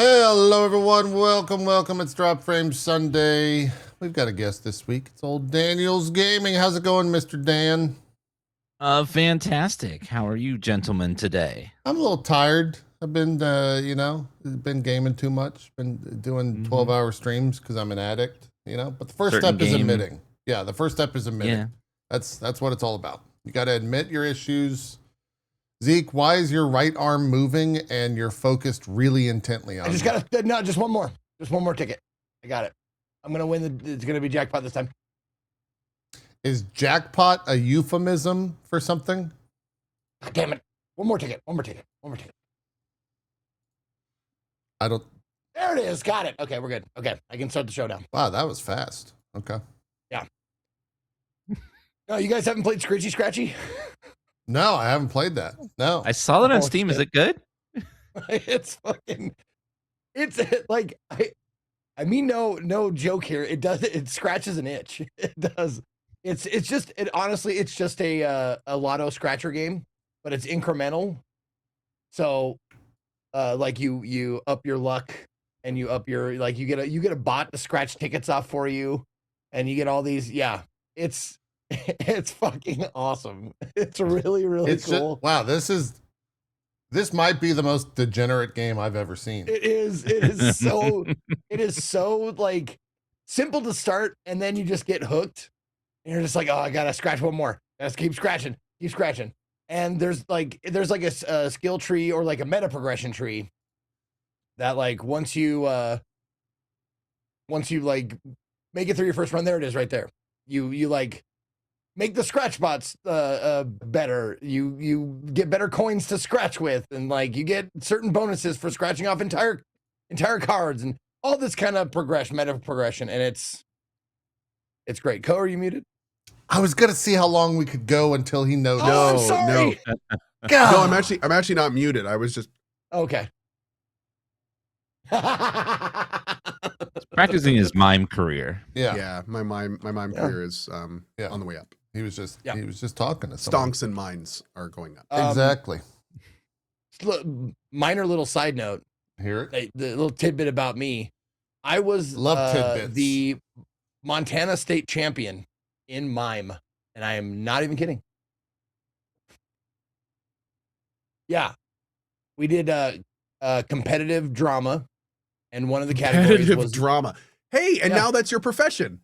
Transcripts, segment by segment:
Hello, everyone. Welcome. It's Drop Frame Sunday. We've got a guest this week. It's old Daniel's Gaming. How's it going, Mr. Dan? Fantastic. How are you, gentlemen, today? I'm a little tired. I've been, been gaming too much. Been doing 12-hour streams because I'm an addict, But the first step is admitting. Yeah, the first step is admitting. Yeah. That's what it's all about. You got to admit your issues. Zeke, why is your right arm moving and you're focused really intently on it? I just got just one more. Just one more ticket. I got it. I'm going to win. It's going to be jackpot this time. Is jackpot a euphemism for something? God damn it. One more ticket. I don't. There it is. Got it. Okay, we're good. Okay, I can start the show now. Wow, that was fast. Okay. Yeah. No, you guys haven't played Scritchy Scratchy? No, I haven't played that. No. I saw that on Steam. Is it good? It's like, I mean, no joke here. It scratches an itch. It does. Honestly, it's just a lotto scratcher game, but it's incremental. So, like you up your luck and you up your, like you get a bot to scratch tickets off for you and you get all these. Yeah, it's fucking awesome. It's really cool. Wow, this might be the most degenerate game I've ever seen. It is so like simple to start, and then you just get hooked. And you're just like, oh, I gotta scratch one more. Let's keep scratching. And there's like a skill tree or like a meta progression tree that like once you like make it through your first run, there it is right there. You like make the scratch bots better. You get better coins to scratch with, and like you get certain bonuses for scratching off entire cards and all this kind of meta progression, and it's great. Co, are you muted? I was gonna see how long we could go until he knows. Oh, I'm sorry. No, I'm actually not muted. I was just okay. Practicing his mime career. Yeah. My mime career is on the way up. He was just talking to someone. Stonks and mines are going up. Exactly. Minor little side note. Hear it. The little tidbit about me. I was tidbits. The Montana state champion in mime, and I am not even kidding. Yeah, we did competitive drama, and one of the categories was drama. Hey, and now that's your profession.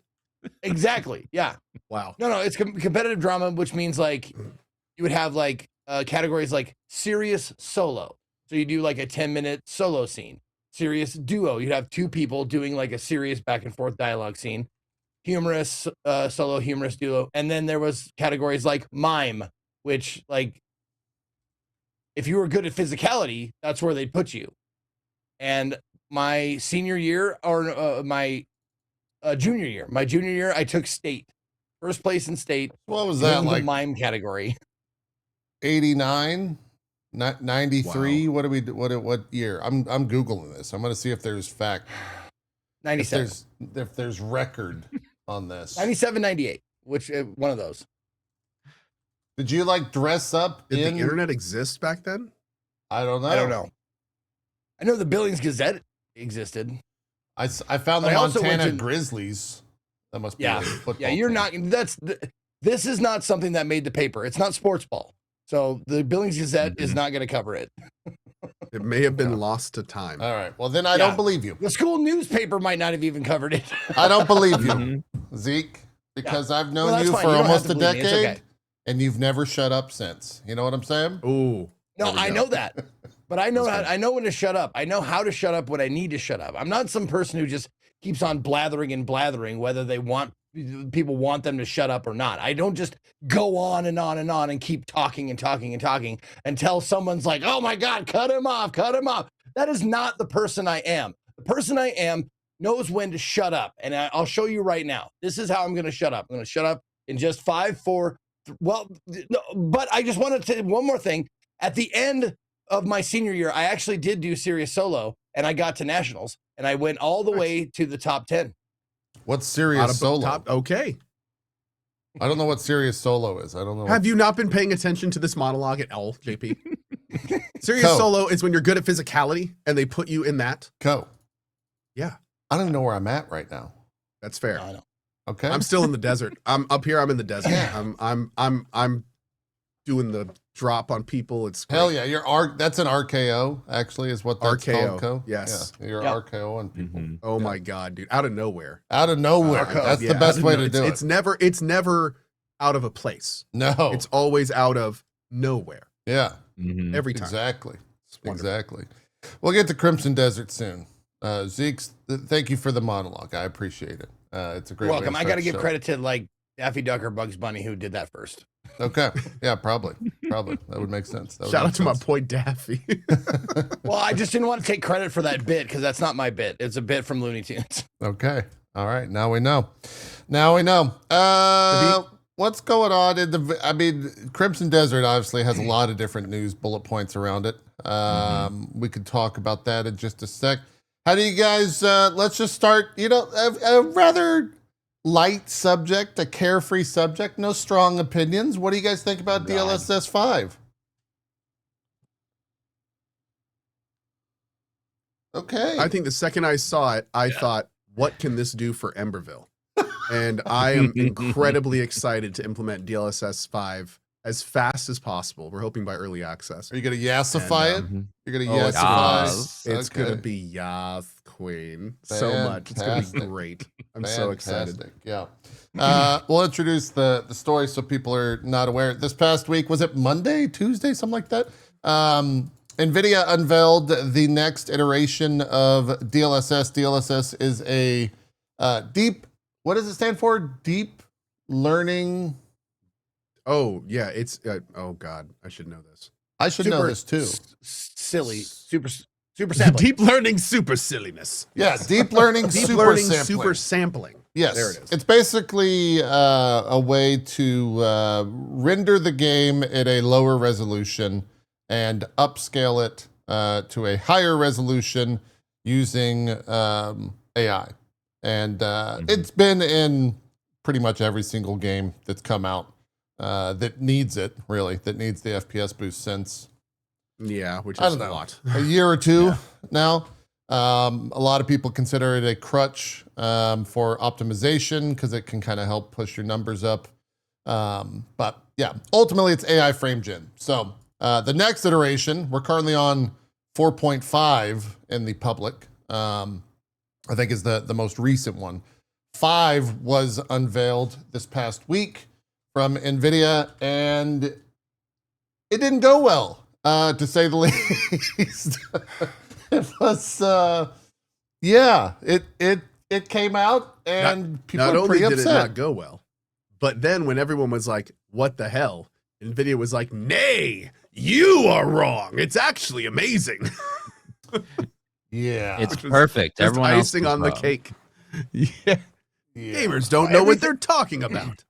Exactly. Yeah. Wow. No, it's competitive drama, which means like you would have like categories like serious solo. So you do like a 10-minute solo scene. Serious duo. You'd have two people doing like a serious back and forth dialogue scene. Humorous solo, humorous duo. And then there was categories like mime, which like if you were good at physicality, that's where they'd put you. And my senior year or my junior year, I took state. First place in state. What was that like? The mime category. 89, 93. Wow. What year? I'm Googling this. I'm going to see if there's fact. 97. If there's record on this. 97, 98. Which one of those? Did you like dress up? Did the internet exist back then? I don't know. I know the Billings Gazette existed. I found the Montana Grizzlies. That must be a football. Yeah, you're team. not. This is not something that made the paper. It's not sports ball. So the Billings Gazette is not going to cover it. It may have been lost to time. All right. Well, then I don't believe you. The school newspaper might not have even covered it. I don't believe you, Zeke, because I've known you for almost a decade, and you've never shut up since. You know what I'm saying? Ooh. No, I know that. But I know when to shut up. I know how to shut up when I need to shut up. I'm not some person who just keeps on blathering, whether people want them to shut up or not. I don't just go on and on and on and keep talking until someone's like, oh my God, cut him off. That is not the person I am. The person I am knows when to shut up. And I'll show you right now. This is how I'm going to shut up. I'm going to shut up in just 5, 4. Well, no, but I just wanted to say one more thing. At the end of my senior year, I actually did do serious solo, and I got to nationals, and I went all the way to the top 10. What's serious solo? Okay. I don't know what serious solo is. I don't know. Have you not been paying attention to this monologue at all, JP? Serious solo is when you're good at physicality and they put you in that. Yeah. I don't even know where I'm at right now. That's fair. I know. Okay. I'm still in the desert. I'm up here. I'm in the desert. Yeah. I'm doing the drop on people. It's great. Hell yeah. That's an RKO actually is what that's RKO. called. Yes. Yeah, you're RKO on people. Oh my God, dude. Out of nowhere. Out of nowhere. That's the best way to do it. It's never out of a place. No. It's always out of nowhere. Yeah. Every time. Exactly. We'll get to Crimson Desert soon. Zeke, thank you for the monologue. I appreciate it. It's a great. Welcome. I got to give credit to like Daffy Duck or Bugs Bunny who did that first. Okay. Yeah, probably. That would make sense. Shout out to my boy Daffy. Well, I just didn't want to take credit for that bit because that's not my bit. It's a bit from Looney Tunes. Okay. All right. Now we know. What's going on Crimson Desert obviously has a lot of different news bullet points around it. We could talk about that in just a sec. How do you guys, let's just start, a rather light subject, a carefree subject, no strong opinions. What do you guys think about DLSS5? Okay. I think the second I saw it, I thought, what can this do for Emberville? And I am incredibly excited to implement DLSS5 as fast as possible. We're hoping by early access. Are you going to yassify it? You're going to yassify it? It's going to be Yas Queen. So much. It's going to be great. I'm so excited. Yeah. We'll introduce the story so people are not aware. This past week, was it Monday, Tuesday, something like that? Nvidia unveiled the next iteration of DLSS. DLSS is a deep, what does it stand for? Deep learning. Oh, yeah. It's, oh God, I should know this. I should know this too. Silly, super sampling. Deep learning super silliness. Yeah, deep learning super sampling. Yes, there it is. It's basically a way to render the game at a lower resolution and upscale it to a higher resolution using AI. And it's been in pretty much every single game that's come out that needs it, really, that needs the FPS boost since. Yeah, which is a lot. A year or two now. A lot of people consider it a crutch for optimization because it can kind of help push your numbers up. But yeah, ultimately it's AI frame gen. So the next iteration, we're currently on 4.5 in the public. I think is the most recent one. 5 was unveiled this past week from Nvidia, and it didn't go well, to say the least. It was, it came out, and people were pretty upset. Not only did it not go well, but then when everyone was like, "What the hell?" Nvidia was like, "Nay, you are wrong. It's actually amazing." Yeah, it's perfect. Everyone icing on the cake. Yeah. Gamers don't know what they're talking about.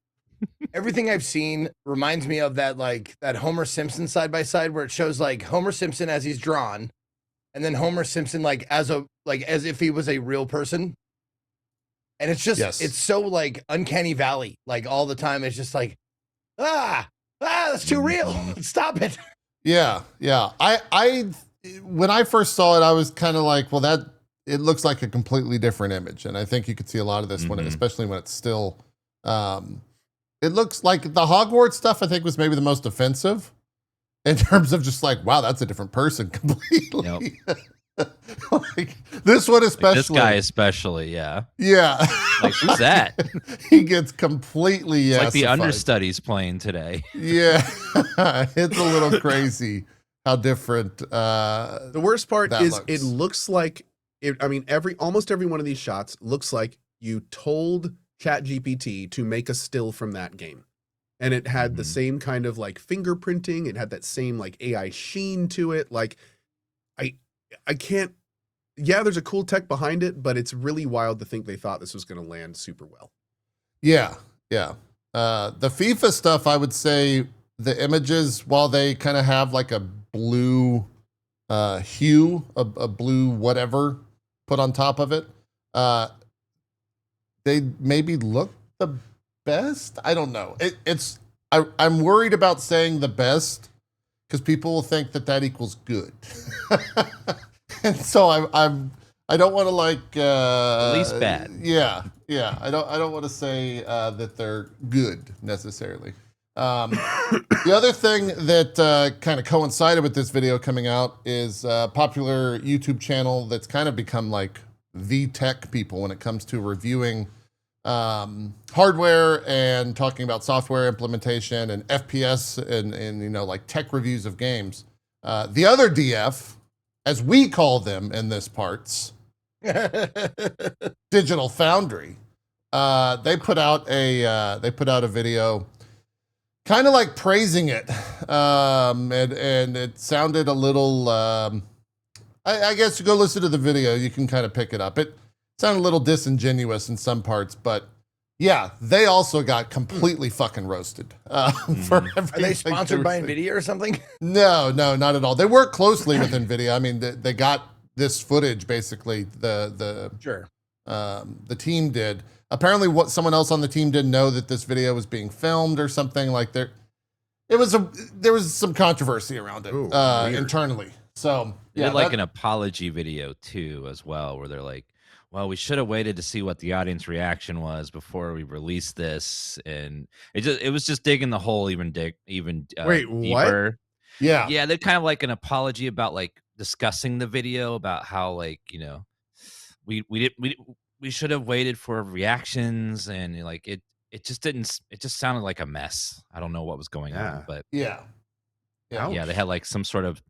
Everything I've seen reminds me of that Homer Simpson side by side where it shows like Homer Simpson as he's drawn, and then Homer Simpson as if he was a real person. And it's just it's so like uncanny valley, like all the time. It's just like that's too real. Stop it. Yeah. I when I first saw it, I was kind of like, well, it looks like a completely different image. And I think you could see a lot of this especially when it's still, it looks like the Hogwarts stuff, I think was maybe the most offensive in terms of just like, wow, that's a different person completely. Yep. Like, this one especially. Like this guy especially, yeah. Yeah. Like, who's that? He gets completely it's like the understudies playing today. Yeah. It's a little crazy how different the worst part is it looks like almost every one of these shots looks like you told ChatGPT to make a still from that game. And it had the same kind of like fingerprinting, it had that same like AI sheen to it. Like I can't, there's a cool tech behind it, but it's really wild to think they thought this was going to land super well. Yeah. The FIFA stuff, I would say the images, while they kind of have like a blue hue, a blue whatever put on top of it, they maybe look the best. I don't know. I'm worried about saying the best because people will think that equals good. And so I don't want to like at least bad. Yeah. I don't want to say that they're good necessarily. The other thing that kind of coincided with this video coming out is a popular YouTube channel that's kind of become like the tech people when it comes to reviewing hardware and talking about software implementation and FPS and you know, like tech reviews of games. The other DF, as we call them in this parts, Digital Foundry, they put out a video kind of like praising it, and it sounded a little, I guess you go listen to the video, you can kind of pick it up. It sounded a little disingenuous in some parts, but yeah, they also got completely fucking roasted. For Are they sponsored by Nvidia or something? No, not at all. They work closely with Nvidia. I mean, they got this footage basically. The team did. Apparently, what someone else on the team didn't know that this video was being filmed or something like there. There was some controversy around it internally. So they did like an apology video too, as well, where they're like, "Well, we should have waited to see what the audience reaction was before we released this," and it was just digging the hole even Wait, deeper. what? Yeah, they're kind of like an apology about like discussing the video about how like, you know, we should have waited for reactions, and like it just sounded like a mess. I don't know what was going on, but yeah, they had like some sort of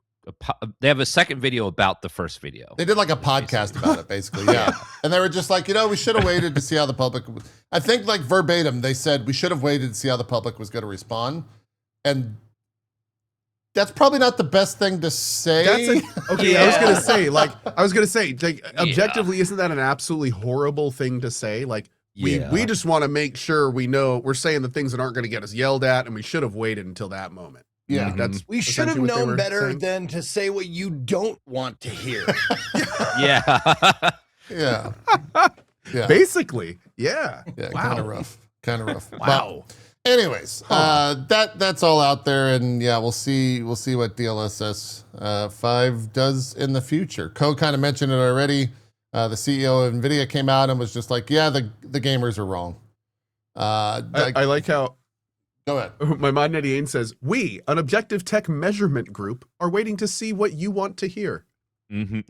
they have a second video about the first video. They did like a podcast about it, basically. Yeah. And they were just like, you know, we should have waited to see how the public, I think like verbatim, they said we should have waited to see how the public was going to respond. And that's probably not the best thing to say. Okay, yeah. I was gonna say, objectively, isn't that an absolutely horrible thing to say? Like, we just want to make sure we know we're saying the things that aren't going to get us yelled at, and we should have waited until that moment. Yeah, we should have known better than to say what you don't want to hear. Yeah. Basically, yeah. Wow. Kind of rough. Wow. But anyways, that's all out there, and yeah, we'll see what DLSS 5 does in the future. Co kind of mentioned it already. The CEO of Nvidia came out and was just like, yeah, the gamers are wrong. I like how. Go ahead. My Mod 98 says, "We, an objective tech measurement group, are waiting to see what you want to hear." Mm-hmm.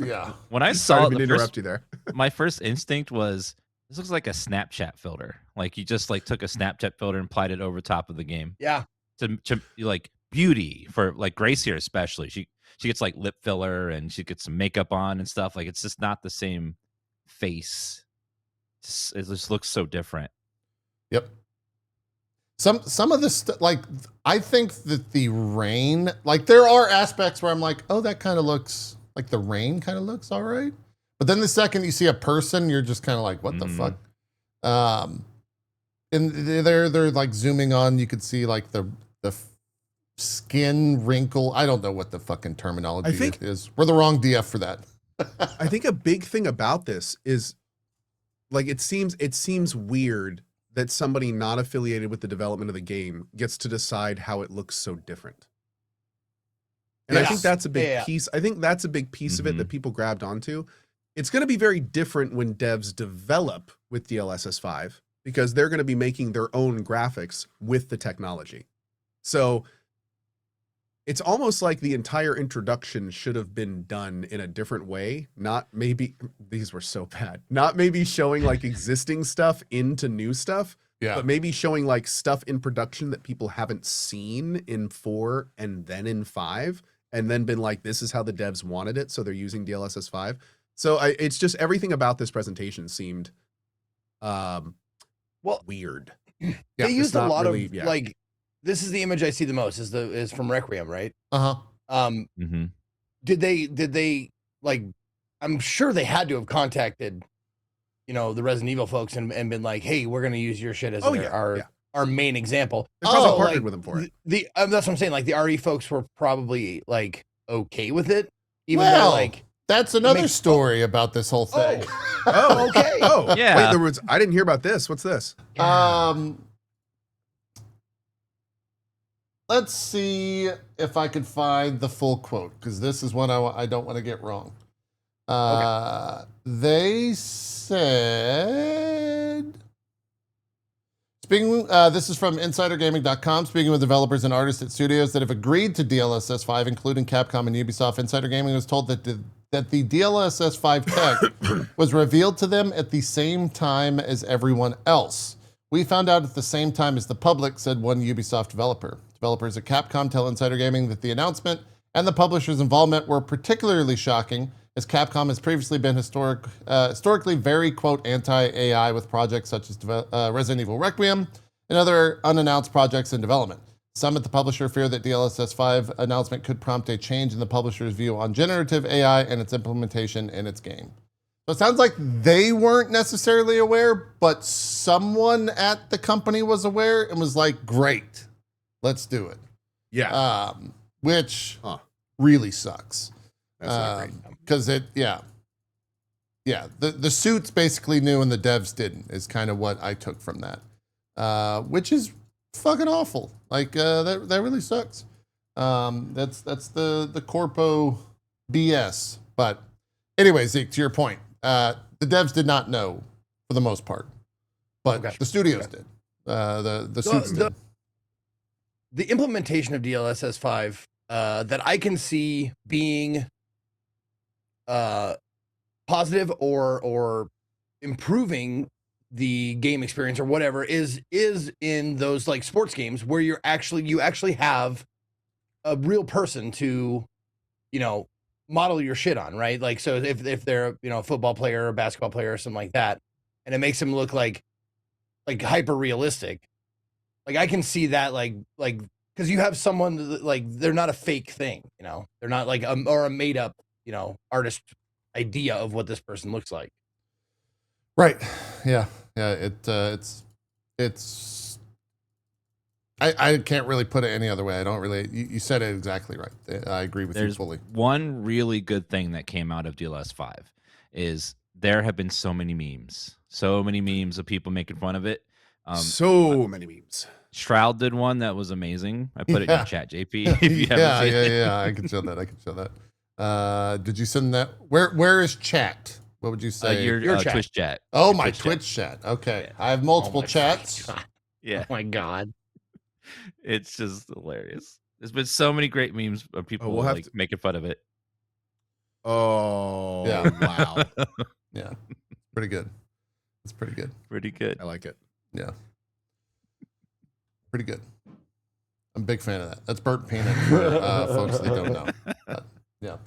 Yeah. When I saw it, interrupt you there. My first instinct was, this looks like a Snapchat filter. Like you just like took a Snapchat filter and applied it over top of the game. Yeah. To like beauty for like Grace here especially. She gets like lip filler and she gets some makeup on and stuff. Like it's just not the same face. It just looks so different. Yep. Some of this like I think that the rain, like there are aspects where I'm like, oh, that kind of looks like the rain kind of looks all right. But then the second you see a person, you're just kind of like, what the fuck? And they're like zooming on, you could see like the skin wrinkle. I don't know what the fucking terminology is. We're the wrong DF for that. I think a big thing about this is like it seems weird that somebody not affiliated with the development of the game gets to decide how it looks so different. And I think that's a big piece. I think that's a big piece of it that people grabbed onto. It's going to be very different when devs develop with DLSS5 because they're going to be making their own graphics with the technology. So it's almost like the entire introduction should have been done in a different way. Not maybe, these were so bad, not maybe showing like existing stuff into new stuff, but maybe showing like stuff in production that people haven't seen in 4 and then in 5, and then been like, this is how the devs wanted it. So they're using DLSS 5. So it's just everything about this presentation seemed weird. They used a lot of like, this is the image I see the most is from Requiem, right? Did they like, I'm sure they had to have contacted, you know, the Resident Evil folks and been like, hey, we're going to use your shit as our main example. They probably partnered with them for it. That's what I'm saying. Like the RE folks were probably like okay with it. Even though like, that's another story about this whole thing. Oh, okay. Oh, yeah. Wait, I didn't hear about this. What's this? let's see if I could find the full quote, because this is one I don't want to get wrong. Okay. They said, this is from InsiderGaming.com. Speaking with developers and artists at studios that have agreed to DLSS5, including Capcom and Ubisoft, Insider Gaming was told that the DLSS5 tech was revealed to them at the same time as everyone else. We found out at the same time as the public, said one Ubisoft developer. Developers at Capcom tell Insider Gaming that the announcement and the publisher's involvement were particularly shocking, as Capcom has previously been historically very, quote, anti-AI with projects such as Resident Evil Requiem and other unannounced projects in development. Some at the publisher fear that DLSS5 announcement could prompt a change in the publisher's view on generative AI and its implementation in its game. So it sounds like they weren't necessarily aware, but someone at the company was aware and was like, great, let's do it. Yeah. Which really sucks. That's not great. Because the suits basically knew and the devs didn't, is kind of what I took from that, which is fucking awful. Like that really sucks. That's the corpo BS. But anyway, Zeke, to your point, the devs did not know for the most part, but the studios did. The suits did. The implementation of DLSS5 that I can see being positive or improving the game experience or whatever is in those like sports games where you actually have a real person to, model your shit on, right? Like, so if they're, a football player or a basketball player or something like that, and it makes them look like hyper realistic, like I can see that like, because you have someone like, they're not a fake thing, they're not like or a made up, artist idea of what this person looks like. Right. Yeah. It's I can't really put it any other way. I don't really, you said it exactly right. I agree with you fully. One really good thing that came out of DLS5 is there have been so many memes of people making fun of it. So many memes. Shroud did one that was amazing. I put it in chat, JP. If you haven't seen it. I can show that. Did you send that? Where is chat? What would you say? Your chat. Twitch chat. Oh, my Twitch chat. Okay. Yeah. I have multiple chats. Yeah. Oh my God. It's just hilarious. There's been so many great memes of people making fun of it. Oh, yeah. Wow. Yeah. Pretty good. It's pretty good. Pretty good. I like it. Yeah. Pretty good. I'm a big fan of that. That's burnt peanut for folks that don't know. But, yeah.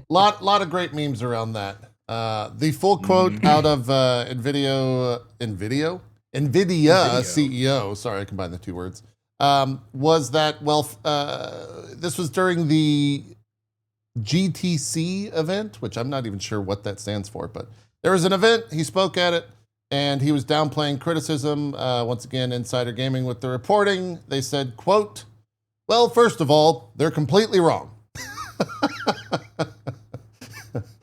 Lot of great memes around that. The full quote out of Nvidia CEO, sorry, I combined the two words, was that, this was during the GTC event, which I'm not even sure what that stands for, but there was an event, he spoke at it, and he was downplaying criticism. Once again, Insider Gaming with the reporting, they said, quote, well, first of all, they're completely wrong.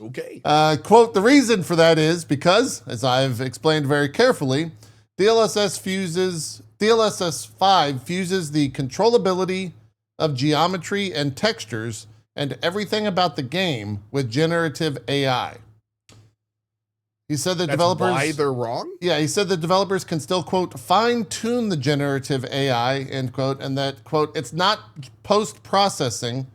Okay. Quote, the reason for that is because, as I've explained very carefully, DLSS5 fuses the controllability of geometry and textures and everything about the game with generative AI. He said that developers... why they're wrong? Yeah, he said that developers can still, quote, fine-tune the generative AI, end quote, and that, quote, it's not post-processing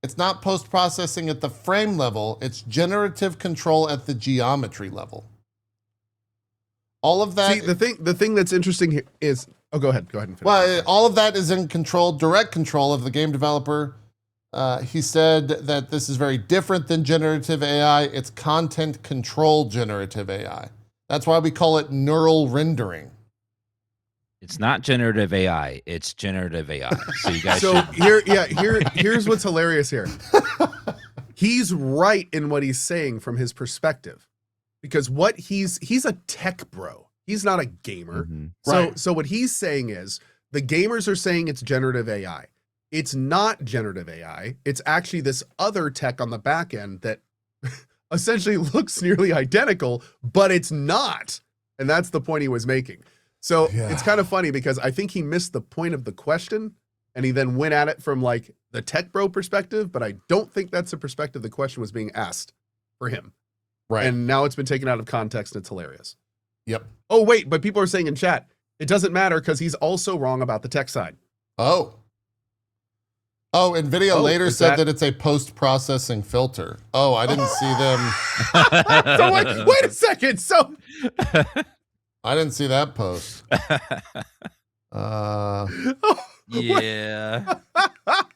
at the frame level, it's generative control at the geometry level. All of that... See, the thing that's interesting here is... Oh, go ahead and finish. Well, all of that is in direct control of the game developer. He said that this is very different than generative AI. It's content control generative AI. That's why we call it neural rendering. It's not generative AI. It's generative AI. So you guys. Here's what's hilarious here. He's right in what he's saying from his perspective, because he's a tech bro. He's not a gamer. Mm-hmm. So what he's saying is the gamers are saying it's generative AI. It's not generative AI. It's actually this other tech on the back end that essentially looks nearly identical, but it's not. And that's the point he was making. So it's kind of funny because I think he missed the point of the question and he then went at it from like the tech bro perspective, but I don't think that's the perspective the question was being asked for him. Right. And now it's been taken out of context and it's hilarious. Yep. Oh, wait, but people are saying in chat, it doesn't matter because he's also wrong about the tech side. Oh, Nvidia later said that it's a post-processing filter. Oh, I didn't see them. So wait a second. So I didn't see that post. Yeah.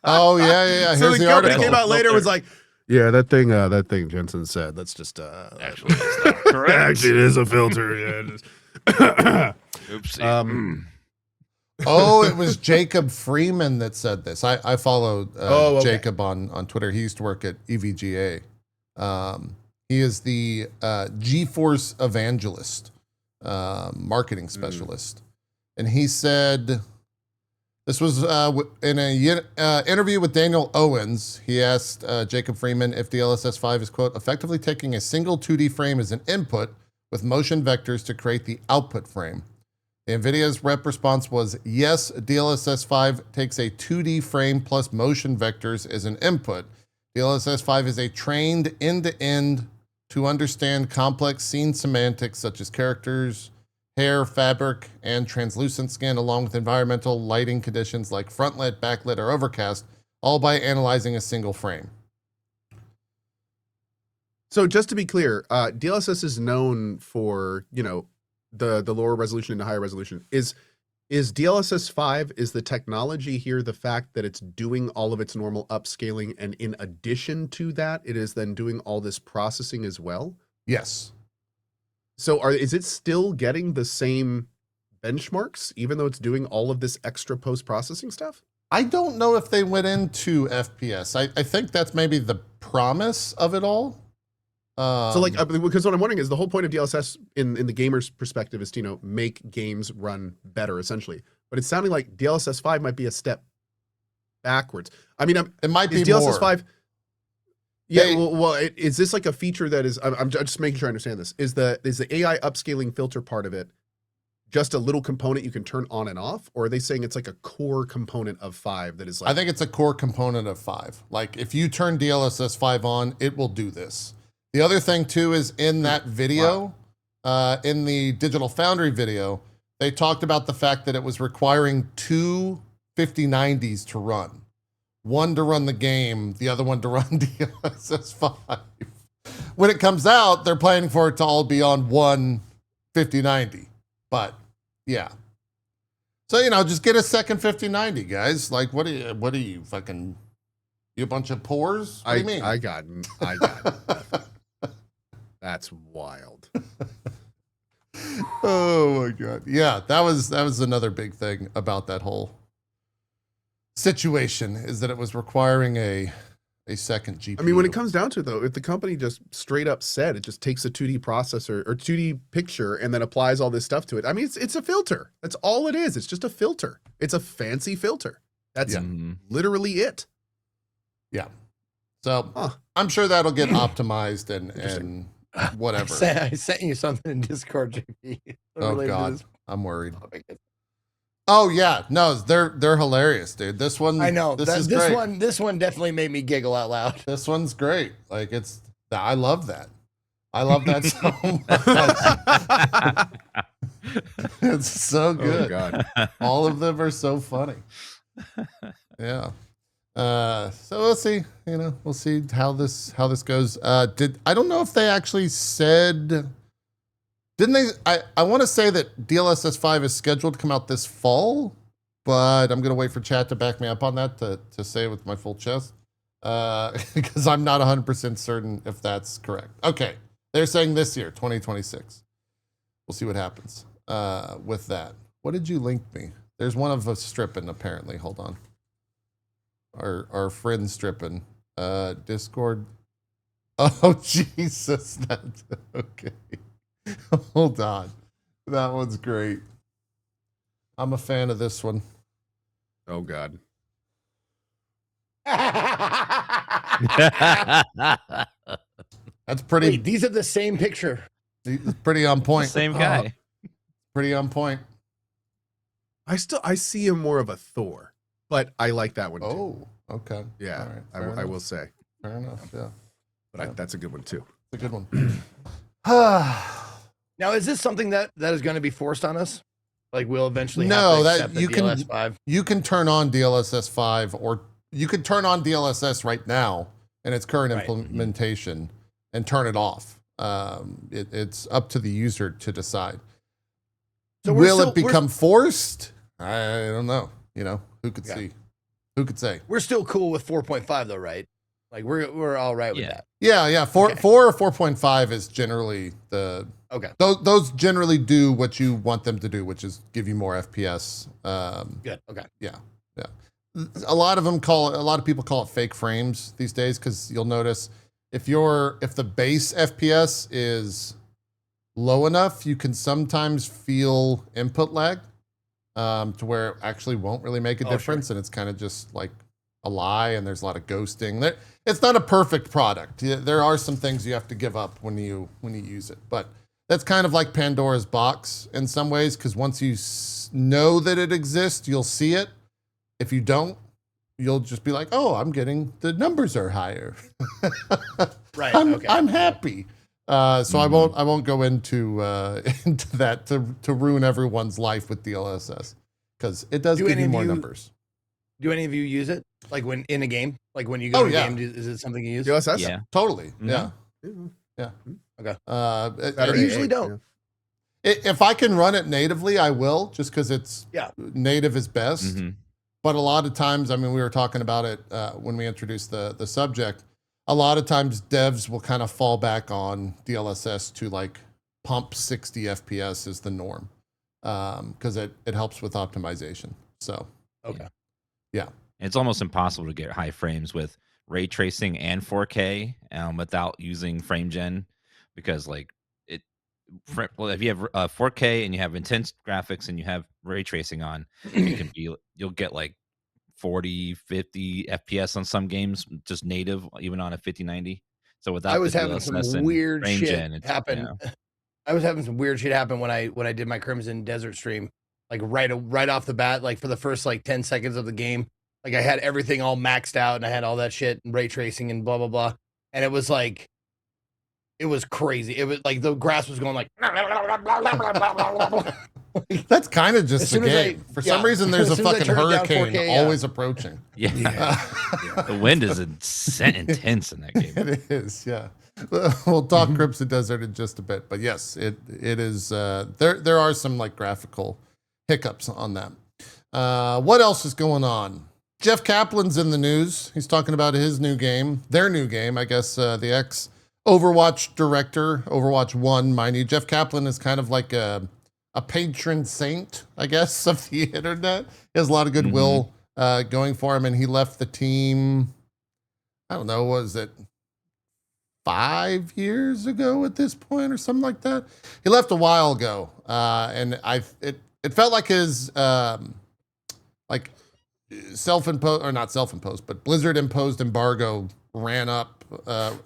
Oh, yeah. So Here's the the company article. came out later was like, yeah, that thing Jensen said, that's just Actually, it's not correct. actually it is a filter. Yeah. Oopsie. It was Jacob Freeman that said this. I follow Jacob on Twitter. He used to work at EVGA. He is the GeForce evangelist, marketing specialist. And he said, this was in an interview with Daniel Owens. He asked Jacob Freeman if DLSS5 is, quote, effectively taking a single 2D frame as an input with motion vectors to create the output frame. The NVIDIA's rep response was, yes, DLSS5 takes a 2D frame plus motion vectors as an input. DLSS5 is a trained end-to-end to understand complex scene semantics such as characters, hair, fabric, and translucent skin, along with environmental lighting conditions like frontlit, backlit, or overcast, all by analyzing a single frame. So just to be clear, DLSS is known for, the lower resolution and the higher resolution. Is DLSS5, is the technology here the fact that it's doing all of its normal upscaling, and in addition to that, it is then doing all this processing as well? Yes. So is it still getting the same benchmarks, even though it's doing all of this extra post-processing stuff? I don't know if they went into FPS. I think that's maybe the promise of it all. So because what I'm wondering is the whole point of DLSS in the gamer's perspective is to, make games run better essentially. But it's sounding like DLSS5 might be a step backwards. I mean, it might be DLSS5. more. Yeah, is this like a feature that is, I'm just making sure I understand this. Is the AI upscaling filter part of it just a little component you can turn on and off? Or are they saying it's like a core component of 5 that is like... I think it's a core component of 5. Like if you turn DLSS5 on, it will do this. The other thing too is in that video, in the Digital Foundry video, they talked about the fact that it was requiring 2 5090s to run. One to run the game, the other one to run DLSS5. When it comes out, they're planning for it to all be on one 5090. But yeah. So, just get a second 5090, guys. Like, what are you fucking, you a bunch of pores? What do you mean? I got it. That's wild. Oh my God. Yeah, that was another big thing about that whole situation, is that it was requiring a second GPU. I mean, when it comes down to it though, if the company just straight up said it just takes a 2D processor or 2D picture and then applies all this stuff to it, I mean, it's a filter. That's all it is. It's just a filter. It's a fancy filter. That's literally it. Yeah. So I'm sure that'll get optimized and whatever. I sent you something in Discord, JP. Oh God, I'm worried. Oh yeah, no, they're hilarious, dude. This one, I know. This one definitely made me giggle out loud. This one's great. Like I love that. I love that so much. It's so good. Oh God, all of them are so funny. Yeah. So we'll see. We'll see how this goes. I don't know if they actually said. Didn't they? I want to say that DLSS5 is scheduled to come out this fall, but I'm gonna wait for chat to back me up on that to say it with my full chest, because I'm not 100% certain if that's correct. Okay, they're saying this year, 2026. We'll see what happens with that. What did you link me? There's one of us stripping apparently. Hold on. Our friend stripping. Discord. Oh Jesus. That's okay. Hold on. That one's great. I'm a fan of this one. Oh God. That's pretty. Wait, these are the same picture. Pretty on point. Same guy. Pretty on point. I see him more of a Thor, but I like that one too. Oh, okay. Yeah, right. I will say. Fair enough. Yeah, but that's a good one too. it's a good one. Now, is this something that is going to be forced on us? Like we'll eventually no, have to accept that you the can DLSS5? You can turn on DLSS5, or you can turn on DLSS right now in its current implementation and turn it off. It's up to the user to decide. So will it become forced? I don't know. You know, who could see? Who could say? We're still cool with 4.5 though, right? Like we're all right with that. Yeah. 4 or 4.5 is generally the Those generally do what you want them to do, which is give you more FPS. Good. Okay. Yeah. A lot of people call it fake frames these days, because you'll notice if the base FPS is low enough, you can sometimes feel input lag, to where it actually won't really make a difference, and it's kind of just like a lie, and there's a lot of ghosting. It's not a perfect product. There are some things you have to give up when you use it, but that's kind of like Pandora's box in some ways, because once you know that it exists, you'll see it. If you don't, you'll just be like, oh, the numbers are higher. Right. I'm happy. So I won't go into that to ruin everyone's life with DLSS, because it does give you more numbers. Do any of you use it? Like when in a game? Like when you go to a game, is it something you use? DLSS? Yeah. Totally. Mm-hmm. Yeah. Okay. I usually don't. If I can run it natively, I will, just because it's native is best. Mm-hmm. But a lot of times, I mean, we were talking about it when we introduced the subject. A lot of times devs will kind of fall back on DLSS to like pump 60 FPS is the norm, because it helps with optimization. So, yeah. It's almost impossible to get high frames with ray tracing and 4K without using frame gen, because if you have 4K and you have intense graphics and you have ray tracing on, you'll get like 40, 50 FPS on some games, just native, even on a 5090. So without I was having some weird shit happen. I was having some weird shit happen when I did my Crimson Desert stream, like right off the bat, like for the first like 10 seconds of the game. Like I had everything all maxed out and I had all that shit and ray tracing and blah, blah, blah. And it was like, it was crazy. It was like the grass was going like. That's kind of just the game. For some reason, there's a fucking hurricane always approaching. Yeah. The wind is intense in that game. It is, yeah. We'll talk Crimson Desert in just a bit, but yes, it is. There are some like graphical hiccups on that. What else is going on? Jeff Kaplan's in the news. He's talking about his new game, their new game, I guess. The ex Overwatch director, Overwatch 1, mind you. Jeff Kaplan is kind of like a patron saint, I guess, of the internet. He has a lot of goodwill going for him, and he left the team, I don't know, was it 5 years ago at this point or something like that? He left a while ago, and it felt like his self-imposed, or not self-imposed, but Blizzard-imposed embargo ran up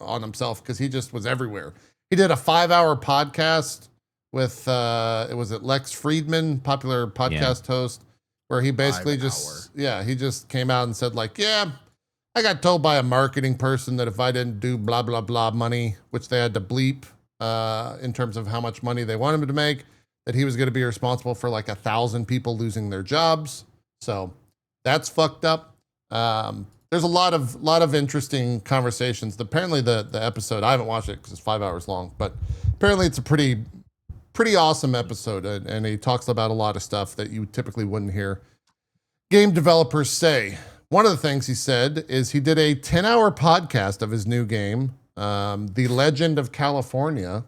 on himself, because he just was everywhere. He did a 5-hour podcast with Lex Friedman, popular podcast host, where he basically he just came out and said like, I got told by a marketing person that if I didn't do blah blah blah money, which they had to bleep in terms of how much money they wanted him to make, that he was going to be responsible for like 1,000 people losing their jobs. So that's fucked up. There's a lot of interesting conversations. Apparently the episode, I haven't watched it because it's 5 hours long, but apparently it's a pretty awesome episode, and he talks about a lot of stuff that you typically wouldn't hear game developers say. One of the things he said is he did a 10-hour podcast of his new game, The Legend of California,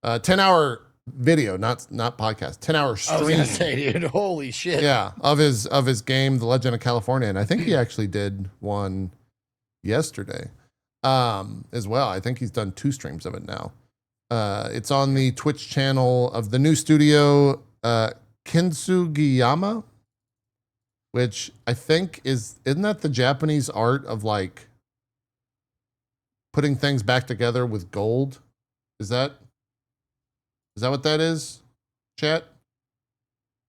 10-hour video, not podcast, 10-hour stream. I was gonna say, dude, holy shit. Yeah, of his game, The Legend of California, and I think he actually did one yesterday, as well. I think he's done 2 streams of it now. It's on the Twitch channel of the new studio, Kintsugi, which I think isn't that the Japanese art of like putting things back together with gold? Is that what that is, chat?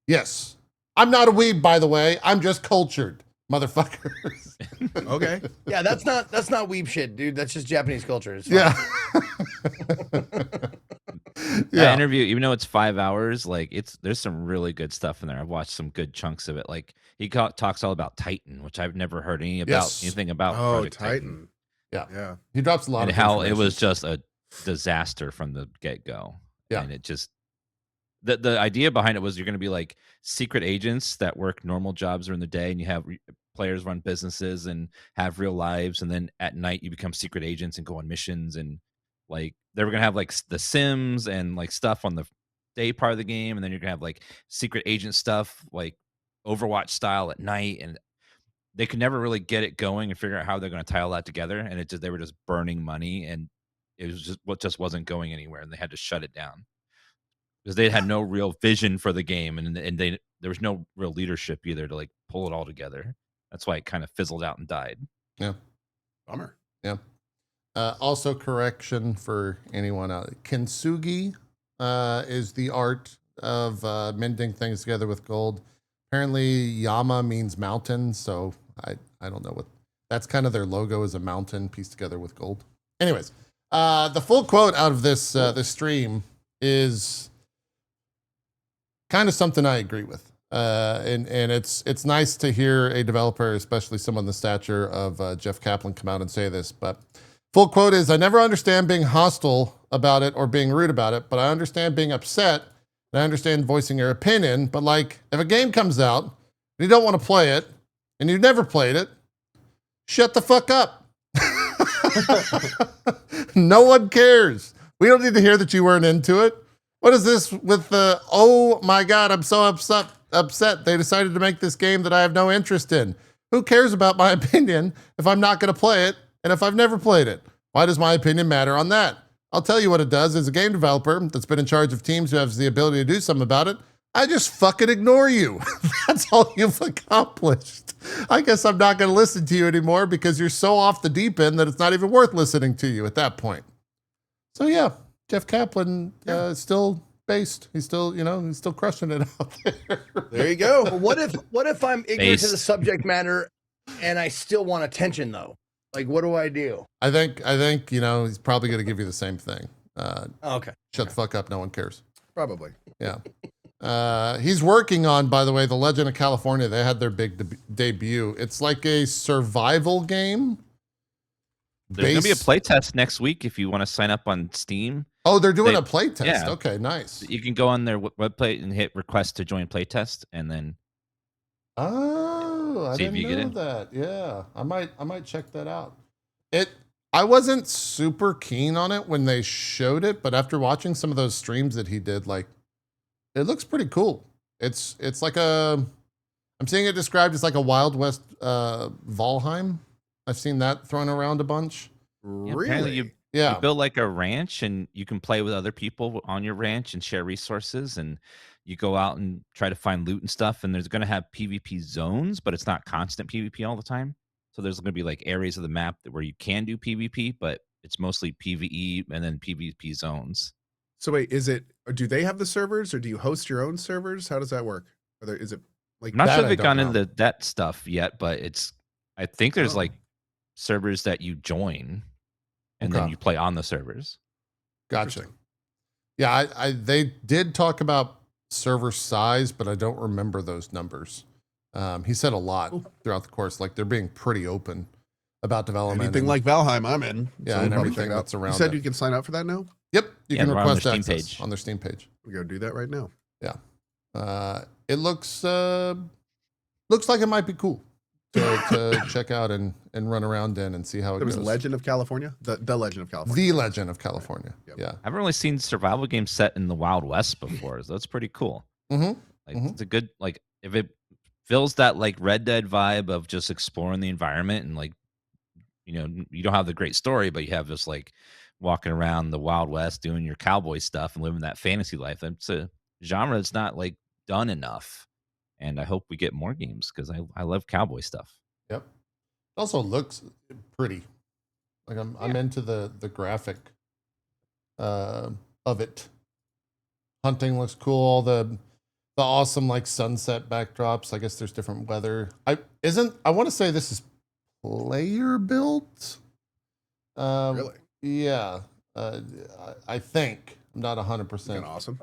Yes. I'm not a weeb, by the way. I'm just cultured, motherfuckers. Okay. Yeah, that's not weeb shit, dude. That's just Japanese culture. It's yeah. That interview, even though it's 5 hours, like there's some really good stuff in there. I've watched some good chunks of it. Like he talks all about Titan, which I've never heard anything about. Oh, Project Titan. Yeah. He drops a lot and of how it was just a disaster from the get-go. Yeah. And it just the idea behind it was you're going to be like secret agents that work normal jobs during the day, and you have players run businesses and have real lives, and then at night you become secret agents and go on missions, and like they were going to have like the Sims and like stuff on the day part of the game, and then you're going to have like secret agent stuff like Overwatch style at night, and they could never really get it going and figure out how they're going to tie all that together, and they were just burning money, and it was just wasn't going anywhere, and they had to shut it down because they had no real vision for the game, and there was no real leadership either to like pull it all together. That's why it kind of fizzled out and died. Yeah. Bummer. Yeah. Also, correction for anyone out. Kintsugi is the art of mending things together with gold. Apparently, Yama means mountain, so I don't know what. That's kind of their logo, is a mountain pieced together with gold. Anyways, the full quote out of this stream is kind of something I agree with. And it's nice to hear a developer, especially someone the stature of Jeff Kaplan, come out and say this. But full quote is, "I never understand being hostile about it or being rude about it, but I understand being upset, and I understand voicing your opinion. But like, if a game comes out and you don't want to play it, and you've never played it, shut the fuck up." No one cares. We don't need to hear that you weren't into it. What is this with the, oh my God, I'm so upset they decided to make this game that I have no interest in. Who cares about my opinion if I'm not going to play it and if I've never played it? Why does my opinion matter on that? I'll tell you what it does. As a game developer that's been in charge of teams who has the ability to do something about it, I just fucking ignore you. That's all you've accomplished. I guess I'm not going to listen to you anymore because you're so off the deep end that it's not even worth listening to you at that point. So yeah, Jeff Kaplan is still based. He's still, he's still crushing it out there. There you go. Well, what if I'm ignorant to the subject matter and I still want attention though? Like, what do I do? I think he's probably going to give you the same thing. Okay. Shut the fuck up. No one cares. Probably. Yeah. He's working on, by the way, The Legend of California. They had their big debut. It's like a survival game. There's going to be a playtest next week if you want to sign up on Steam. Oh, they're doing a playtest. Yeah. Okay, nice. You can go on their website and hit request to join playtest, and then I didn't know that. Yeah, I might check that out. I wasn't super keen on it when they showed it, but after watching some of those streams that he did, like, it looks pretty cool. It's like I'm seeing it described as like a Wild West Valheim. I've seen that thrown around a bunch. Really? You build like a ranch, and you can play with other people on your ranch and share resources, and you go out and try to find loot and stuff. And there's going to have PvP zones, but it's not constant PvP all the time. So there's going to be like areas of the map where you can do PvP, but it's mostly PvE and then PvP zones. So wait, do they have the servers, or do you host your own servers? How does that work? Is it like, I'm not sure if they've gone into that stuff yet, but I think there's like servers that you join and then you play on the servers. Gotcha. Yeah, they did talk about server size, but I don't remember those numbers. He said a lot throughout the course, like they're being pretty open about development. Anything like Valheim, I'm in. Yeah, so and everything that's around. You said you can sign up for that now? Yep, you can request on access on their Steam page. We go do that right now. Yeah, it looks like it might be cool to check out and run around in and see how it goes. It was Legend of California, the Legend of California. The Legend of California. Yep. Yeah, I haven't really seen survival games set in the Wild West before, so that's pretty cool. It's a good, like, if it fills that like Red Dead vibe of just exploring the environment, and like, you don't have the great story, but you have this like walking around the Wild West doing your cowboy stuff and living that fantasy life. It's a genre that's not like done enough, and I hope we get more games because I love cowboy stuff. Yep. It also looks pretty. Like I'm into the graphic of it. Hunting looks cool. All the the awesome like sunset backdrops. I guess there's different weather. I want to say this is player built. Really? Yeah. I think I'm not 100%. Awesome.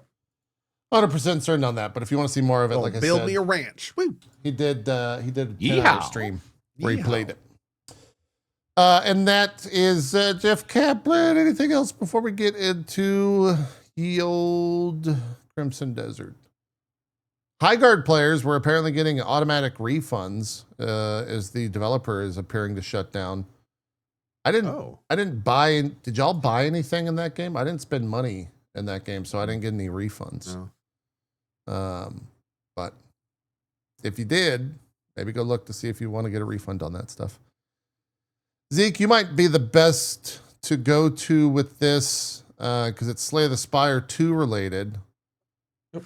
100% certain on that. But if you want to see more of it, like I said, build me a ranch. Woo. He did a 10-hour stream where he played it. And that is Jeff Kaplan. Anything else before we get into ye old Crimson Desert? High Guard players were apparently getting automatic refunds as the developer is appearing to shut down. I didn't buy. Did y'all buy anything in that game? I didn't spend money in that game, so I didn't get any refunds. No. But if you did, maybe go look to see if you want to get a refund on that stuff. Zeke, you might be the best to go to with this because it's Slay the Spire 2 related. Yep.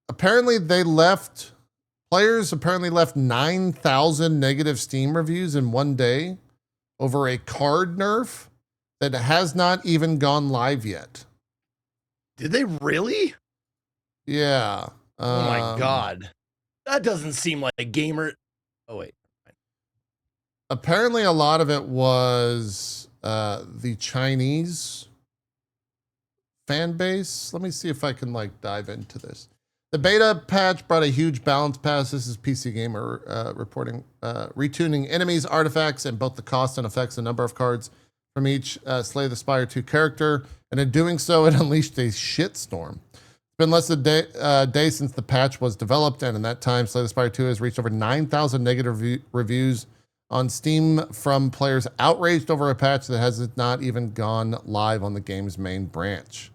Apparently players left 9,000 negative Steam reviews in one day over a card nerf that has not even gone live yet. Did they really? Yeah. Oh my God. That doesn't seem like a gamer. Oh, wait. Apparently a lot of it was the Chinese fan base. Let me see if I can like dive into this. The beta patch brought a huge balance pass. This is PC Gamer reporting. Retuning enemies, artifacts, and both the cost and effects the number of cards from each Slay the Spire 2 character. And in doing so, it unleashed a shitstorm. It's been less than a day since the patch was developed. And in that time, Slay the Spire 2 has reached over 9,000 negative reviews on Steam from players outraged over a patch that has not even gone live on the game's main branch.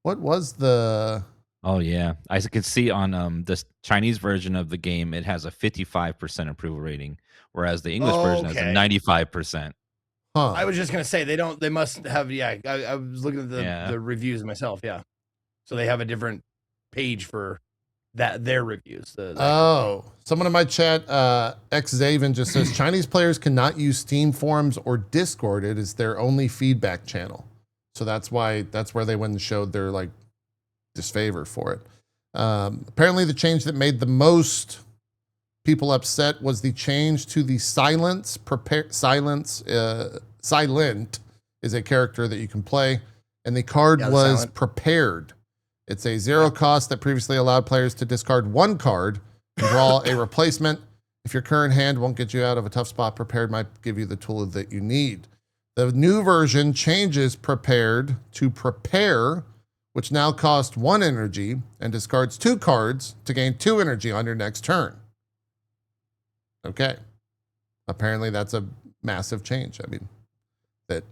What was the... Oh, yeah. I could see on this Chinese version of the game, it has a 55% approval rating, whereas the English version has a 95%. Huh. I was just going to say, they must have, I was looking at the reviews myself, yeah. So they have a different page for their reviews. Someone in my chat, Xaven just says, Chinese players cannot use Steam forums or Discord. It is their only feedback channel. So that's where they went and showed their like disfavor for it. Apparently the change that made the most people upset was the change to the silence. Silent is a character that you can play, and the card was prepared. It's a zero cost that previously allowed players to discard one card and draw a replacement. If your current hand won't get you out of a tough spot, prepared might give you the tool that you need. The new version changes prepared to prepare, which now costs 1 energy and discards 2 cards to gain 2 energy on your next turn. Okay. Apparently that's a massive change. I mean, that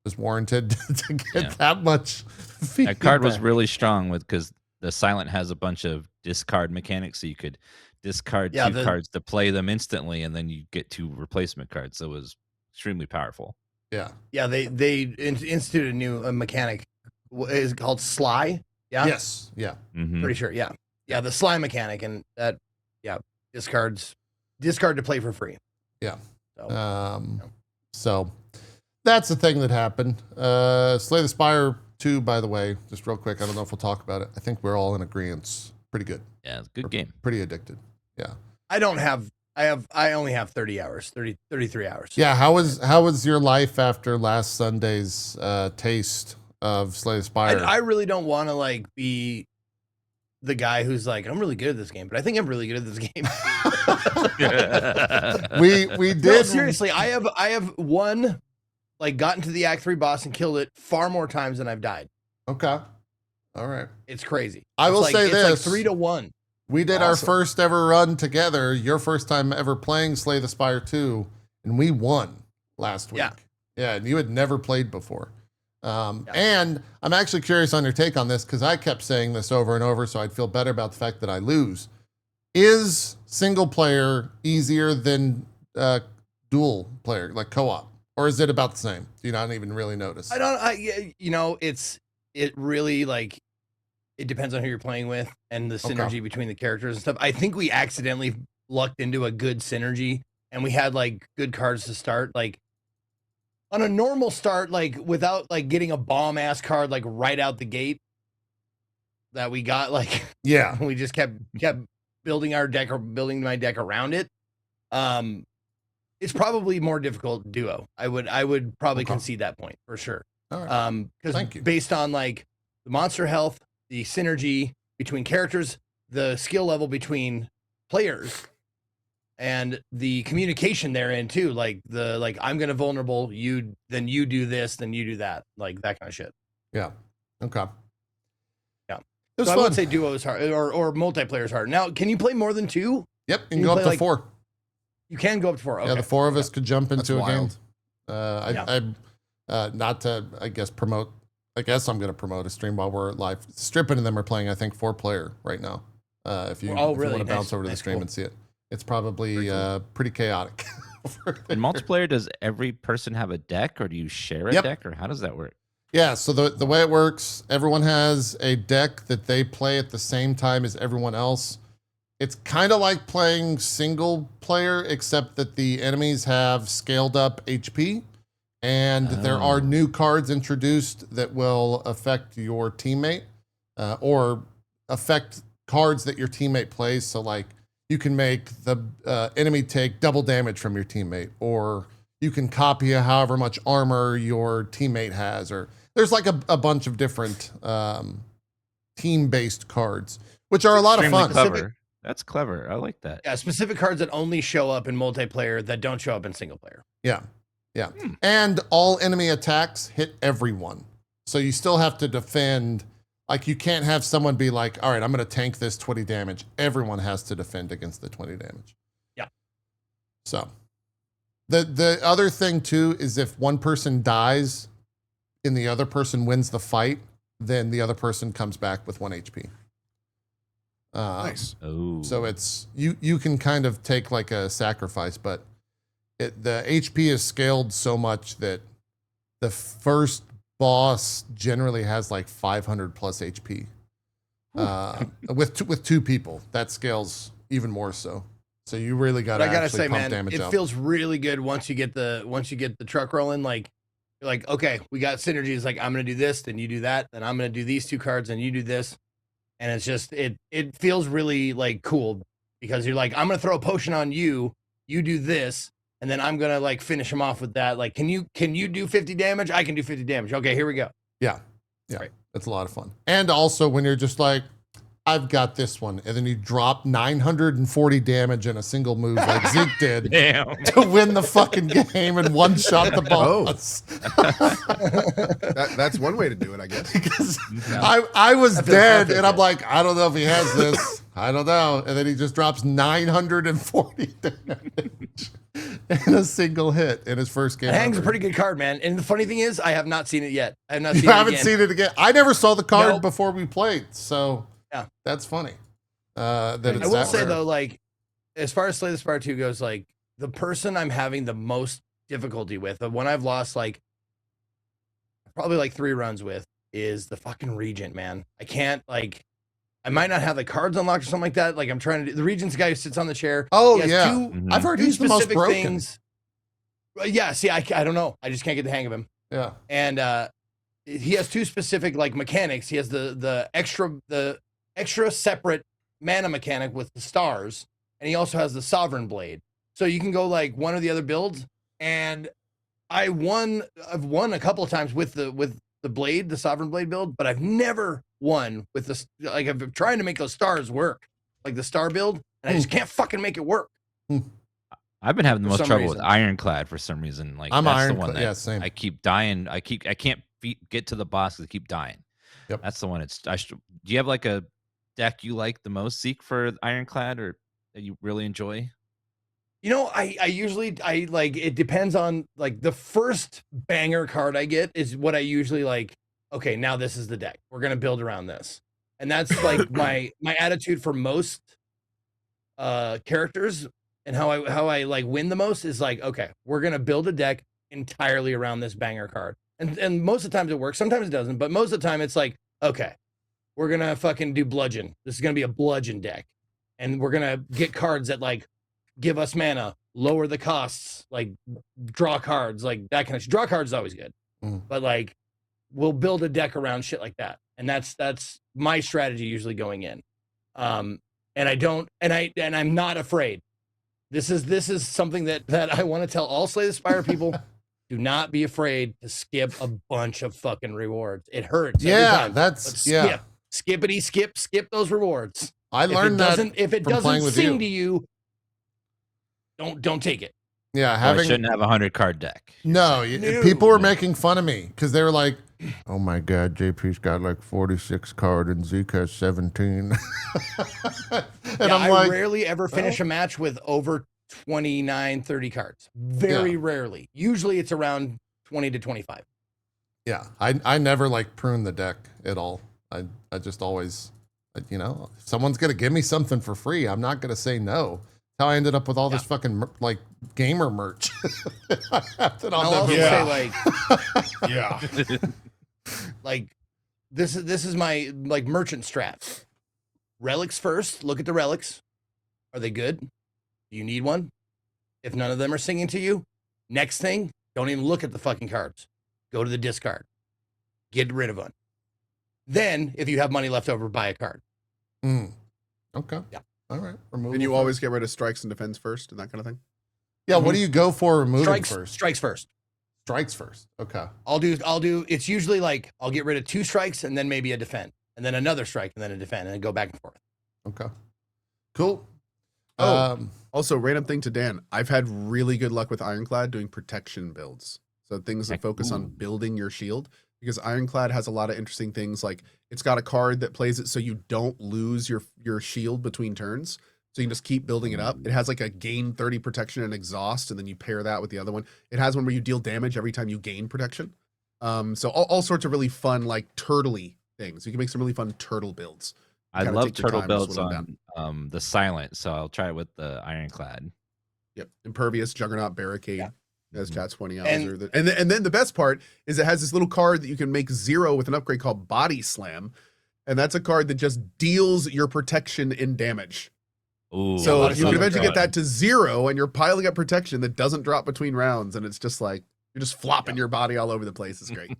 was warranted to get that much feedback. That card was really strong because the Silent has a bunch of discard mechanics, so you could discard 2 cards to play them instantly, and then you get 2 replacement cards. So it was extremely powerful. Yeah. Yeah, they instituted a new mechanic. Is it called Sly? Yeah. Yes. Yeah. Mm-hmm. Pretty sure. Yeah. Yeah. The Sly mechanic, and that, discard to play for free. Yeah. So that's the thing that happened. Slay the Spire 2, by the way, just real quick. I don't know if we'll talk about it. I think we're all in agreement. Pretty good. Yeah, it's a good game. Pretty addicted. Yeah. I only have 33 hours. Yeah. How was your life after last Sunday's taste of Slay the Spire? I really don't want to like be the guy who's like, I'm really good at this game, but I think I'm really good at this game. we did. No, seriously, I have gotten to the Act 3 boss and killed it far more times than I've died. Okay. All right. It's crazy. I will say this. It's like 3-1. We did our first ever run together, your first time ever playing Slay the Spire 2, and we won last week. Yeah, and you had never played before. And I'm actually curious on your take on this because I kept saying this over and over, so I'd feel better about the fact that I lose. Is single player easier than dual player, like co-op, or is it about the same? Do you not even really notice? It really like it depends on who you're playing with and the synergy between the characters and stuff. I think we accidentally lucked into a good synergy, and we had like good cards to start. Like on a normal start, like without like getting a bomb ass card like right out the gate, that we got. Like, yeah, we just kept building our deck or building my deck around it. It's probably more difficult duo. I would probably concede that point for sure. All right. Because based on like the monster health, the synergy between characters, the skill level between players, and the communication therein too. Like I'm gonna vulnerable you, then you do this, then you do that, like that kind of shit. Yeah. Okay. Yeah. So I would say duo is hard, or multiplayer is hard. Now, can you play more than two? Yep, you can go up to 4. You can go up to 4. Okay. Yeah, the 4 of us could jump into a game. Not to, I guess, promote. I guess I'm going to promote a stream while we're live. Stripping and them are playing, I think, 4-player right now. If you want to bounce over to the stream and see it, it's probably pretty chaotic. In multiplayer, does every person have a deck, or do you share a deck, or how does that work? Yeah, so the way it works, everyone has a deck that they play at the same time as everyone else. It's kind of like playing single player, except that the enemies have scaled up HP, and there are new cards introduced that will affect your teammate, or affect cards that your teammate plays. So like you can make the enemy take double damage from your teammate, or you can copy however much armor your teammate has, or there's like a bunch of different team-based cards, which are a lot of fun. Clever. That's clever. I like that. Yeah, specific cards that only show up in multiplayer that don't show up in single player. Yeah, yeah. And all enemy attacks hit everyone. So you still have to defend. Like you can't have someone be like, all right, I'm going to tank this 20 damage. Everyone has to defend against the 20 damage. Yeah. So the other thing too is if one person dies and the other person wins the fight, then the other person comes back with 1 HP. Nice. So it's you can kind of take like a sacrifice, but the HP is scaled so much that the first boss generally has like 500 plus HP. With two people, that scales even more so. So you really got to actually pump damage it up. Feels really good once you get the truck rolling. Like you're like, okay, we got synergies. Like I'm gonna do this, then you do that, then I'm gonna do these 2 cards, and you do this. And it's just, it feels really like cool because you're like, I'm going to throw a potion on you, you do this, and then I'm going to like finish him off with that. Like, can you do 50 damage? I can do 50 damage. Okay, here we go. Yeah. Yeah. Right. That's a lot of fun. And also when you're just like, I've got this one. And then you drop 940 damage in a single move like Zeke did to win the fucking game and one-shot the boss. That's one way to do it, I guess. Because I was dead, and I'm like, I don't know if he has this. I don't know. And then he just drops 940 damage in a single hit in his first game. Hang's a pretty good card, man. And the funny thing is, I have not seen it yet. I have not seen it. You haven't seen it again. I never saw the card before we played, so... Yeah, that's funny. I will say though, like as far as Slay the Spire 2 goes, like the person I'm having the most difficulty with, the one I've lost like probably like 3 runs with, is the fucking Regent, man. I can't like, I might not have the cards unlocked or something like that. Like I'm trying to do the Regent's guy who sits on the chair. Oh yeah, I've heard he's the most broken. Things. Yeah, see, I don't know. I just can't get the hang of him. Yeah, and he has 2 specific like mechanics. He has the extra separate mana mechanic with the stars, and he also has the Sovereign Blade. So you can go like one or the other builds, and I've won a couple of times with the blade, the Sovereign Blade build, but I've never won with the, like I've been trying to make those stars work, like the star build, and I just can't fucking make it work. I've been having the most trouble with Ironclad for some reason. Like I'm that's the one that same. I keep dying. I can't get to the boss because I keep dying. Yep. That's the one. Do you have like a deck you like the most, Zeke, for Ironclad, or that you really enjoy? You know, I usually like, it depends on like the first banger card I get is what I usually like. Okay, now this is the deck. We're gonna build around this, and that's like my attitude for most characters, and how I like win the most is like, okay, we're gonna build a deck entirely around this banger card, and most of the times it works. Sometimes it doesn't, but most of the time it's like, okay, we're gonna fucking do bludgeon. This is gonna be a bludgeon deck, and we're gonna get cards that like give us mana, lower the costs, like draw cards, like that kind of shit. Draw cards is always good, but like we'll build a deck around shit like that. and that's my strategy usually going in. And I'm not afraid. This is something that I want to tell all Slay the Spire people. Do not be afraid to skip a bunch of fucking rewards. It hurts. Yeah, skip those rewards. I learned that if it doesn't sing to you, don't take it. Yeah, I shouldn't have a 100-card deck. No, people were making fun of me because they were like, "Oh my God, JP's got like 46 card and Zeke has 17." I rarely ever finish a match with over 29, 30 cards. Very rarely. Usually it's around 20 to 25. Yeah, I never like prune the deck at all. I just always, if someone's gonna give me something for free, I'm not gonna say no. How I ended up with all this fucking like gamer merch. I'll also say like this is my like merchant strat. Relics first. Look at the relics. Are they good? Do you need one? If none of them are singing to you, next thing, don't even look at the fucking cards. Go to the discard. Get rid of one. Then, if you have money left over, buy a card. Okay. Yeah. All right. And you always get rid of strikes and defense first and that kind of thing? Yeah, what do you go for removing first? Strikes first. Strikes first. Okay. I'll do it's usually like I'll get rid of 2 strikes and then maybe a defend. And then another strike and then a defend and then go back and forth. Okay. Cool. Also, random thing to Dan. I've had really good luck with Ironclad doing protection builds. So things that focus on building your shield. Because Ironclad has a lot of interesting things, like it's got a card that plays it so you don't lose your shield between turns. So you can just keep building it up. It has like a gain 30 protection and exhaust, and then you pair that with the other one. It has one where you deal damage every time you gain protection. So all sorts of really fun, like turtle-y things. You can make some really fun turtle builds. I love turtle builds on the silent, so I'll try it with the Ironclad. Yep, Impervious, Juggernaut, Barricade. As chat's pointing out, and then the best part is it has this little card that you can make 0 with an upgrade called Body Slam, and that's a card that just deals your protection in damage. Ooh, so you can eventually get that to 0, and you're piling up protection that doesn't drop between rounds, and it's just like you're just flopping your body all over the place. It's great.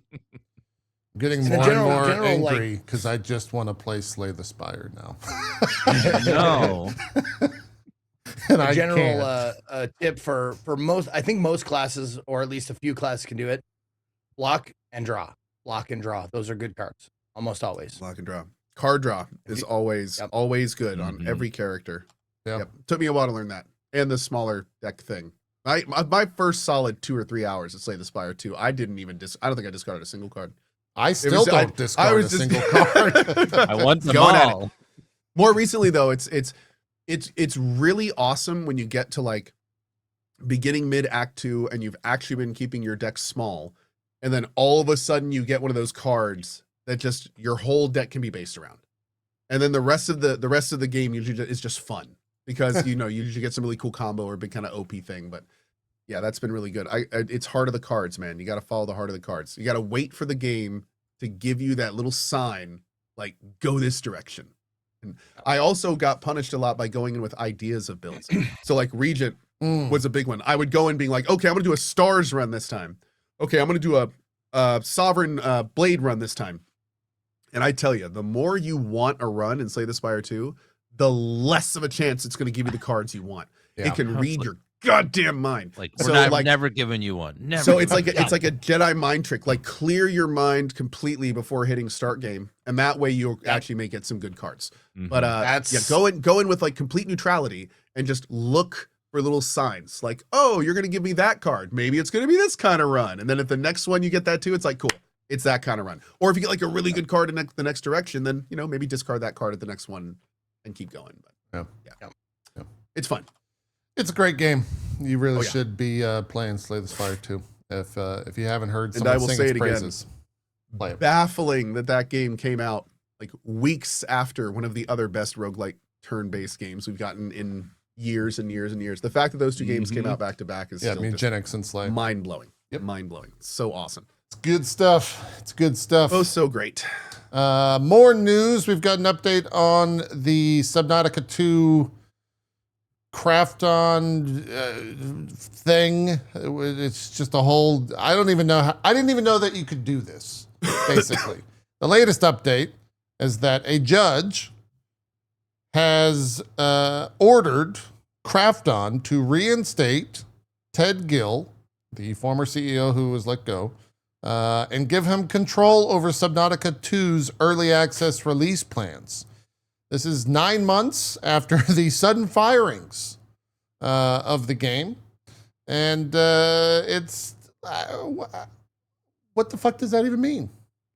Getting more and more angry because I just want to play Slay the Spire now. No. And a general tip for most, I think most classes, or at least a few classes can do it. Block and draw. Block and draw. Those are good cards. Almost always. Block and draw. Card draw is always good on every character. Yep. Took me a while to learn that. And the smaller deck thing. My first solid 2 or 3 hours at Slay the Spire 2, I don't think I discarded a single card. I still don't discard a single card. I want them all. More recently though, it's really awesome when you get to like beginning mid act 2 and you've actually been keeping your deck small, and then all of a sudden you get one of those cards that just your whole deck can be based around, and then the rest of the game usually is just fun because you usually get some really cool combo or big kind of OP thing. But yeah, that's been really good. It's heart of the cards, man. You got to follow the heart of the cards. You got to wait for the game to give you that little sign like go this direction. And I also got punished a lot by going in with ideas of builds. So like Regent was a big one. I would go in being like, okay, I'm going to do a Stars run this time. Okay, I'm going to do a Sovereign Blade run this time. And I tell you, the more you want a run in Slay the Spire 2, the less of a chance it's going to give you the cards you want. Yeah. It can read your goddamn mind. Like we're never giving you one. Never. So it's like a Jedi mind trick. Like clear your mind completely before hitting start game, and that way you actually may get some good cards. But go in with like complete neutrality and just look for little signs. Like, oh, you're gonna give me that card. Maybe it's gonna be this kind of run. And then if the next one you get that too, it's like cool. It's that kind of run. Or if you get like a really good card in the next direction, then maybe discard that card at the next one and keep going. But yeah. It's fun. It's a great game. You really should be playing Slay the Spire 2. If you haven't heard someone sing its praises, play it. Baffling that game came out like weeks after one of the other best roguelike turn-based games we've gotten in years and years and years. The fact that those two games came out back to back is Genix and Slay. Mind-blowing. Yep. Mind-blowing. So awesome. It's good stuff. Oh, so great. More news. We've got an update on the Subnautica 2 Krafton thing. It's just a whole. I didn't even know that you could do this. Basically, the latest update is that a judge has ordered Krafton to reinstate Ted Gill, the former CEO who was let go, and give him control over Subnautica 2's early access release plans. This is 9 months after the sudden firings of the game. And it's, what the fuck does that even mean?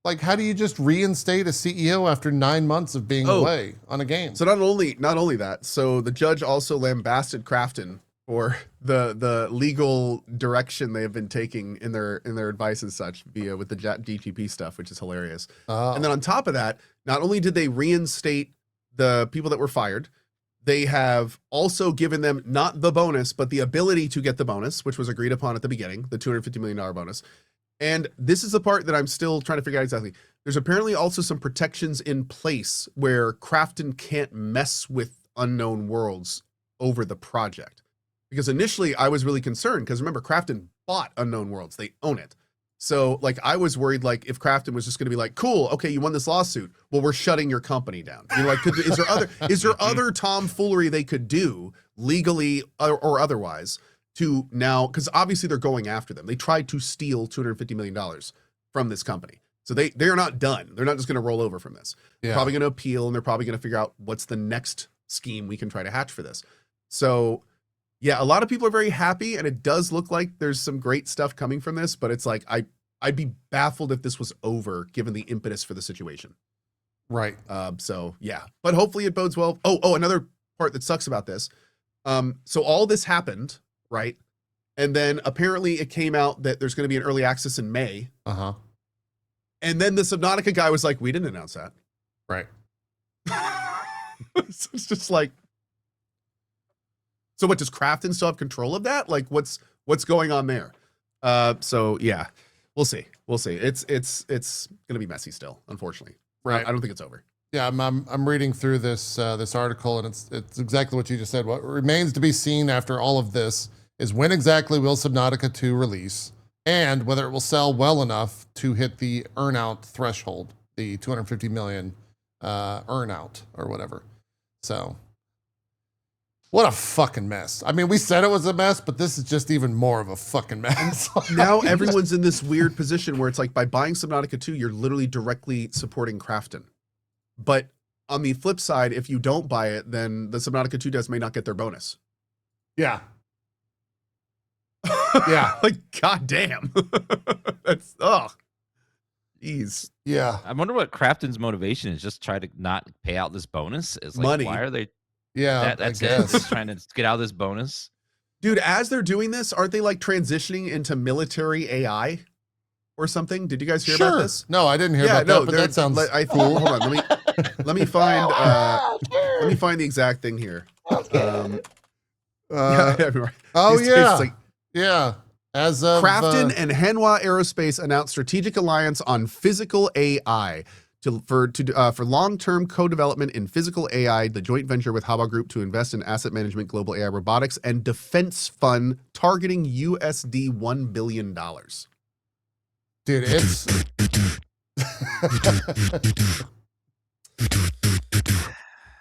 Like, how do you just reinstate a CEO after 9 months of being away on a game? So not only that, so the judge also lambasted Krafton for the legal direction they have been taking in their advice and such with the DTP stuff, which is hilarious. And then on top of that, not only did they reinstate the people that were fired, they have also given them not the bonus, but the ability to get the bonus, which was agreed upon at the beginning, the $250 million bonus. And this is the part that I'm still trying to figure out exactly. There's apparently also some protections in place where Krafton can't mess with unknown worlds over the project. Because initially I was really concerned because remember, Krafton bought Unknown Worlds. They own it. So like I was worried like if Krafton was just going to be like, cool, okay, you won this lawsuit. Well, we're shutting your company down. You know, like, is there other tomfoolery they could do legally or otherwise to now, because obviously they're going after them. They tried to steal $250 million from this company. So they're not done. They're not just going to roll over from this. Yeah. They're probably going to appeal and they're probably going to figure out what's the next scheme we can try to hatch for this. So yeah, a lot of people are very happy and it does look like there's some great stuff coming from this, but it's like, I'd be baffled if this was over given the impetus for the situation. Right. So yeah, but hopefully it bodes well. Oh, another part that sucks about this. So all this happened, right? And then apparently it came out that there's going to be an early access in May. Uh-huh. And then the Subnautica guy was like, we didn't announce that. Right. So it's just like, so what, does Krafton still have control of that? Like what's going on there? So yeah, we'll see. It's going to be messy still, unfortunately. Right. I don't think it's over. Yeah, I'm reading through this article, and it's exactly what you just said. What remains to be seen after all of this is when exactly will Subnautica 2 release, and whether it will sell well enough to hit the earnout threshold, the 250 million earnout or whatever. So, what a fucking mess. I mean, we said it was a mess, but this is just even more of a fucking mess. Now everyone's in this weird position where it's like by buying Subnautica 2, you're literally directly supporting Krafton. But on the flip side, if you don't buy it, then the Subnautica 2 devs may not get their bonus. Yeah. Yeah. Like, goddamn. That's, jeez. Yeah. I wonder what Krafton's motivation is, just try to not pay out this bonus? Is like, money. Why are they? Yeah. That's it. Just trying to get out of this bonus. Dude, as they're doing this, aren't they like transitioning into military AI or something? Did you guys hear about this? No, I didn't hear about that, but that sounds cool. Hold on. Let me find the exact thing here. Yeah. As of Krafton and Hanwha Aerospace announced strategic alliance on physical AI for long-term co-development in physical AI. The joint venture with Haba Group to invest in asset management, global AI robotics, and defense fund targeting USD $1 billion. Dude,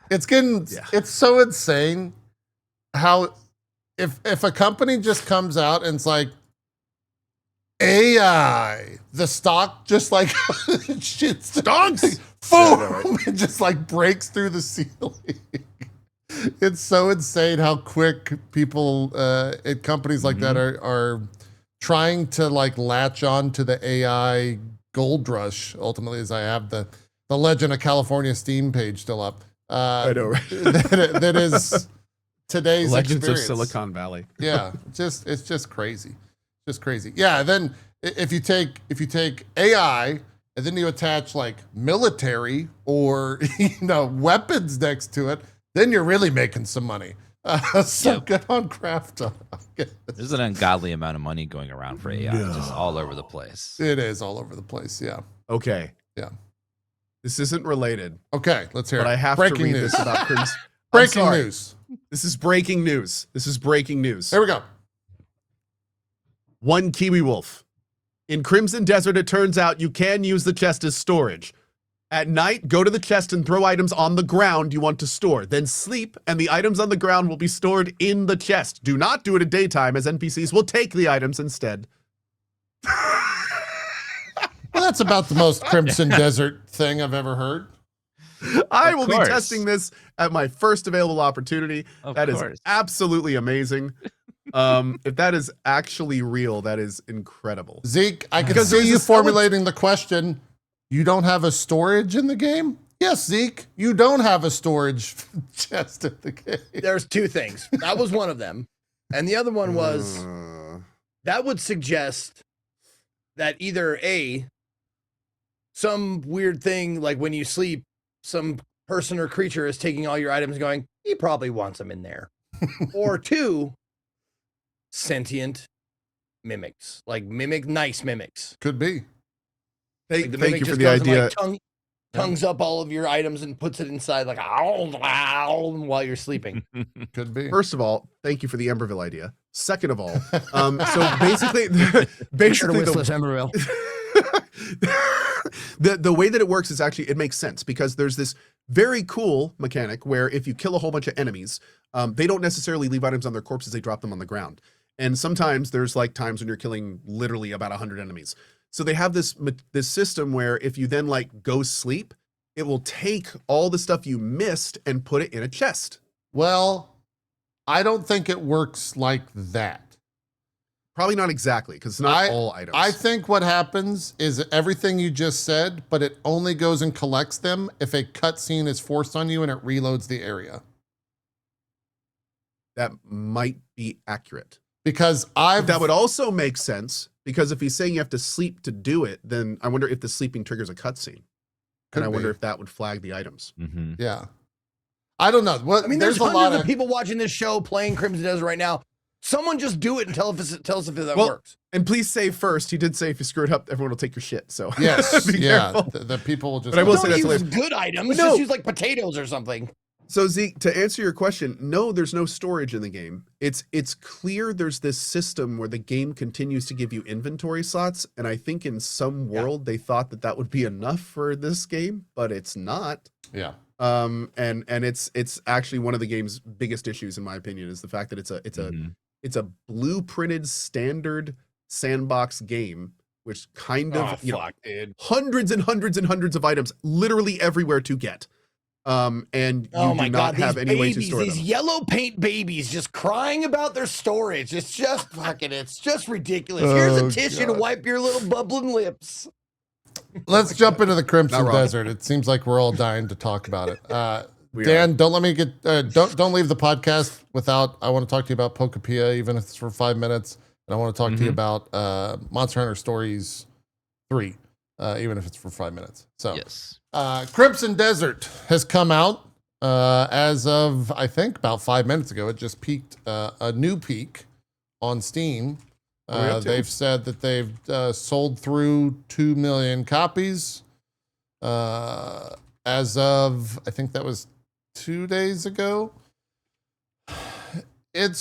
it's so insane how if a company just comes out and it's like AI, the stock just like shit stonks, boom, it just like breaks through the ceiling. It's so insane how quick people at companies like that are trying to like latch on to the AI gold rush. Ultimately, as I have the Legend of California Steam page still up. I know, right? that is today's Legends experience. of Silicon Valley. Yeah, it's just crazy, Yeah, then if you take AI and then you attach like military or weapons next to it, then you're really making some money. Good on Krafton. There's an ungodly amount of money going around for AI, just all over the place. It is all over the place. Yeah. Okay. Yeah. This isn't related. Okay, let's hear it. But I have to read this about Crimson. Breaking news. This is breaking news. Here we go. One Kiwi wolf. In Crimson Desert, it turns out you can use the chest as storage. At night, go to the chest and throw items on the ground you want to store. Then sleep, and the items on the ground will be stored in the chest. Do not do it at daytime, as NPCs will take the items instead. Well, that's about the most Crimson Desert thing I've ever heard. I will be testing this at my first available opportunity. That is absolutely amazing. If that is actually real, that is incredible. Zeke, I can see you formulating the question. You don't have a storage in the game? Yes, Zeke, you don't have a storage chest in the game. There's two things. That was one of them. And the other one was, that would suggest that either some weird thing, like when you sleep, some person or creature is taking all your items going, he probably wants them in there. Or two, sentient mimics, like nice mimics. Could be. Like thank you for the idea. Like tongues up all of your items and puts it inside like ow, while you're sleeping. Could be. First of all, thank you for the Emberville idea. Second of all, so basically Emberville. The way that it works is actually, it makes sense because there's this very cool mechanic where if you kill a whole bunch of enemies, they don't necessarily leave items on their corpses, they drop them on the ground. And sometimes there's like times when you're killing literally about 100 enemies. So they have this system where if you then like go sleep, it will take all the stuff you missed and put it in a chest. Well, I don't think it works like that. Probably not exactly, because not all items. I think what happens is everything you just said, but it only goes and collects them if a cutscene is forced on you and it reloads the area. That might be accurate. Because that would also make sense, because if he's saying you have to sleep to do it, then I wonder if the sleeping triggers a cutscene. And I wonder if that would flag the items. Mm-hmm. Yeah. I don't know. Well, I mean, there's hundreds of people watching this show playing Crimson Desert right now. Someone just do it and tell us if that works. And please save first. He did say if you screw it up, everyone will take your shit. So yes, be careful. The people will just. But I will say that's use good items. Just use like potatoes or something. So Zeke, to answer your question, no, there's no storage in the game. It's clear there's this system where the game continues to give you inventory slots, and I think in some world they thought that would be enough for this game, but it's not. Yeah. And it's actually one of the game's biggest issues, in my opinion, is the fact that it's a blueprinted standard sandbox game, which kind of hundreds and hundreds and hundreds of items literally everywhere to get. And you do not have any way to store them. These yellow paint babies just crying about their storage. It's just ridiculous. Here's a tissue to wipe your little bubbling lips. Let's jump into the Crimson Desert. It seems like we're all dying to talk about it. Dan, don't let me get don't leave the podcast without. I want to talk to you about Pokopia, even if it's for 5 minutes, and I want to talk to you about Monster Hunter Stories 3, even if it's for 5 minutes. So yes. Crimson Desert has come out as of, I think, about 5 minutes ago. It just peaked a new peak on Steam. They've said that they've sold through 2 million copies as of, I think that was 2 days ago. Man,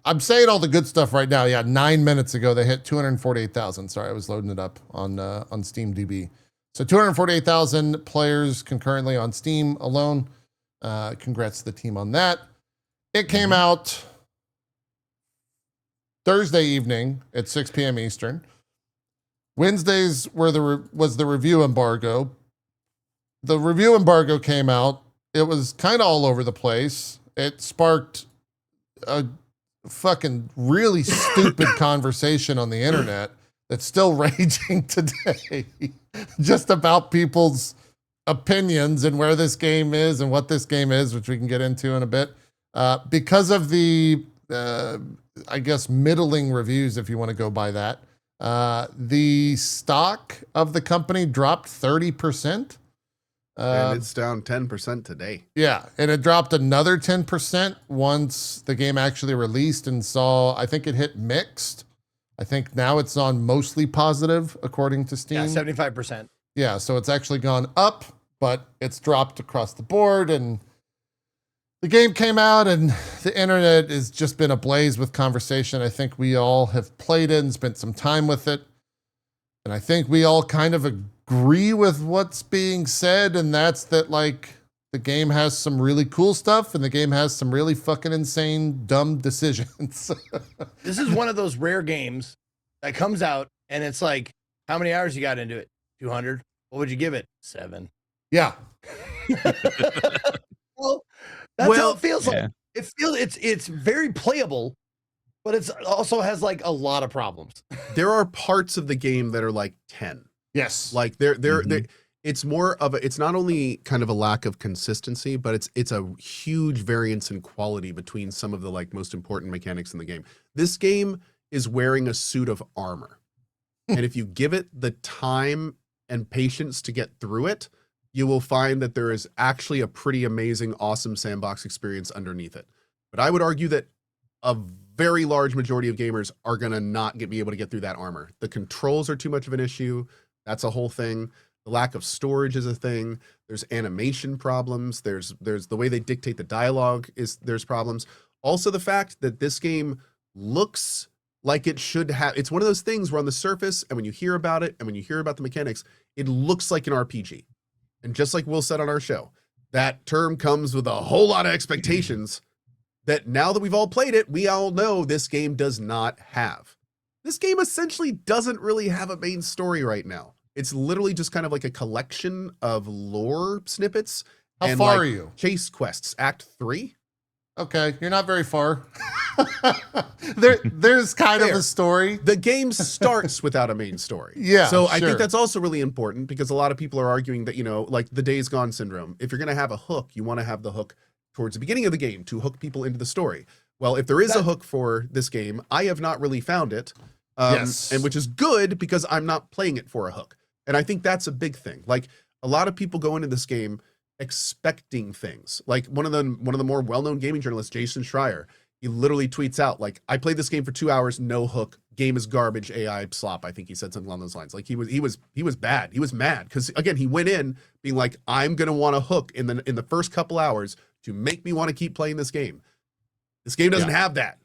I'm saying all the good stuff right now. Yeah, 9 minutes ago they hit 248,000. Sorry, I was loading it up on Steam DB. So 248,000 players concurrently on Steam alone. Congrats to the team on that. It came out Thursday evening at 6 p.m. Eastern. Wednesdays was the review embargo. The review embargo came out. It was kind of all over the place. It sparked a fucking really stupid conversation on the internet that's still raging today, just about people's opinions and where this game is and what this game is, which we can get into in a bit. Because of the, I guess, middling reviews, if you want to go by that, the stock of the company dropped 30%. And it's down 10% today. Yeah, and it dropped another 10% once the game actually released and saw, I think it hit mixed. I think now it's on mostly positive, according to Steam. Yeah, 75%. Yeah, so it's actually gone up, but it's dropped across the board. And the game came out, and the internet has just been ablaze with conversation. I think we all have played it and spent some time with it. And I think we all kind of agree with what's being said, and that's that like the game has some really cool stuff and the game has some really fucking insane dumb decisions. This is one of those rare games that comes out and it's like, how many hours you got into it? 200. What would you give it? 7. Yeah. Well, that's how it feels like. It feels it's very playable, but it's also has like a lot of problems. There are parts of the game that are like 10. Yes. Like it's more of a, it's not only kind of a lack of consistency, but it's a huge variance in quality between some of the like most important mechanics in the game. This game is wearing a suit of armor. And if you give it the time and patience to get through it, you will find that there is actually a pretty amazing, awesome sandbox experience underneath it. But I would argue that a very large majority of gamers are going to not be able to get through that armor. The controls are too much of an issue. That's a whole thing. The lack of storage is a thing. There's animation problems. There's the way they dictate the dialogue there's problems. Also the fact that this game looks like it should have, it's one of those things where on the surface, and when you hear about it, and when you hear about the mechanics, it looks like an RPG. And just like Will said on our show, that term comes with a whole lot of expectations that now that we've all played it, we all know this game does not have. This game essentially doesn't really have a main story right now. It's literally just kind of like a collection of lore snippets. How far are you? Chase quests, Act 3. Okay, you're not very far. There's kind of a story. The game starts without a main story. Yeah, so I think that's also really important because a lot of people are arguing that, you know, like the Days Gone syndrome, if you're going to have a hook, you want to have the hook towards the beginning of the game to hook people into the story. Well, if there is a hook for this game, I have not really found it. Yes. And which is good because I'm not playing it for a hook. And I think that's a big thing. Like a lot of people go into this game expecting things. Like one of the more well-known gaming journalists, Jason Schreier, he literally tweets out like, I played this game for 2 hours, no hook, game is garbage, AI slop. I think he said something along those lines. Like he was bad. He was mad because again, he went in being like, I'm going to want a hook in the first couple hours to make me want to keep playing this game. This game doesn't have that.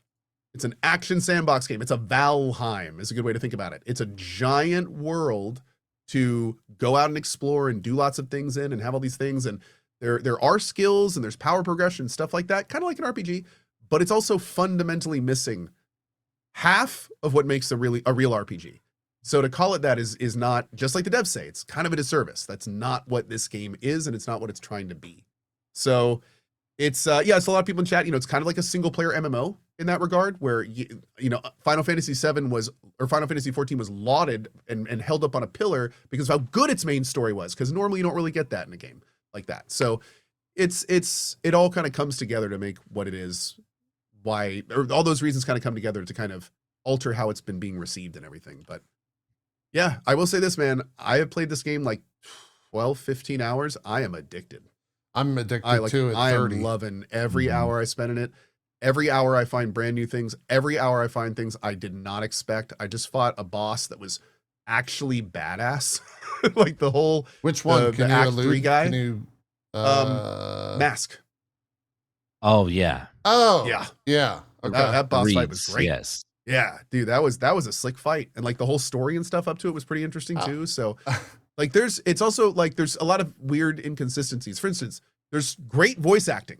It's an action sandbox game. It's a Valheim is a good way to think about it. It's a giant world to go out and explore and do lots of things in and have all these things. And there are skills and there's power progression, stuff like that, kind of like an RPG, but it's also fundamentally missing half of what makes a real RPG. So to call it that is not, just like the devs say, it's kind of a disservice. That's not what this game is, and it's not what it's trying to be. So it's it's a lot of people in chat, you know, it's kind of like a single player MMO in that regard, where you know, Final Fantasy 7 or Final Fantasy 14 was lauded and held up on a pillar because of how good its main story was, because normally you don't really get that in a game like that. So it all kind of comes together to make what it is, why, or all those reasons kind of come together to kind of alter how it's been being received and everything. But yeah, I will say this, man, I have played this game like 12, 15 hours. I am addicted. I'm addicted to it. I am loving every hour I spend in it. Every hour I find brand new things. Every hour I find things I did not expect. I just fought a boss that was actually badass. Like the whole which one? The Act 3 guy. Can you, Mask. Oh yeah. Oh yeah. Yeah. Okay. That boss fight was great. Yes. Yeah, dude, that was a slick fight, and like the whole story and stuff up to it was pretty interesting too. So, like, it's also like there's a lot of weird inconsistencies. For instance, there's great voice acting,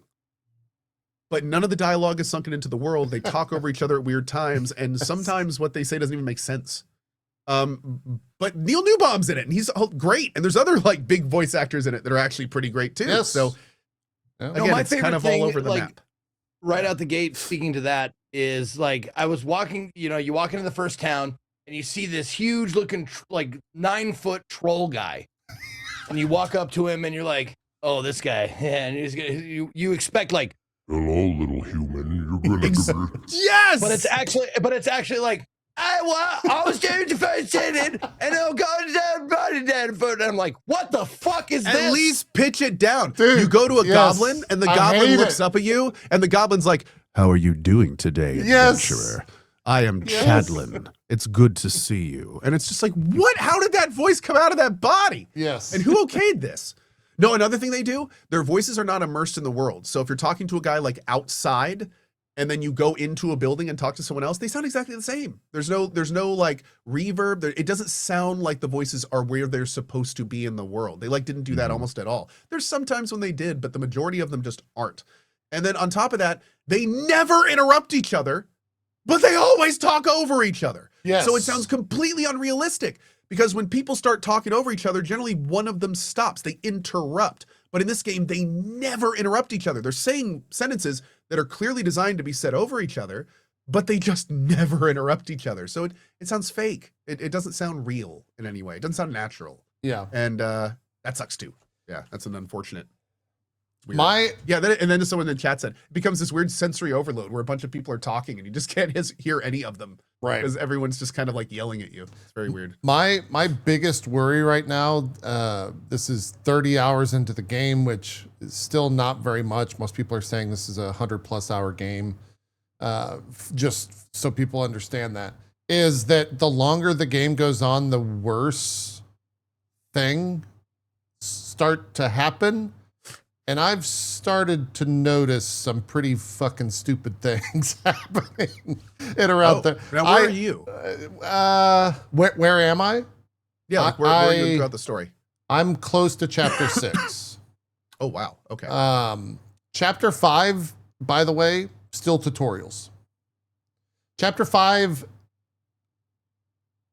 but none of the dialogue is sunken into the world. They talk over each other at weird times, and sometimes what they say doesn't even make sense. But Neil Newbomb's in it, and he's great. And there's other like big voice actors in it that are actually pretty great too. Yes. So, again, my it's favorite kind of thing, all over the like, map. Right out the gate, speaking to that, is like I was walking, you know, you walk into the first town and you see this huge looking like 9-foot troll guy, and you walk up to him and you're like, oh, this guy, and he's gonna, you expect like, hello, little human, you're gonna Yes, but it's actually like, I was doing the first sitting and I'll go down, running down foot, and I'm like, what the fuck is this? At least pitch it down. Dude, you go to a goblin and the goblin looks up at you and the goblin's like, how are you doing today, adventurer? I am Chadlin. It's good to see you. And it's just like, what? How did that voice come out of that body? Yes. And who okayed this? No, another thing they do, their voices are not immersed in the world. So if you're talking to a guy like outside, and then you go into a building and talk to someone else, they sound exactly the same. There's no like reverb. It doesn't sound like the voices are where they're supposed to be in the world. They like didn't do that almost at all. There's sometimes when they did, but the majority of them just aren't. And then on top of that, they never interrupt each other, but they always talk over each other. Yes. So it sounds completely unrealistic, because when people start talking over each other, generally one of them stops. They interrupt. But in this game, they never interrupt each other. They're saying sentences that are clearly designed to be said over each other, but they just never interrupt each other. So it sounds fake. It doesn't sound real in any way. It doesn't sound natural. Yeah. And that sucks too. Yeah, that's an unfortunate. Weird. And then someone in the chat said it becomes this weird sensory overload where a bunch of people are talking and you just can't hear any of them, right? Because everyone's just kind of like yelling at you. It's very weird. My biggest worry right now, this is 30 hours into the game, which is still not very much. Most people are saying this is a 100+ hour game. Just so people understand that, is that the longer the game goes on, the worse things start to happen. And I've started to notice some pretty fucking stupid things happening in around there. Now, where are you? Where am I? Yeah, like where are you throughout the story? I'm close to chapter 6. Oh, wow. Okay. Chapter 5, by the way, still tutorials. Chapter 5,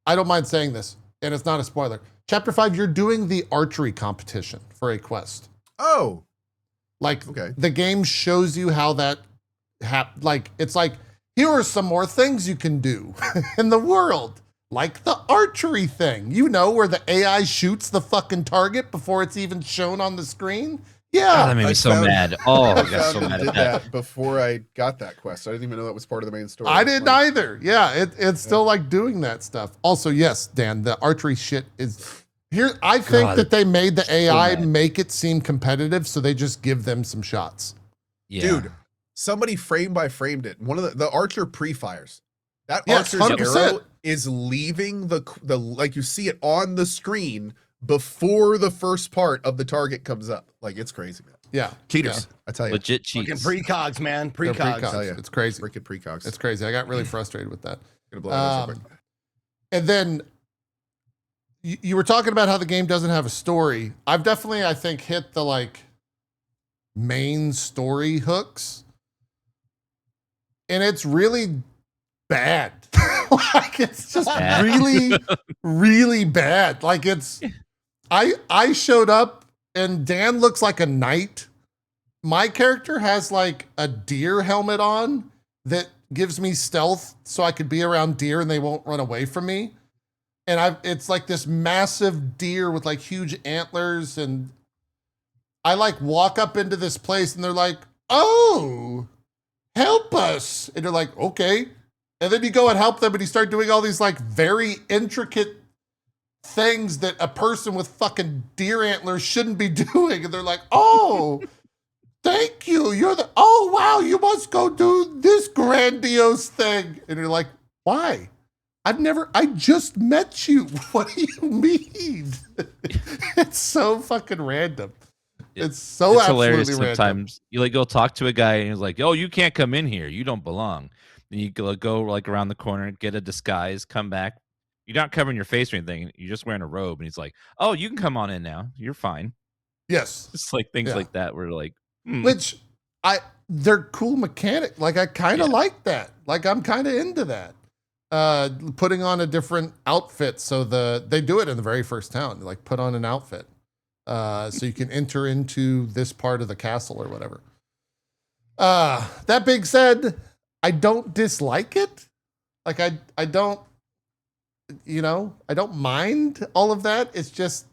I don't mind saying this, and it's not a spoiler. Chapter 5, you're doing the archery competition for a quest. Oh. Like, the game shows you how that it's like, here are some more things you can do in the world. Like the archery thing, where the AI shoots the fucking target before it's even shown on the screen. Yeah. God, that made me so mad. Oh, I got so mad at that. Before I got that quest. I didn't even know that was part of the main story. I didn't either. Yeah, it's still like doing that stuff. Also, yes, Dan, the archery shit is... Here, I think that they made the AI make it seem competitive, so they just give them some shots. Yeah. Dude, somebody frame by framed it. One of the archer pre-fires. That archer's 100%. Arrow is leaving the like you see it on the screen before the first part of the target comes up. Like, it's crazy, man. Yeah. Cheaters. Yeah. I tell you. Legit cheats. Fucking precogs, man. Precogs. It's crazy. Freaking precogs. It's crazy. I got really frustrated with that. Gonna blow it and then you were talking about how the game doesn't have a story. I've definitely, I think, hit the main story hooks, and it's really bad. It's just really, really bad. I showed up and Dan looks like a knight. My character has a deer helmet on that gives me stealth so I could be around deer and they won't run away from me. And it's like this massive deer with huge antlers, and I walk up into this place and they're like, "Oh, help us." And you're like, "Okay." And then you go and help them and you start doing all these very intricate things that a person with fucking deer antlers shouldn't be doing. And they're like, "Oh, thank you. Oh, wow, you must go do this grandiose thing." And you're like, "Why? I just met you. What do you mean?" It's so fucking random. It's hilarious random. Sometimes you go talk to a guy and he's like, "Oh, you can't come in here. You don't belong." Then you go around the corner, get a disguise, come back. You're not covering your face or anything. You're just wearing a robe. And he's like, "Oh, you can come on in now. You're fine." Yes. It's things like that where Which they're cool mechanic. I kind of like that. I'm kind of into that. Putting on a different outfit. So they do it in the very first town. Put on an outfit. So you can enter into this part of the castle or whatever. That being said, I don't dislike it. I don't, I don't mind all of that. It's just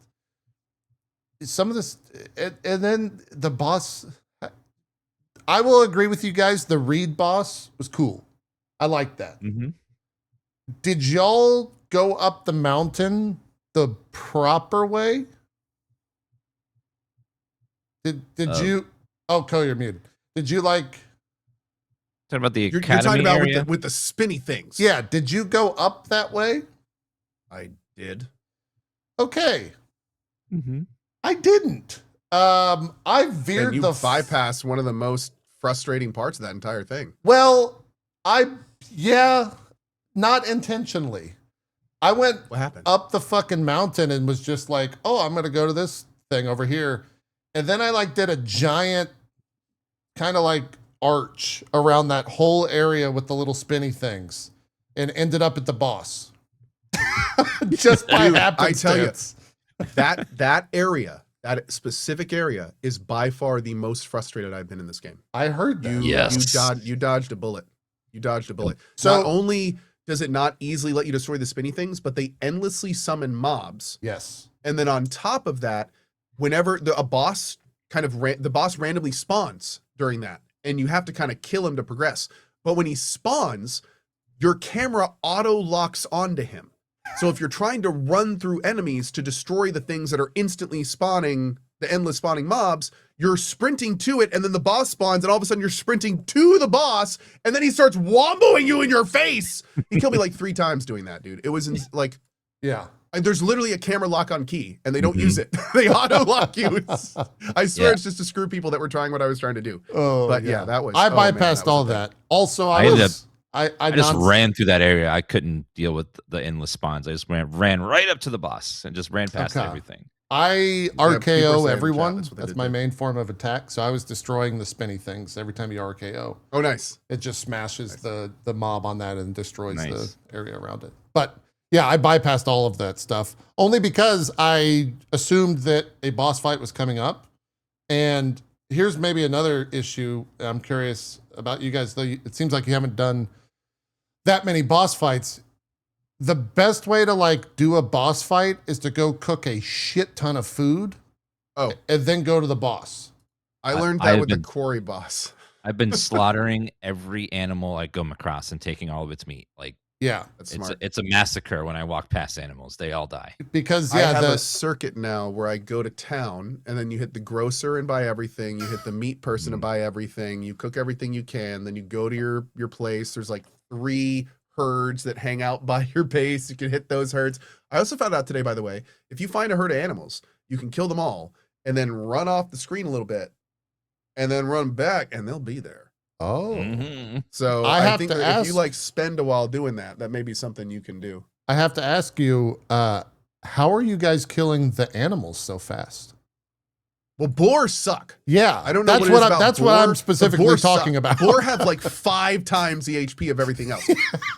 some of this, and then the boss, I will agree with you guys. The Reed boss was cool. I like that. Mm-hmm. Did y'all go up the mountain the proper way? Did you? Oh, Cole, you're muted. Did you talking about the you're academy talking about area? with the spinny things? Yeah. Did you go up that way? I did. Okay. Mm-hmm. I didn't. I veered and you bypassed one of the most frustrating parts of that entire thing. Well, not intentionally. I went What happened? up the fucking mountain and was just like, oh, I'm going to go to this thing over here. And then I like did a giant kind of like arch around that whole area with the little spinny things and ended up at the boss. Just by happenstance. I tell you, that area, that specific area is by far the most frustrated I've been in this game. I heard that. You dodged a bullet. You dodged a bullet. So not only does it not easily let you destroy the spinny things, but they endlessly summon mobs. Yes. And then on top of that, whenever the boss randomly spawns during that, and you have to kind of kill him to progress. But when he spawns, your camera auto locks onto him. So if you're trying to run through enemies to destroy the things that are instantly spawning, the endless spawning mobs, you're sprinting to it, and then the boss spawns, and all of a sudden you're sprinting to the boss, and then he starts womboing you in your face. He killed me like 3 times doing that, dude. It was yeah. And there's literally a camera lock on key, and they don't use it. They auto lock you. I swear it's just to screw people that were trying what I was trying to do. Oh, but yeah, that was. I bypassed all that. Also, I just ran through that area. I couldn't deal with the endless spawns. I just ran right up to the boss and just ran past everything. I RKO everyone. That's my main form of attack. So I was destroying the spinny things every time you RKO. Oh, nice. It just smashes the mob on that and destroys the area around it. But yeah, I bypassed all of that stuff only because I assumed that a boss fight was coming up. And here's maybe another issue I'm curious about you guys, though it seems like you haven't done that many boss fights. The best way to like do a boss fight is to go cook a shit ton of food. Oh, and then go to the boss. I learned that with the quarry boss. I've been slaughtering every animal I come across and taking all of its meat. Like, yeah, that's smart. It's a massacre when I walk past animals. They all die. Because I have a circuit now where I go to town and then you hit the grocer and buy everything. You hit the meat person and buy everything. You cook everything you can. Then you go to your place. There's like 3 herds that hang out by your base. You can hit those herds. I also found out today, by the way, if you find a herd of animals, you can kill them all and then run off the screen a little bit and then run back and they'll be there. Oh, so I think that if you like spend a while doing that, that may be something you can do. I have to ask you, how are you guys killing the animals so fast? Well, boar suck. Yeah, I don't know. That's what I'm specifically talking about. Boar have like 5 times the HP of everything else.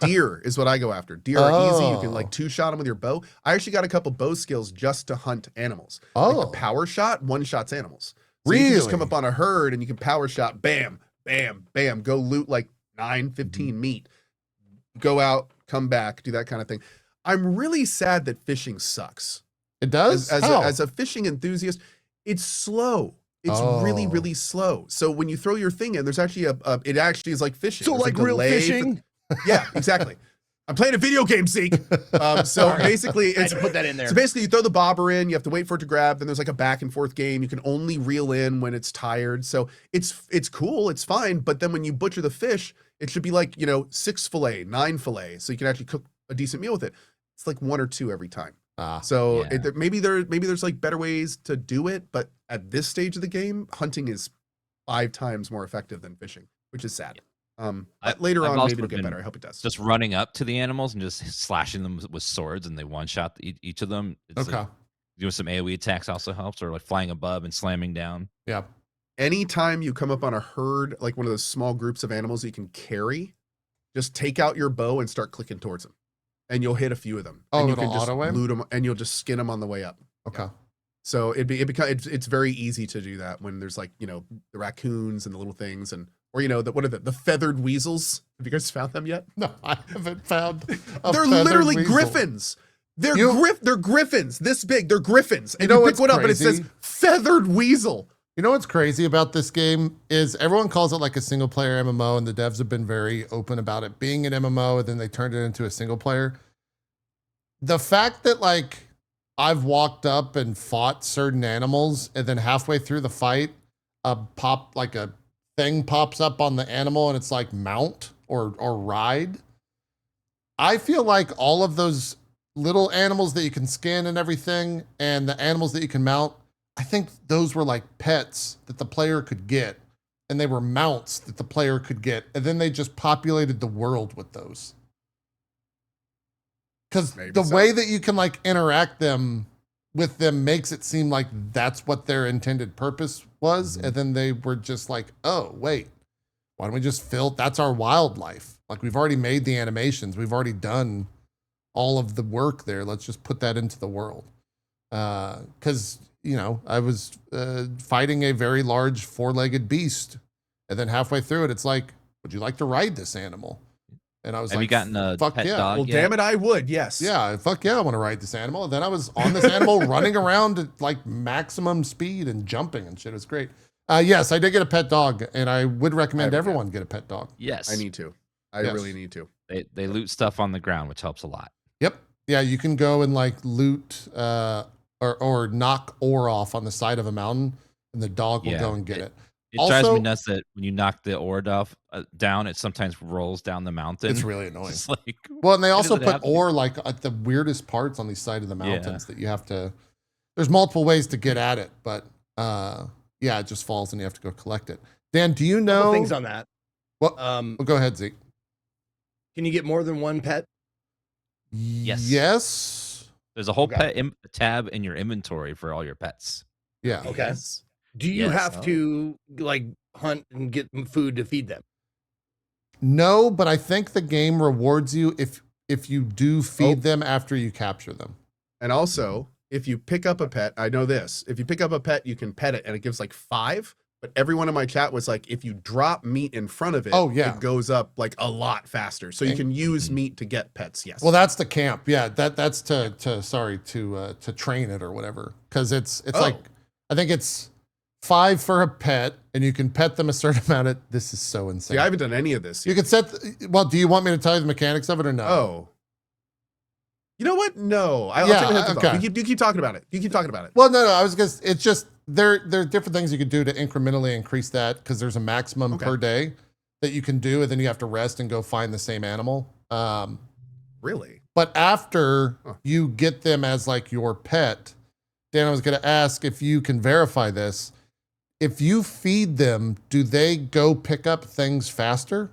Deer is what I go after. Deer are easy. You can like 2-shot them with your bow. I actually got a couple bow skills just to hunt animals. Like the power shot, 1-shots animals. So you can just come up on a herd and you can power shot, bam, bam, bam, go loot like 9-15 meat, go out, come back, do that kind of thing. I'm really sad that fishing sucks. It does? As a fishing enthusiast, it's slow. It's really, really slow. So when you throw your thing in, there's actually it actually is like fishing. So like real fishing? Yeah, exactly. I'm playing a video game, Zeke. So basically, it's put that in there. So basically, you throw the bobber in, you have to wait for it to grab. Then there's like a back and forth game. You can only reel in when it's tired. So it's cool, it's fine. But then when you butcher the fish, it should be like 6 fillet, 9 fillet, so you can actually cook a decent meal with it. It's like 1 or 2 every time. So maybe there's like better ways to do it. But at this stage of the game, hunting is 5 times more effective than fishing, which is sad. But later on, maybe it'll get better. I hope it does. Just running up to the animals and just slashing them with swords, and they one-shot each of them. It's like, doing some AoE attacks also helps, or like flying above and slamming down. Yeah. Anytime you come up on a herd, like one of those small groups of animals you can carry, just take out your bow and start clicking towards them, and you'll hit a few of them. Oh, and you can just loot them, and you'll just skin them on the way up. Okay. Yeah. So it's very easy to do that when there's like the raccoons and the little things or what are the feathered weasels? Have you guys found them yet? No, I haven't found. They're literally griffins. They're griffins this big. They're griffins, and you pick one up and it says feathered weasel. You know what's crazy about this game is everyone calls it like a single player MMO, and the devs have been very open about it being an MMO, and then they turned it into a single player. The fact that like I've walked up and fought certain animals, and then halfway through the fight, a thing pops up on the animal, and it's like mount or ride. I feel like all of those little animals that you can skin and everything, and the animals that you can mount, I think those were like pets that the player could get and they were mounts that the player could get, and then they just populated the world with those. Because the way that you can like interact with them makes it seem like that's what their intended purpose was, and then they were just like, oh wait, why don't we just that's our wildlife? Like we've already made the animations, we've already done all of the work there. Let's just put that into the world. Because I was fighting a very large 4-legged beast, and then halfway through it, it's like, would you like to ride this animal? And I was Have like, you gotten a fuck pet yeah. dog Well, yet? damn it, I would. Yes. Yeah, fuck yeah, I want to ride this animal. And then I was on this animal running around at like maximum speed and jumping and shit. It was great. Yes, I did get a pet dog, and I would recommend everyone get a pet dog. Yes. I need to. I really need to. They loot stuff on the ground, which helps a lot. Yep. Yeah, you can go and like loot or knock ore off on the side of a mountain, and the dog will go and get it. It drives me nuts that when you knock the ore down, it sometimes rolls down the mountain. It's really annoying. It's like, well, and they also put ore like at the weirdest parts on the side of the mountains that you have to. There's multiple ways to get at it, but it just falls and you have to go collect it. Dan, do you know things on that? Well, go ahead, Zeke. Can you get more than one pet? Yes. Yes. There's a whole pet tab in your inventory for all your pets. Yeah. Okay. Yes. Do you have to like hunt and get food to feed them? No, but I think the game rewards you if you do feed them after you capture them. And also, if you pick up a pet, I know this. If you pick up a pet, you can pet it, and it gives like 5. But everyone in my chat was like, if you drop meat in front of it, it goes up like a lot faster. So you can use meat to get pets. Yes. Well, that's the camp. Yeah, that's to train it or whatever. Because it's like, I think it's 5 for a pet, and you can pet them a certain amount of. This is so insane. See, I haven't done any of this yet. You can set. Well, do you want me to tell you the mechanics of it or no? Oh. You know what? No. I'll take a hint. Okay. You keep talking about it. You keep talking about it. Well, no. I was just. It's just there are different things you can do to incrementally increase that, because there's a maximum per day that you can do, and then you have to rest and go find the same animal. Really? But after you get them as like your pet, Dan, I was going to ask if you can verify this. If you feed them, do they go pick up things faster?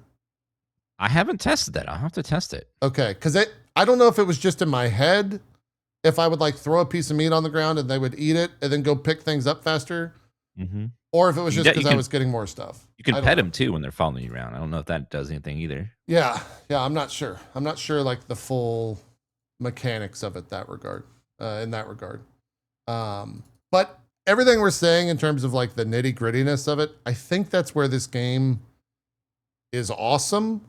I haven't tested that. I'll have to test it. Okay, because I don't know if it was just in my head, if I would like throw a piece of meat on the ground and they would eat it and then go pick things up faster, or if it was just because I was getting more stuff. You can pet them too when they're following you around. I don't know if that does anything either. Yeah, I'm not sure. I'm not sure like the full mechanics of it in that regard. But everything we're saying in terms of like the nitty grittiness of it, I think that's where this game is awesome,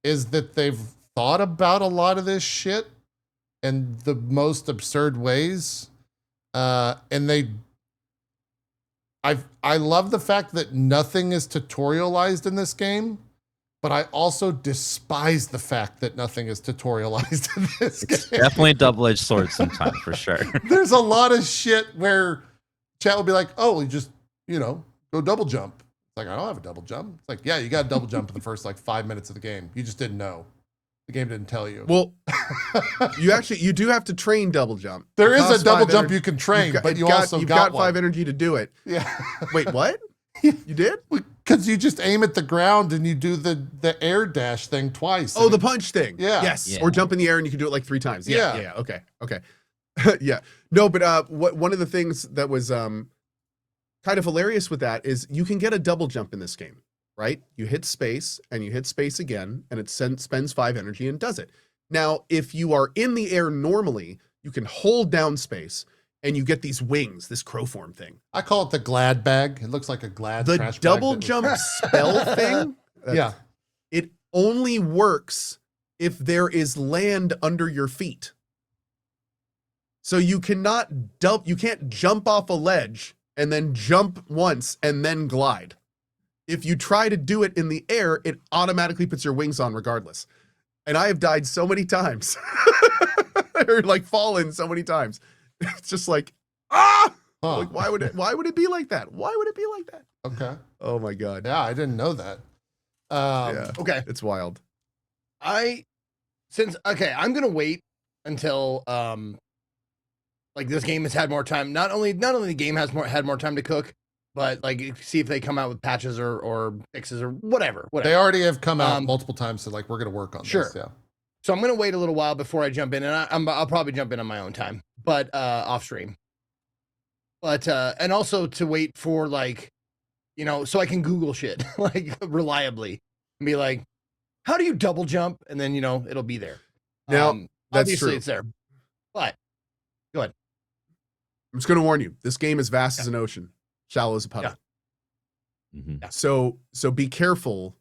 is that they've thought about a lot of this shit in the most absurd ways. And I love the fact that nothing is tutorialized in this game, but I also despise the fact that nothing is tutorialized in this game. Definitely a double-edged sword sometimes, for sure. There's a lot of shit where chat will be like, oh, you just, go double jump. It's like, I don't have a double jump. It's like, yeah, you got a double jump in the first like 5 minutes of the game. You just didn't know. The game didn't tell you. Well, you do have to train double jump. There is a double jump you can train, but you've got 5 energy to do it. Yeah. Wait, what? You did? Because you just aim at the ground and you do the air dash thing twice. Oh, the punch thing. Yeah. Yes. Yeah. Or jump in the air and you can do it like 3 times. Yeah. Yeah. Okay. Yeah. No, but one of the things that was kind of hilarious with that is you can get a double jump in this game, right? You hit space and you hit space again, and it spends 5 energy and does it. Now, if you are in the air normally, you can hold down space and you get these wings, this crow form thing. I call it the glad bag. It looks like a glad trash bag. The double jump spell thing. Yeah. It only works if there is land under your feet. So you can't jump off a ledge and then jump once and then glide. If you try to do it in the air, it automatically puts your wings on regardless. And I have died so many times. Or like fallen so many times. It's just like, like, why would it be like that? Why would it be like that? Okay. Oh my God. Yeah, I didn't know that. Yeah. Okay. It's wild. I'm gonna wait until like this game has had more time. Not only the game had more time to cook, but like see if they come out with patches or fixes or whatever. They already have come out multiple times, so like we're gonna work on this. Yeah. So I'm gonna wait a little while before I jump in, and I'll probably jump in on my own time, but off stream. But and also to wait for like, you know, so I can Google shit like reliably and be like, how do you double jump? And then, you know, it'll be there. Now, that's obviously true. it's there, but go ahead. I'm just going to warn you. This game is vast as an ocean, shallow as a puddle. Yeah. So be careful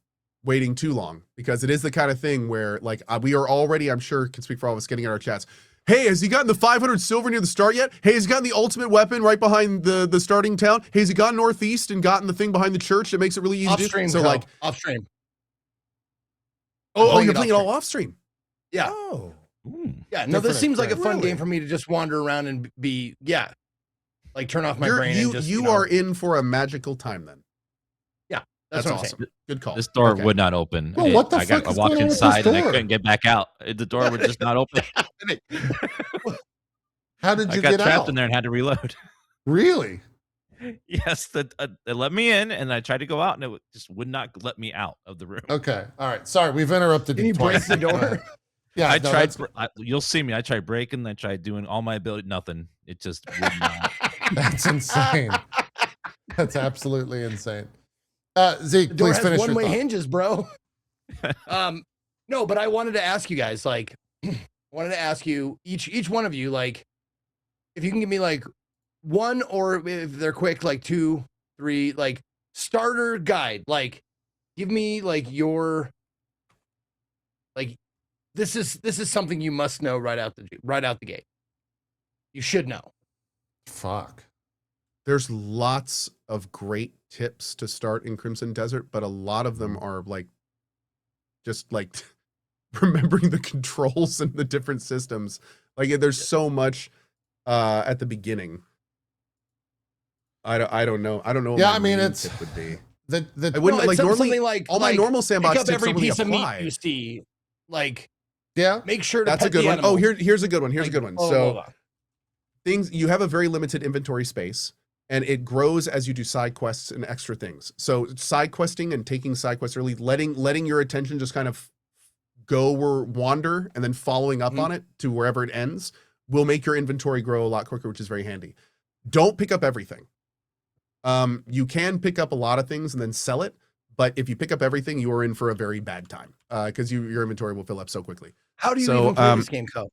waiting too long, because it is the kind of thing where like we are already, I'm sure can speak for all of us, getting in our chats. Hey, has he gotten the 500 silver near the start yet? Hey, has he gotten the ultimate weapon right behind the starting town? Hey, has he gone northeast and gotten the thing behind the church that makes it really easy Off to do? stream, So like off stream. Oh, you're playing it all off stream. Yeah. Oh. Yeah. No, this seems like a fun game for me to just wander around and be, like turn off my brain. You are in for a magical time then. Yeah. That's what I'm awesome. saying. Good call. This door would not open. Well, what the I fuck is walked going on with this inside and I door? couldn't get back out. The door would just not open. How did you I got get trapped out? in there and had to reload. Really? Yes, it let me in, and I tried to go out, and just would not let me out of the room. Okay. All right. Sorry, we've interrupted Can you break the door? Yeah, I tried. You'll see me. I tried breaking. I tried doing all my ability. Nothing. It just would not. That's insane. That's absolutely insane. Zeke, Door please has finish your one-way thought. hinges, bro. No, but I wanted to ask you guys, like, I wanted to ask you each one of you, like, if you can give me like one, or if they're quick, like 2, 3, like starter guide, like give me like your, like, this is something you must know right out the gate. You should know. Fuck. There's lots of great tips to start in Crimson Desert, but a lot of them are like just like remembering the controls and the different systems. Like there's so much at the beginning. I don't know. I don't know. Yeah, what I mean, main it's tip would be. the I wouldn't like normally something like all my normal sandbox pick up tips every don't really piece of meat apply. you see. Like, yeah, make sure to That's a pet good the one. animal. Oh, here's a good one. Here's a good one. Oh, So hold on. things, you have a very limited inventory space, and it grows as you do side quests and extra things. So side questing and taking side quests early, letting your attention just kind of go or wander, and then following up on it to wherever it ends will make your inventory grow a lot quicker, which is very handy. Don't pick up everything. You can pick up a lot of things and then sell it, but if you pick up everything, you are in for a very bad time because your inventory will fill up so quickly. How do you even play this game, Co?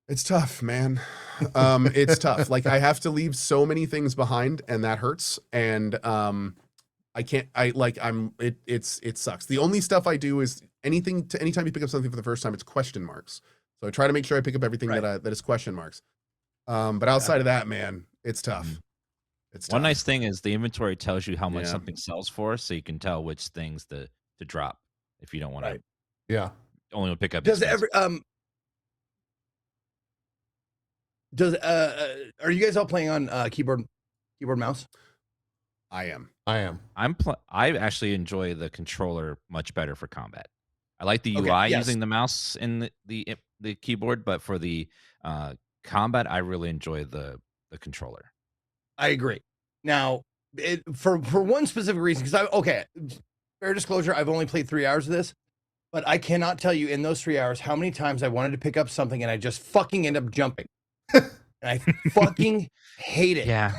It's tough, man. It's tough. Like I have to leave so many things behind, and that hurts. And I can't. It sucks. The only stuff I do is anytime you pick up something for the first time, it's question marks. So I try to make sure I pick up everything that is question marks. But outside of that, man, it's tough. It's tough. One nice thing is the inventory tells you how much something sells for, so you can tell which things to drop if you don't want to. Yeah. Only will pick up. Does every are you guys all playing on keyboard mouse? I am. I actually enjoy the controller much better for combat. I like the UI using the mouse and the keyboard, but for the combat, I really enjoy the controller. I agree. Now, for one specific reason, because fair disclosure, I've only played 3 hours of this, but I cannot tell you in those 3 hours how many times I wanted to pick up something and I just fucking end up jumping. And I fucking hate it. Yeah.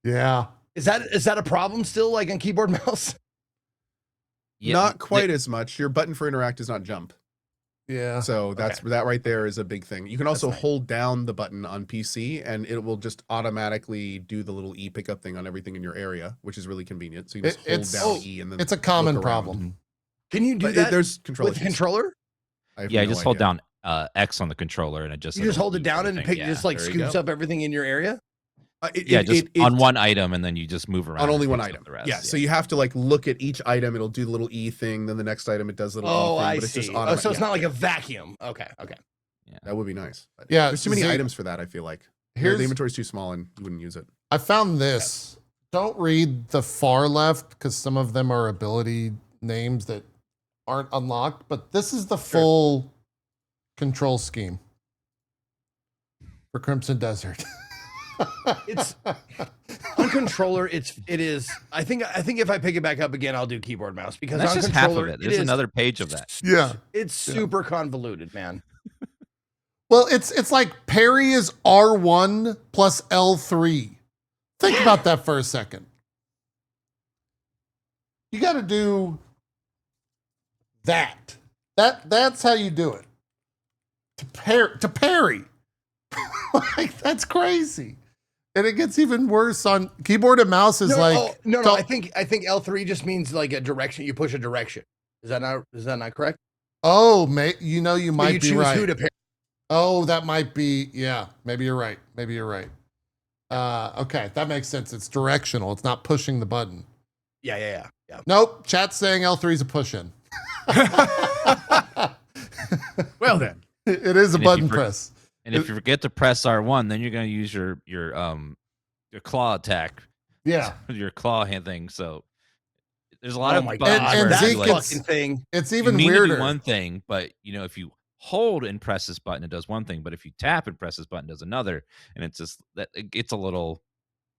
Yeah. Is that a problem still, like on keyboard mouse? Yeah, not quite as much. Your button for interact is not jump. Yeah. So that right there is a big thing. You can also hold down the button on PC, and it will just automatically do the little E pickup thing on everything in your area, which is really convenient. So you just hold down E, and then it's a common problem. Can you do that? There's control with controller. Yeah, just hold down X on the controller, and it just hold it down and just like scoops up everything in your area. Just on one item, and then you just move around on only one item. Yeah, so you have to like look at each item. It'll do the little E thing. Then the next item, it does the little E thing. I but see. It's just so it's not like a vacuum. Okay. Yeah, that would be nice. But yeah, there's too many items for that. I feel like the inventory is too small, and you wouldn't use it. I found this. Don't read the far left because some of them are ability names that aren't unlocked. But this is the full control scheme for Crimson Desert. It's on controller. It is. I think if I pick it back up again, I'll do keyboard mouse because that's on just controller, half of it. There's another page of that. Yeah, it's super convoluted, man. Well, it's like parry is R1 plus L3. Think about that for a second. You got to do that. That's how you do it. To parry. Like, that's crazy. And it gets even worse on keyboard and mouse is no. I think L3 just means like a direction. You push a direction. Is that not correct? Oh, you might be right. Who to parry. Oh, that might be, yeah. Maybe you're right. Okay, that makes sense. It's directional. It's not pushing the button. Yeah. Nope. Chat's saying L3 is a push-in. Well then, it is a button press. And if you forget to press R1, then you're going to use your claw attack. Yeah, your claw hand thing. So there's a lot of buttons. And Zeke, like, fucking thing. It's even you need weirder. To do one thing, but if you hold and press this button, it does one thing. But if you tap and press this button, it does another. And it's just that it gets a little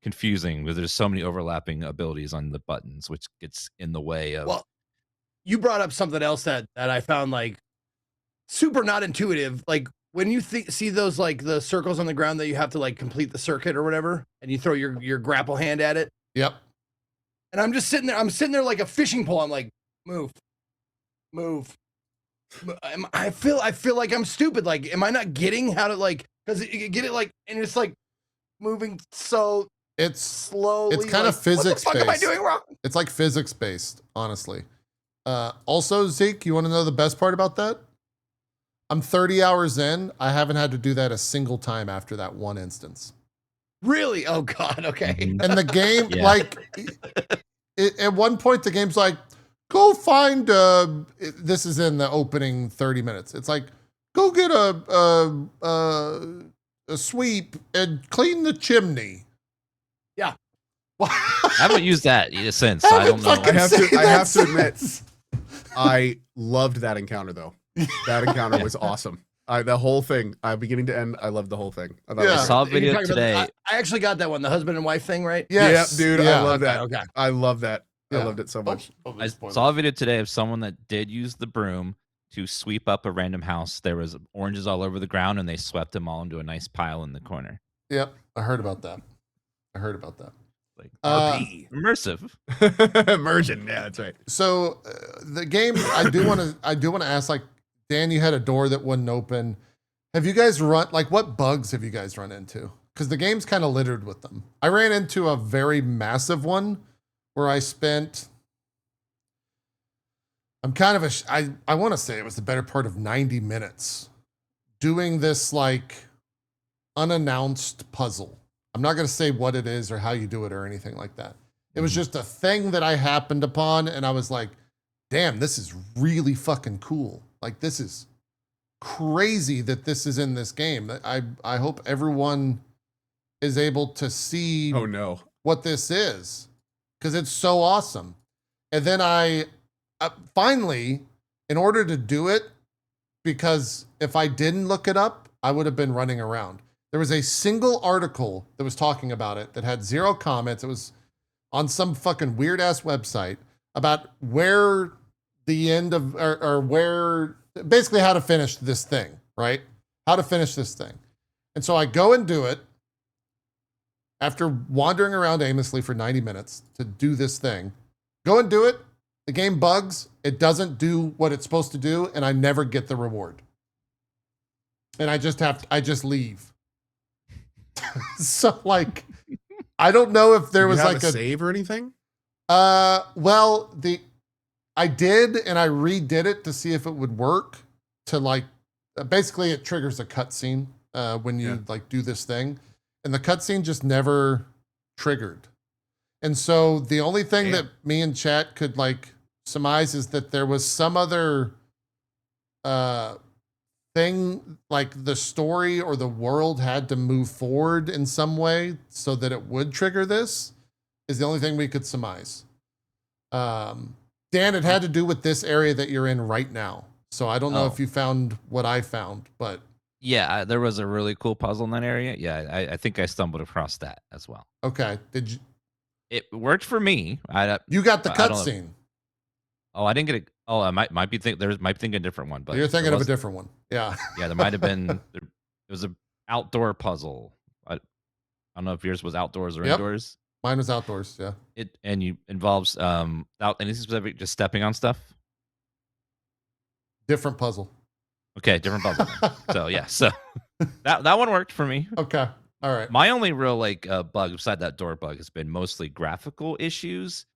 confusing because there's so many overlapping abilities on the buttons, which gets in the way of. Well, you brought up something else that I found like super not intuitive. Like when you see those like the circles on the ground that you have to like complete the circuit or whatever, and you throw your grapple hand at it. Yep. And I'm just sitting there like a fishing pole. I'm like, move. I feel like I'm stupid. Like, am I not getting how to like? Because you get it like, and it's like moving so it's slowly. It's kind of physics based. What the fuck am I doing wrong? It's like physics based, honestly. Also, Zeke, you want to know the best part about that? I'm 30 hours in. I haven't had to do that a single time after that one instance. Really? Oh God. Okay. And the game, like, at one point, the game's like, go find. This is in the opening 30 minutes. It's like, go get a sweep and clean the chimney. Yeah. I haven't used that since. I don't know. I have to admit, I loved that encounter though. That encounter was awesome. The whole thing, beginning to end, I loved the whole thing. I saw a video today. I actually got that one, the husband and wife thing, right? Yes. Yeah, dude, I love that. Okay. I love that. I loved it so much. I saw a video today of someone that did use the broom to sweep up a random house. There was oranges all over the ground, and they swept them all into a nice pile in the corner. Yep, I heard about that. Like Immersive. Immersion. Yeah, that's right. So the game, I do want to ask, like, Dan, you had a door that wouldn't open. Have you guys what bugs have you guys run into? Because the game's kind of littered with them. I ran into a very massive one where I spent, I want to say it was the better part of 90 minutes doing this like unannounced puzzle. I'm not going to say what it is or how you do it or anything like that. It was just a thing that I happened upon and I was like, damn, this is really fucking cool. Like, this is crazy that this is in this game. I hope everyone is able to see what this is because it's so awesome. And then I finally, in order to do it, because if I didn't look it up, I would have been running around. There was a single article that was talking about it that had 0 comments. It was on some fucking weird ass website about where the end of, or where, basically how to finish this thing, right? How to finish this thing. And so I go and do it after wandering around aimlessly for 90 minutes to do this thing. Go and do it. The game bugs. It doesn't do what it's supposed to do. And I never get the reward. And I just leave. So like, I don't know if there was like a save or anything. Well, I did, and I redid it to see if it would work. To like, basically, it triggers a cutscene when you like do this thing, and the cutscene just never triggered. And so the only thing that me and chat could like surmise is that there was some other thing, like the story or the world had to move forward in some way so that it would trigger this. Is the only thing we could surmise. Dan, it had to do with this area that you're in right now. So I don't know if you found what I found, but Yeah, there was a really cool puzzle in that area. Yeah, I think I stumbled across that as well. Okay. Did you? It worked for me. You got the I don't know. cutscene. Oh, I didn't get it. Oh, I might be thinking a different one, but You're thinking of a different one. Yeah. Yeah, there might have been. It was an outdoor puzzle. I don't know if yours was outdoors or indoors. Mine was outdoors. Yeah. You involves out anything specific, just stepping on stuff. Different puzzle. Okay, different puzzle. So yeah, so that one worked for me. Okay. All right. My only real bug beside that door bug has been mostly graphical issues.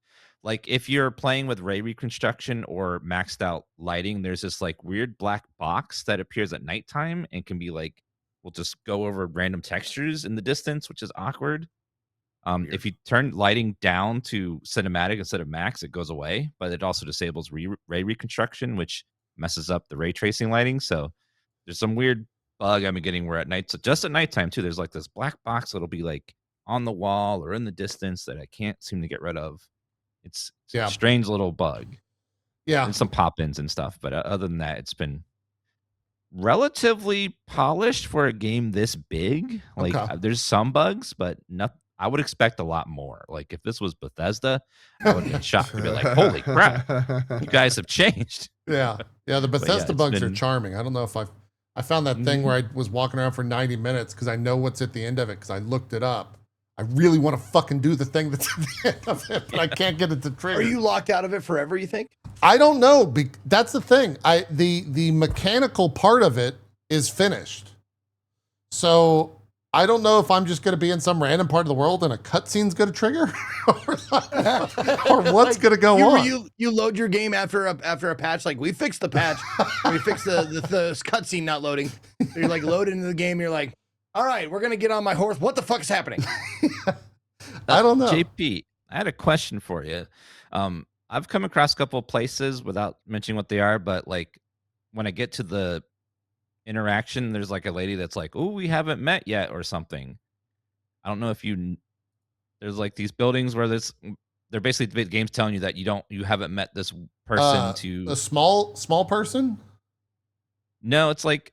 Like if you're playing with ray reconstruction or maxed out lighting, there's this like weird black box that appears at nighttime and can be like, will just go over random textures in the distance, which is awkward. If you turn lighting down to cinematic instead of max, it goes away, but it also disables ray reconstruction, which messes up the ray tracing lighting. So there's some weird bug I'm getting where at night, so just at nighttime too, there's like this black box that'll be like on the wall or in the distance that I can't seem to get rid of. It's a strange little bug. Yeah. And some pop-ins and stuff. But other than that, it's been relatively polished for a game this big. Like there's some bugs, but not. I would expect a lot more. Like if this was Bethesda, I would have been shocked to be like, holy crap, you guys have changed. Yeah. Yeah. The Bethesda bugs are charming. I don't know if I found that thing where I was walking around for 90 minutes because I know what's at the end of it because I looked it up. I really want to fucking do the thing that's at the end of it, but I can't get it to trigger. Are you locked out of it forever, you think? I don't know. That's the thing. The mechanical part of it is finished. So I don't know if I'm just going to be in some random part of the world and a cutscene's going to trigger or what's going to go on. You load your game after a patch. Like we fixed the patch. We fixed the cutscene not loading. So you're like loaded into the game. You're like, all right, we're going to get on my horse. What the fuck is happening? I don't know. JP, I had a question for you. I've come across a couple of places without mentioning what they are, but like when I get to the interaction, there's like a lady that's like, oh, we haven't met yet or something. I don't know if there's like these buildings where they're basically the game's telling you that you haven't met this person a small person. No, it's like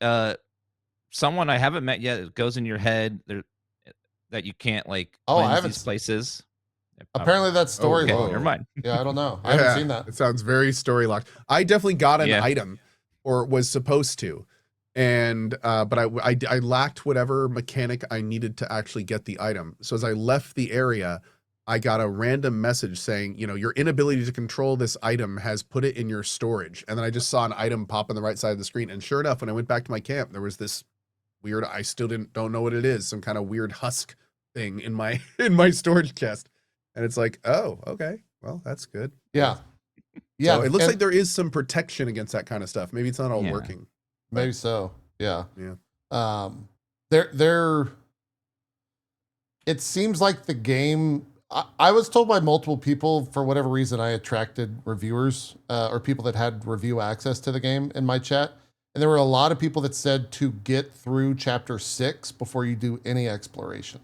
someone I haven't met yet. It goes in your head that you can't like. Oh, I haven't these places. Apparently that's story locked. Never mind. Yeah, I don't know. I haven't seen that. It sounds very story locked. I definitely got an item, or was supposed to, and but I lacked whatever mechanic I needed to actually get the item. So as I left the area, I got a random message saying, your inability to control this item has put it in your storage. And then I just saw an item pop on the right side of the screen. And sure enough, when I went back to my camp, there was this weird, I still don't know what it is, some kind of weird husk thing in my storage chest. And it's like, oh, okay, well, that's good. Yeah. Yeah. So it looks like there is some protection against that kind of stuff. Maybe it's not all working. Maybe so. Yeah. Yeah. It seems like the game, I was told by multiple people, for whatever reason, I attracted reviewers or people that had review access to the game in my chat. And there were a lot of people that said to get through chapter 6 before you do any exploration.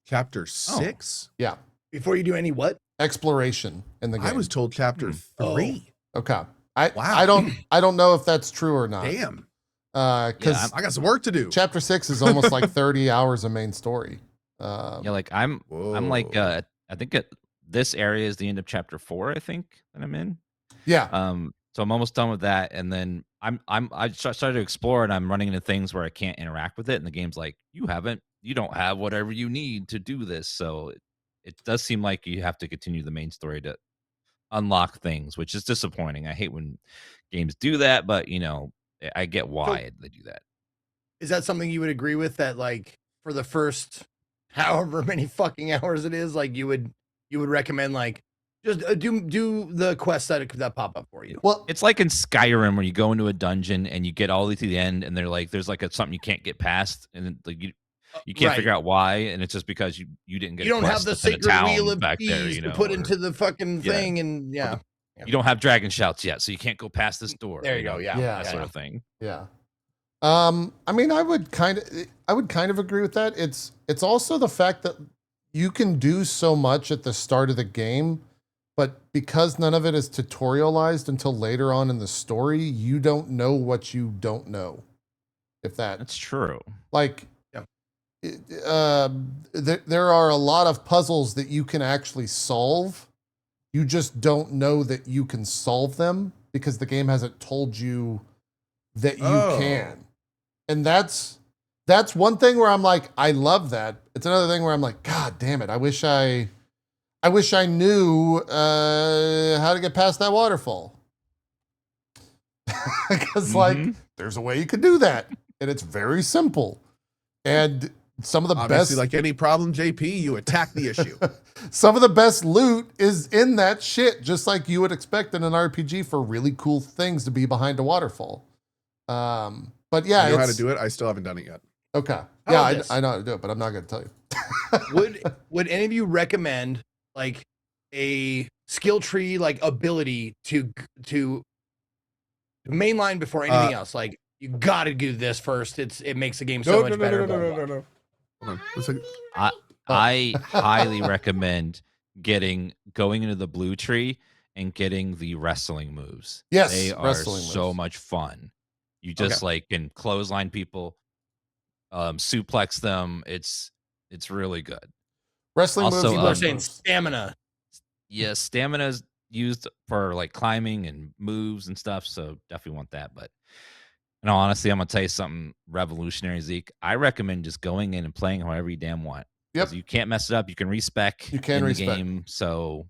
Chapter 6? Yeah. Before you do any what? Exploration in the game. I was told chapter 3. Okay. I don't know if that's true or not. Damn. Because I got some work to do. Chapter 6 is almost like 30 hours of main story. Like I'm like I think this area is the end of chapter 4. I think that I'm in. Yeah. So I'm almost done with that, and then I started to explore, and I'm running into things where I can't interact with it, and the game's like, you don't have whatever you need to do this. So it does seem like you have to continue the main story to unlock things, which is disappointing. I hate when games do that, but I get why they do that. Is that something you would agree with, that like for the first however many fucking hours it is, like you would recommend like just do the quests that pop up for you? Well, it's like in Skyrim where you go into a dungeon and you get all the way to the end, and they're like, there's like something you can't get past, and like you can't figure out why, and it's just because you didn't get. You don't have the sacred wheel of keys to put into the fucking thing, and you don't have dragon shouts yet, so you can't go past this door. There you go. Yeah, that sort of thing. Yeah. I mean, I would kind of agree with that. It's also the fact that you can do so much at the start of the game, but because none of it is tutorialized until later on in the story, you don't know what you don't know. if That's true. Like, there are a lot of puzzles that you can actually solve. You just don't know that you can solve them because the game hasn't told you that you can. And that's one thing where I'm like, I love that. It's another thing where I'm like, God damn it. I wish I knew how to get past that waterfall. Because like, there's a way you could do that. And it's very simple. And some of the Obviously, best, like any problem, JP, you attack the issue. some of the best loot is in that shit, just like you would expect in an RPG for really cool things to be behind a waterfall. But yeah, I know how to do it. I still haven't done it yet. Okay. Yeah, I know how to do it, but I'm not going to tell you. Would any of you recommend like a skill tree, like ability to mainline before anything else? Like, you got to do this first. It makes the game so much better. No. I highly recommend going into the blue tree and getting the wrestling moves. Yes, they are wrestling so moves. much fun. You just like can clothesline people, suplex them. It's really good. Wrestling Also, moves. People are saying stamina. Yeah, stamina is used for like climbing and moves and stuff. So definitely want that. But no, honestly, I'm gonna tell you something revolutionary, Zeke. I recommend just going in and playing however you damn want. Yep. You can't mess it up. You can respec. You can in respec. the game. So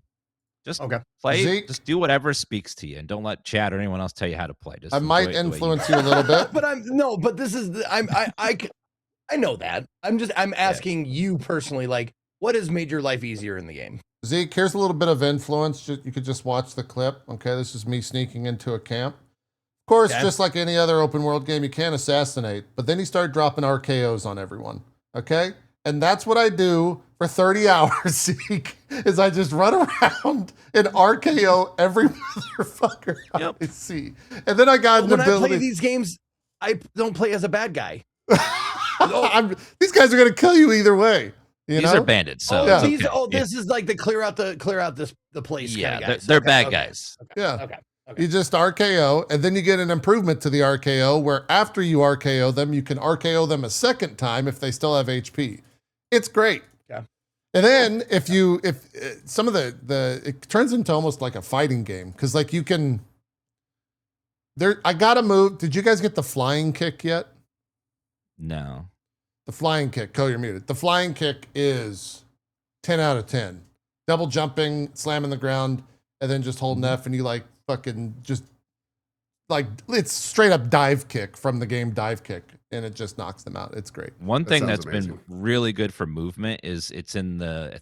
just play. Zeke? Just do whatever speaks to you, and don't let Chad or anyone else tell you how to play. Just I might influence you a little bit. But this is I know that. I'm asking you personally, like, what has made your life easier in the game? Zeke, here's a little bit of influence. You could just watch the clip. Okay, this is me sneaking into a camp. Of course, just like any other open world game, you can't assassinate. But then you start dropping RKOs on everyone. Okay? And that's what I do for 30 hours, Zeke, is I just run around and RKO every motherfucker I see. And then I got an ability. When I play these games, I don't play as a bad guy. These guys are going to kill you either way. These are bandits. So this is like the clear out the place. Yeah, kind of guys. they're bad guys. Okay. Yeah. Okay. You just RKO, and then you get an improvement to the RKO, where after you RKO them, you can RKO them a second time if they still have HP. It's great. Yeah. And then if some of it turns into almost like a fighting game, because like you can. I gotta move. Did you guys get the flying kick yet? No. The flying kick. Cole, you're muted. The flying kick is 10 out of 10. Double jumping, slamming the ground, and then just holding F, and you like fucking just like it's straight up dive kick from the game Dive Kick, and it just knocks them out. It's great. One thing that's been really good for movement is it's in the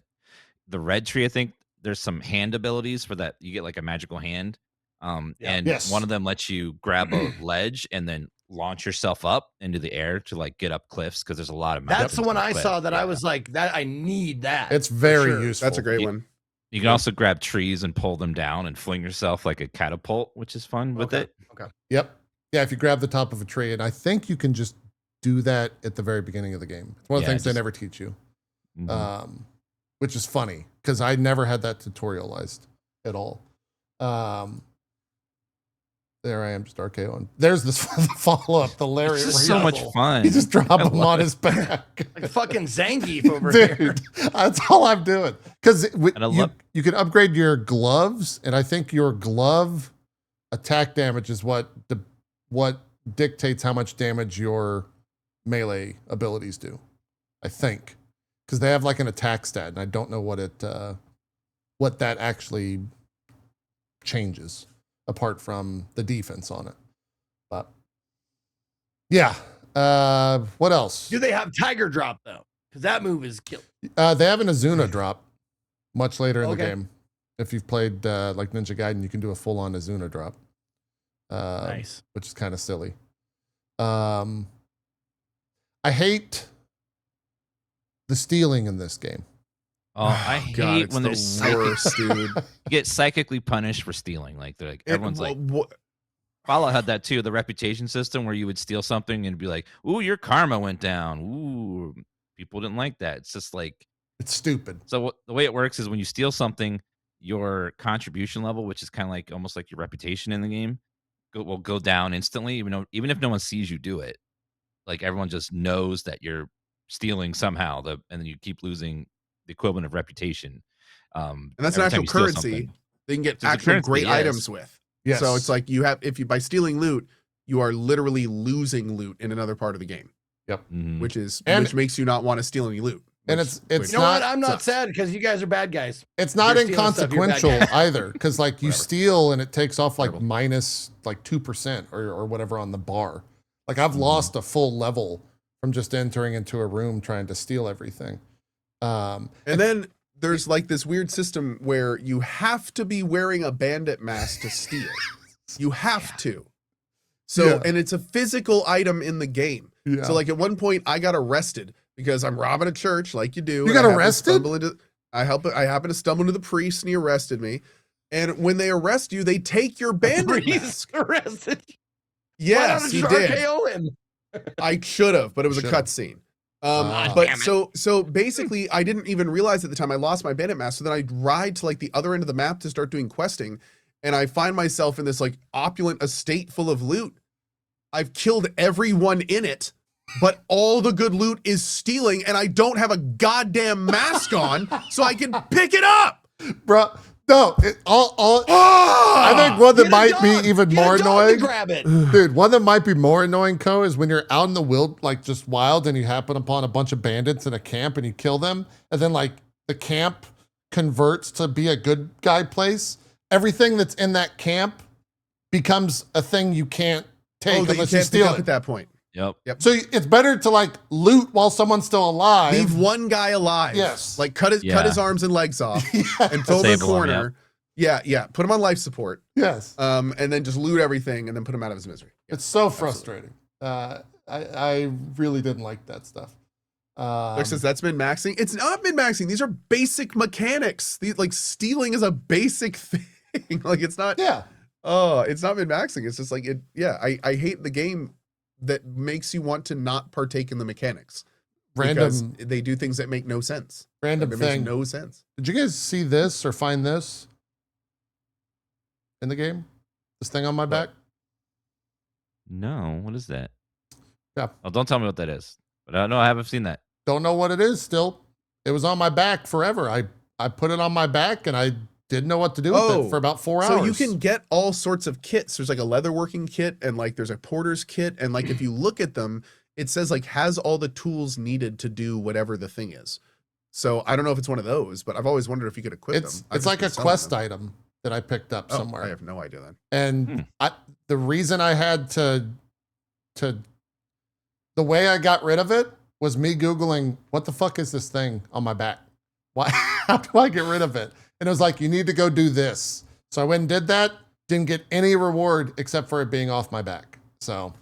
red tree. I think there's some hand abilities for that. You get like a magical hand, and one of them lets you grab a ledge and then launch yourself up into the air to like get up cliffs, because there's a lot of mountains. That's the one I saw that I was like, that I need that. It's very useful. That's a great one. You can also grab trees and pull them down and fling yourself like a catapult, which is fun with it. Okay. Yep. Yeah, if you grab the top of a tree, and I think you can just do that at the very beginning of the game. It's one of the things they never teach you, which is funny because I never had that tutorialized at all. There I am, just RKOing. There's this follow-up, the lariat. It's just so much fun. You just drop him on his back. Like fucking Zangief over here. That's all I'm doing. Because you can upgrade your gloves, and I think your glove attack damage is what dictates how much damage your melee abilities do. I think. Because they have like an attack stat, and I don't know what that actually changes, apart from the defense on it. But yeah. What else? Do they have Tiger Drop though? Because that move is killer. They have an Azuna drop much later in the game. If you've played like Ninja Gaiden, you can do a full-on Azuna drop. Nice. Which is kind of silly. I hate the stealing in this game. Oh, I hate when there's worst, dude. You get psychically punished for stealing. Like they're like everyone's like. Fallout had that too, the reputation system where you would steal something and be like, "Ooh, your karma went down." Ooh, people didn't like that. It's just like it's stupid. So the way it works is when you steal something, your contribution level, which is kind of like almost like your reputation in the game, will go down instantly, even if no one sees you do it. like everyone just knows that you're stealing somehow, and then you keep losing the equivalent of reputation. And that's an actual currency they can get actual great items with. Yes. So it's like by stealing loot, you are literally losing loot in another part of the game. Yep. Which makes you not want to steal any loot. And it's you know what? I'm not sad because you guys are bad guys. It's not inconsequential either, because like you steal and it takes off like minus like 2% or whatever on the bar. Like I've lost a full level from just entering into a room trying to steal everything. And then there's like this weird system where you have to be wearing a bandit mask to steal. You have to. So and it's a physical item in the game. Yeah. So like at one point I got arrested because I'm robbing a church like you do. You got arrested? I happen to stumble into the priest and he arrested me. And when they arrest you, they take your bandit mask. Arrested you? Yes, he did. I should have, but it was a cutscene. But so basically I didn't even realize at the time I lost my bandit mask. So then I ride to like the other end of the map to start doing questing. And I find myself in this like opulent estate full of loot. I've killed everyone in it, but all the good loot is stealing, and I don't have a goddamn mask on, so I can pick it up, bro. No, I think one that might be even more annoying. Grab it. Dude, one that might be more annoying, Co, is when you're out in the wild, like just wild, and you happen upon a bunch of bandits in a camp, and you kill them, and then like the camp converts to be a good guy place. Everything that's in that camp becomes a thing you can't take unless you steal it at that point. Yep. So it's better to like loot while someone's still alive. Leave one guy alive. Yes. Like cut his arms and legs off and throw him in the corner. Yeah. Put him on life support. Yes. And then just loot everything and then put him out of his misery. Yeah, it's so frustrating. I really didn't like that stuff. Says that's min-maxing. It's not min-maxing. These are basic mechanics. Like stealing is a basic thing. Like it's not. Yeah. Oh, it's not min-maxing. It's just like it. Yeah. I hate the game that makes you want to not partake in the mechanics. Because they do things that make no sense. Random thing. Makes no sense. Did you guys see this or find this in the game? This thing on my back? No. What is that? Yeah. Oh, don't tell me what that is. But I know I haven't seen that. Don't know what it is still. It was on my back forever. I put it on my back and I didn't know what to do with it for about 4 hours. So you can get all sorts of kits. There's like a leatherworking kit and like there's a porter's kit. And like if you look at them, it says like has all the tools needed to do whatever the thing is. So I don't know if it's one of those, but I've always wondered if you could equip them. It's like a quest item that I picked up somewhere. I have no idea then. And the reason I had to the way I got rid of it was me Googling, what the fuck is this thing on my back? Why? How do I get rid of it? And it was like, you need to go do this. So I went and did that. Didn't get any reward except for it being off my back. So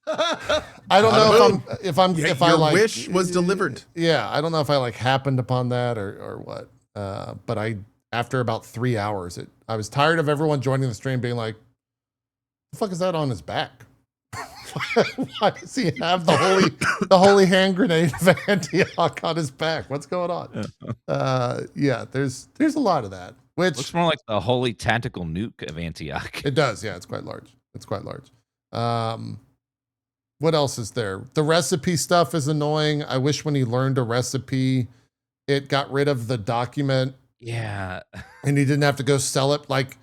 I don't know if I your like wish was delivered. Yeah, I don't know if I like happened upon that or what. But after about 3 hours, I was tired of everyone joining the stream being like, the fuck is that on his back? Why does he have the holy hand grenade of Antioch on his back? What's going on? Yeah, there's a lot of that. Which looks more like the holy tactical nuke of Antioch. It does, yeah. It's quite large. What else is there? The recipe stuff is annoying. I wish when he learned a recipe, it got rid of the document. Yeah, and he didn't have to go sell it. Like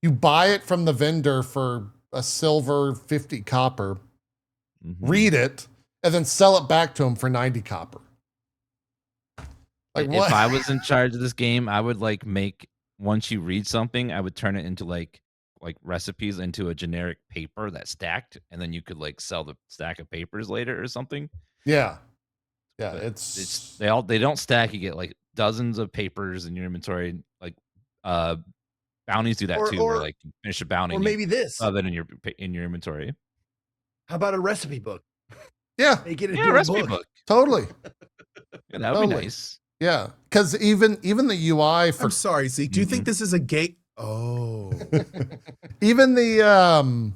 you buy it from the vendor for a silver, 50 copper. Read it, and then sell it back to him for 90 copper. Like what? If I was in charge of this game, I would like make, once you read something, I would turn it into like recipes into a generic paper that's stacked, and then you could like sell the stack of papers later or something. Yeah. Yeah, but they don't stack. You get like dozens of papers in your inventory. Like bounties do that too, where like you finish a bounty, or maybe this other than in your inventory. How about a recipe book? Yeah, make it a recipe book. Totally. Yeah, that would be nice. Yeah, because even the UI for. I'm sorry, Zeke. Do you think this is a gate? Oh, even the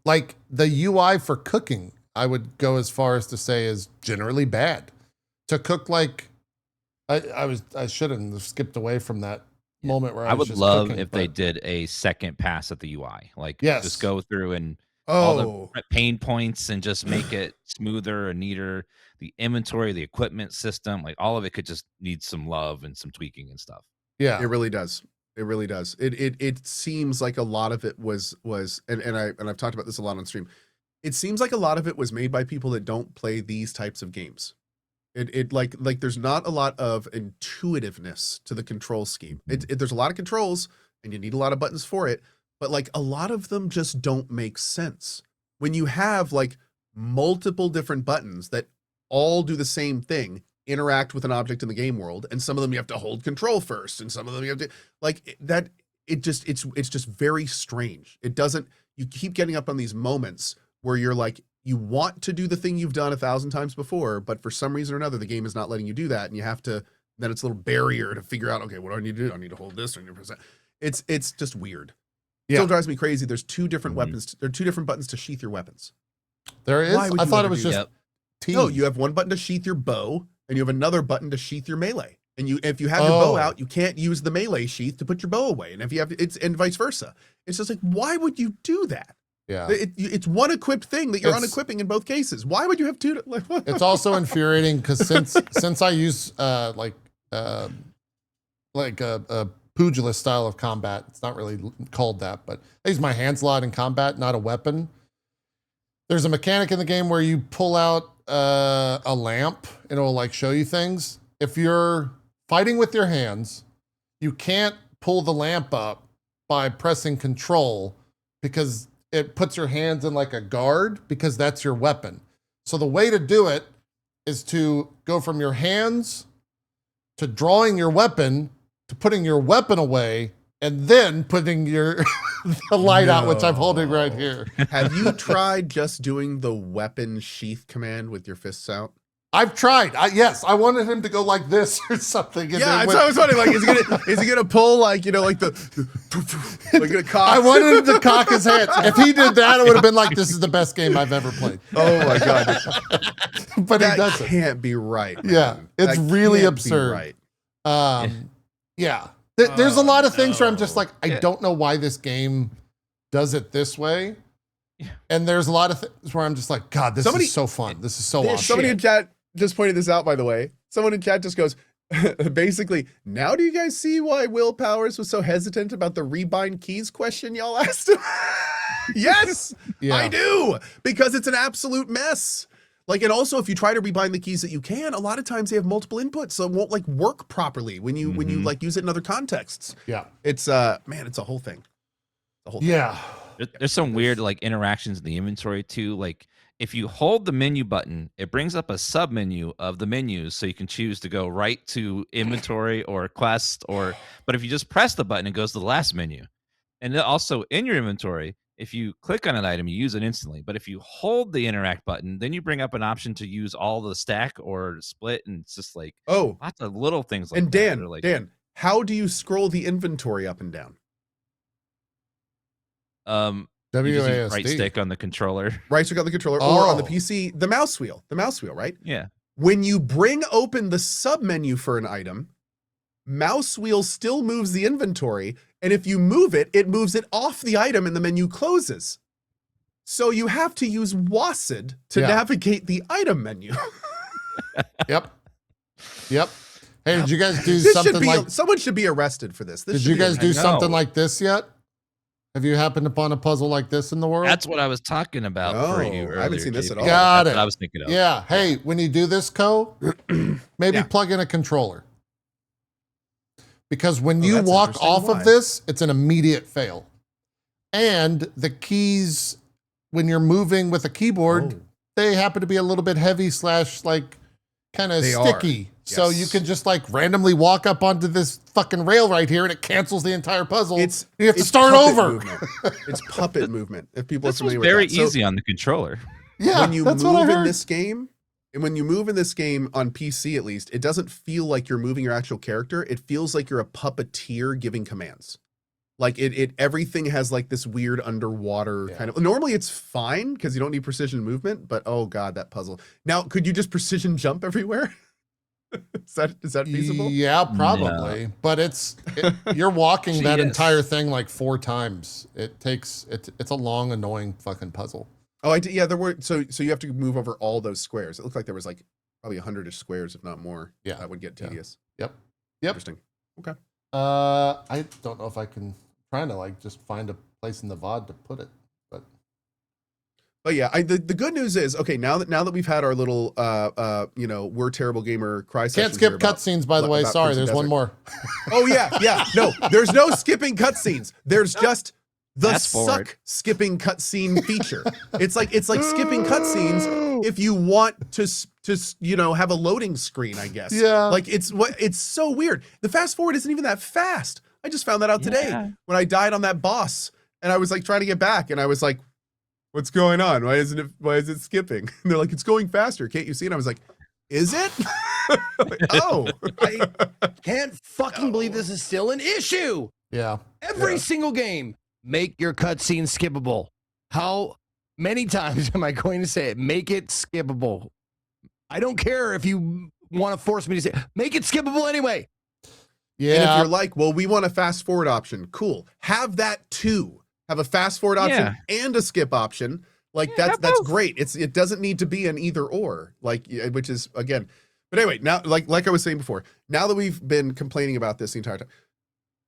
like the UI for cooking, I would go as far as to say is generally bad. To cook like I shouldn't have skipped away from that moment where I would just love cooking, if they did a second pass at the UI. Like yes. just go through and all the pain points and just make it smoother and neater. The inventory, the equipment system, like all of it could just need some love and some tweaking and stuff. Yeah, it really does. It really does. It seems like a lot of it was and I've talked about this a lot on stream. It seems like a lot of it was made by people that don't play these types of games. It like there's not a lot of intuitiveness to the control scheme. There's a lot of controls and you need a lot of buttons for it, but like a lot of them just don't make sense. When you have like multiple different buttons that all do the same thing, interact with an object in the game world, and some of them you have to hold control first, and some of them you have to like that. It's just very strange. It doesn't. You keep getting up on these moments where you're like, you want to do the thing you've done 1,000 times before, but for some reason or another, the game is not letting you do that, and you have to. Then it's a little barrier to figure out. Okay, what do I need to do? I need to hold this. I need to press that. It's just weird. Yeah. Still drives me crazy. There's two different weapons. There are two different buttons to sheath your weapons. There is. I thought it was just. No, you have one button to sheath your bow, and you have another button to sheath your melee. And if you have your bow out, you can't use the melee sheath to put your bow away. And if you have and vice versa. It's just like, why would you do that? Yeah, it's one equipped thing that you're unequipping in both cases. Why would you have two? Like, it's also infuriating because since I use like a pugilist style of combat, it's not really called that, but I use my hands a lot in combat, not a weapon. There's a mechanic in the game where you pull out a lamp and it'll like show you things. If you're fighting with your hands, you can't pull the lamp up by pressing control because it puts your hands in like a guard because that's your weapon. So the way to do it is to go from your hands to drawing your weapon to putting your weapon away and then putting your the light out, which I'm holding right here. Have you tried just doing the weapon sheath command with your fists out? I've tried. Yes, I wanted him to go like this or something. Yeah, I was wondering, like, is he gonna pull like, you know, like the like a cock? I wanted him to cock his hands. If he did that, it would have been like, this is the best game I've ever played. Oh my god! But that he doesn't. Can't be right. Man. Yeah, it's really absurd. Right. Yeah. There's a lot of things where I'm just like, I don't know why this game does it this way. Yeah. And there's a lot of things where I'm just like, God, this is so fun. This is so awesome. Somebody in chat just pointed this out, by the way. Someone in chat just goes, basically, now do you guys see why Will Powers was so hesitant about the rebind keys question y'all asked him? Yes, I do. Because it's an absolute mess. Like, and also if you try to rebind the keys that you can, a lot of times they have multiple inputs, so it won't like work properly when you like use it in other contexts. Yeah. It's man, it's a whole thing. Yeah. There's some weird like interactions in the inventory too. Like if you hold the menu button, it brings up a sub menu of the menus, so you can choose to go right to inventory or quest, but if you just press the button, it goes to the last menu. And then also in your inventory, if you click on an item, you use it instantly. But if you hold the interact button, then you bring up an option to use all the stack or split, and it's just like lots of little things like that. And Dan, how do you scroll the inventory up and down? WASD. Right stick on the controller. Right stick on the controller, or on the PC, the mouse wheel. The mouse wheel, right? Yeah. When you bring open the sub menu for an item, mouse wheel still moves the inventory, and if you move it, it moves it off the item and the menu closes. So you have to use WASD to navigate the item menu. Yep. Hey, did you guys do something like... Someone should be arrested for this. Did you guys do something like this yet? Have you happened upon a puzzle like this in the world? That's what I was talking about for you earlier. I haven't seen this at all. Got it. What I was thinking of. Yeah. Hey, when you do this, maybe plug in a controller. Because when you walk off of this, it's an immediate fail. And the keys, when you're moving with a keyboard, they happen to be a little bit heavy / like kind of sticky. So you can just like randomly walk up onto this fucking rail right here and it cancels the entire puzzle. You have to start over. It's puppet movement. If people are familiar with that. Very easy on the controller. Yeah, when you move in this game, and when you move in this game on PC at least, it doesn't feel like you're moving your actual character. It feels like you're a puppeteer giving commands. Like everything has like this weird underwater kind of. Normally it's fine because you don't need precision movement, but oh god, that puzzle. Now, could you just precision jump everywhere? Is that feasible? Yeah, probably. No. But you're walking that entire thing like 4 times. It's a long, annoying fucking puzzle. Oh, yeah, there were so you have to move over all those squares. It looked like there was like probably 100-ish squares, if not more. Yeah, that would get tedious. Yep. Interesting. Okay. I don't know if I can. Trying to like just find a place in the VOD to put it, but yeah, the good news is, okay, now that we've had our little we're terrible gamer cry can't skip cutscenes, by the way. Sorry, there's one more. Oh yeah, no, there's no skipping cutscenes. There's just the suck skipping cutscene feature. It's like skipping cutscenes if you want to have a loading screen, I guess. Yeah. Like it's so weird. The fast forward isn't even that fast. I just found that out today when I died on that boss and I was like trying to get back and I was like, what's going on? Why is it skipping? And they're like, it's going faster. Can't you see? And I was like, is it? Like, oh, I can't fucking believe this is still an issue. Yeah. Every single game, make your cutscene skippable. How many times am I going to say it? Make it skippable. I don't care if you want to force me to say it. Make it skippable anyway. Yeah. And if you're like, well, we want a fast forward option. Cool. Have that too. Have a fast forward option and a skip option. Like that's great. It doesn't need to be an either or, like, which is again. But anyway, now like I was saying before, now that we've been complaining about this the entire time,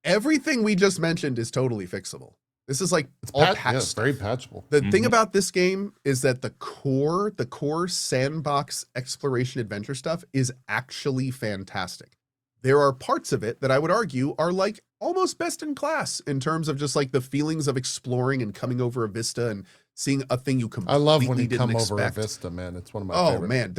everything we just mentioned is totally fixable. This is like all patched. It's very patchable. The thing about this game is that the core sandbox exploration adventure stuff is actually fantastic. There are parts of it that I would argue are like almost best in class in terms of just like the feelings of exploring and coming over a vista and seeing a thing you completely didn't expect. I love when you come over a vista, man. It's one of my favorites. Oh man,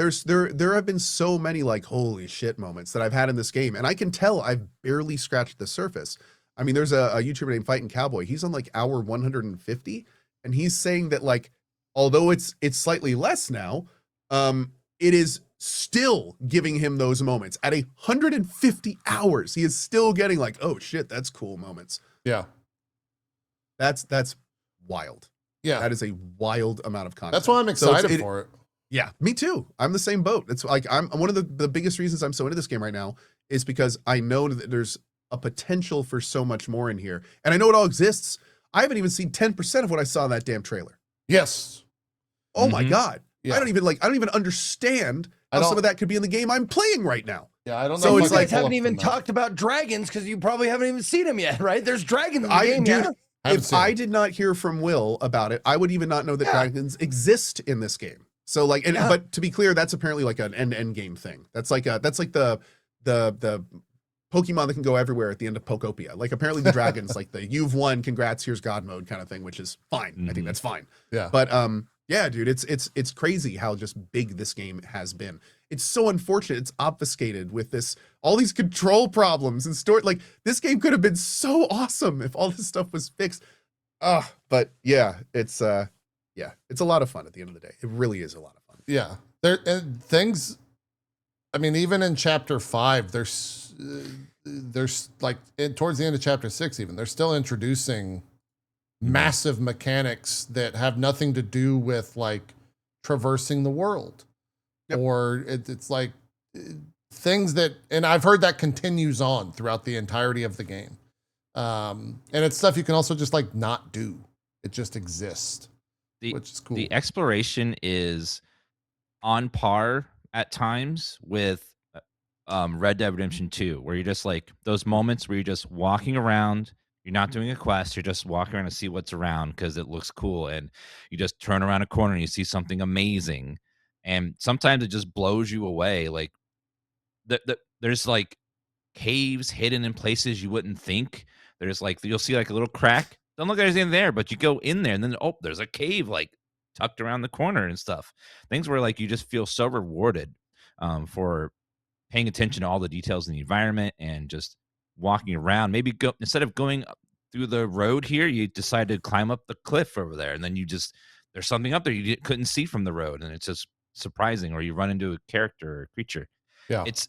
there have been so many like holy shit moments that I've had in this game, and I can tell I've barely scratched the surface. I mean, there's a YouTuber named Fightin' Cowboy. He's on like hour 150, and he's saying that like although it's slightly less now, it is still giving him those moments at 150 hours. He is still getting like, oh shit, that's cool moments. Yeah. That's wild. Yeah. That is a wild amount of content. That's why I'm excited for it. Yeah, me too. I'm the same boat. It's like I'm one of the biggest reasons I'm so into this game right now is because I know that there's a potential for so much more in here. And I know it all exists. I haven't even seen 10% of what I saw in that damn trailer. Yes. Oh my God. Yeah. I don't even understand how some of that could be in the game I'm playing right now. Yeah, I don't know. So you guys haven't even talked about dragons because you probably haven't even seen them yet, right? There's dragons in the game. Dude, if I did not hear from Will about it, I would even not know that dragons exist in this game. So like, but to be clear, that's apparently like an end game thing. That's like the Pokemon that can go everywhere at the end of Pokopia. Like apparently the dragons, like the you've won, congrats, here's God mode kind of thing, which is fine. I think that's fine. Yeah. But yeah, dude, it's crazy how just big this game has been. It's so unfortunate. It's obfuscated with all these control problems and like this game could have been so awesome if all this stuff was fixed. But yeah, it's a lot of fun at the end of the day. It really is a lot of fun. Yeah. Things, I mean, even in chapter 5, there's like towards the end of chapter 6, even they're still introducing massive mechanics that have nothing to do with like traversing the world. Yep. Or it's like things that, and I've heard that continues on throughout the entirety of the game. And it's stuff you can also just like not do. It just exists, which is cool. The exploration is on par at times with Red Dead Redemption 2, where you're just like those moments where you're just walking around. You're not doing a quest. You're just walking around to see what's around because it looks cool. And you just turn around a corner and you see something amazing. And sometimes it just blows you away. Like there's like caves hidden in places you wouldn't think. There's like, you'll see like a little crack. Don't look like there's anything there, but you go in there and then, oh, there's a cave like tucked around the corner and stuff. Things where like you just feel so rewarded for paying attention to all the details in the environment and just walking around. Maybe instead of going through the road here, you decide to climb up the cliff over there, and then there's something up there you couldn't see from the road, and it's just surprising. Or you run into a character or a creature. Yeah, it's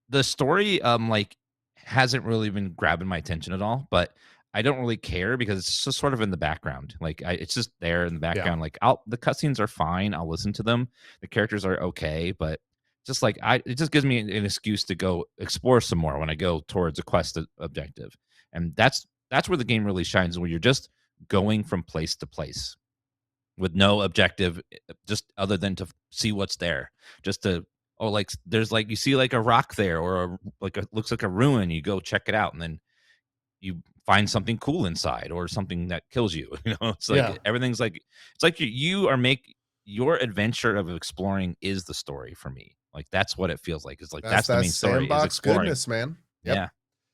the story like hasn't really been grabbing my attention at all, but I don't really care because it's just sort of in the background. Like it's just there in the background. Yeah. Like the cutscenes are fine. I'll listen to them. The characters are okay, but just like it just gives me an excuse to go explore some more when I go towards a quest objective. And that's where the game really shines, where you're just going from place to place with no objective, just other than to see what's there. Just to there's like you see like a rock there, or looks like a ruin. You go check it out, and then you find something cool inside, or something that kills you. It's like everything's like it's like you are your adventure of exploring is the story for me. Like that's what it feels like. It's like that's the main story. Sandbox goodness, man. Yep. Yeah,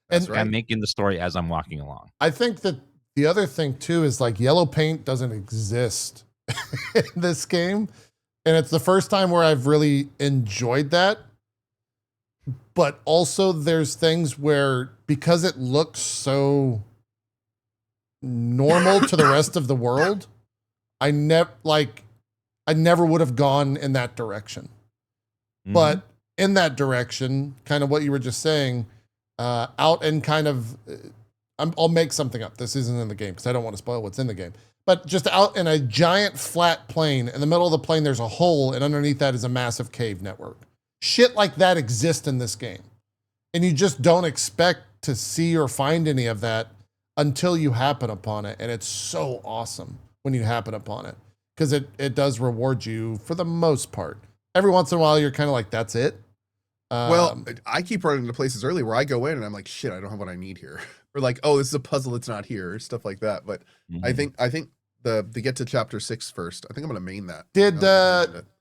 and I'm making the story as I'm walking along. I think that the other thing too is like yellow paint doesn't exist in this game, and it's the first time where I've really enjoyed that. But also there's things where, because it looks so normal to the rest of the world, I never would have gone in that direction. Mm-hmm. But in that direction, kind of what you were just saying, out and kind of, I'll make something up. This isn't in the game because I don't want to spoil what's in the game. But just out in a giant flat plain, in the middle of the plain, there's a hole, and underneath that is a massive cave network. Shit like that exists in this game. And you just don't expect to see or find any of that until you happen upon it. And it's so awesome when you happen upon it, because it does reward you for the most part. Every once in a while, you're kind of like, that's it. Well, I keep running into places early where I go in and I'm like, shit, I don't have what I need here. Or like, oh, this is a puzzle that's not here, or stuff like that. But I think the get to chapter 6 first. I think I'm gonna main that.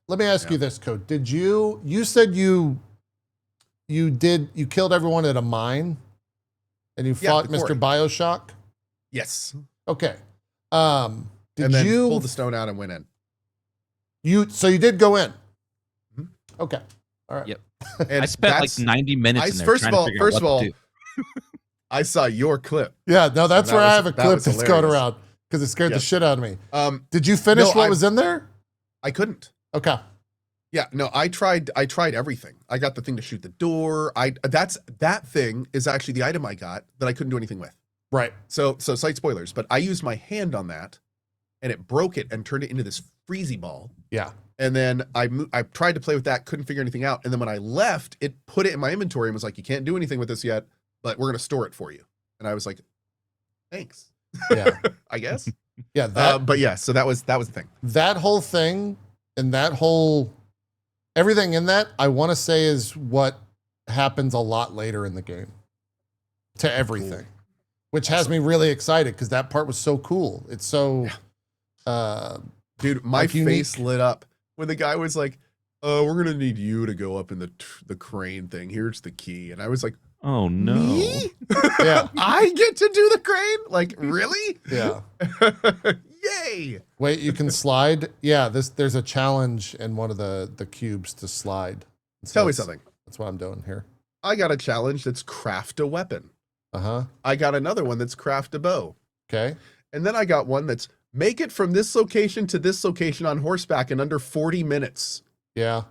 Let me ask you this, Code. Did you said you killed everyone at a mine and you fought Mr. Bioshock? Yes. Okay. And then you pulled the stone out and went in? So you did go in. Mm-hmm. Okay. All right. Yep. And I spent like 90 minutes in there. First of all, I saw your clip. Yeah, no, that's where I have a clip that's going around because it scared the shit out of me. Did you finish what was in there? I couldn't. Okay. Yeah, no, I tried everything. I got the thing to shoot the door. That thing is actually the item I got that I couldn't do anything with. Right. So slight spoilers, but I used my hand on that and it broke it and turned it into this freezy ball. Yeah. And then I tried to play with that, couldn't figure anything out. And then when I left, it put it in my inventory and was like, you can't do anything with this yet, but we're going to store it for you. And I was like, thanks. Yeah. I guess. Yeah. But yeah, so that was the thing. That whole thing and everything in that, I want to say, is what happens a lot later in the game to everything, which has me really excited because that part was so cool. It's so, dude, my face lit up when the guy was like, we're going to need you to go up in the crane thing. Here's the key. And I was like, oh no. Me? Yeah. I get to do the crane? Like, really? Yeah. Yay. Wait, you can slide? Yeah, there's a challenge in one of the cubes to slide. So Tell me something. That's what I'm doing here. I got a challenge that's craft a weapon. Uh-huh. I got another one that's craft a bow. Okay. And then I got one that's make it from this location to this location on horseback in under 40 minutes. Yeah.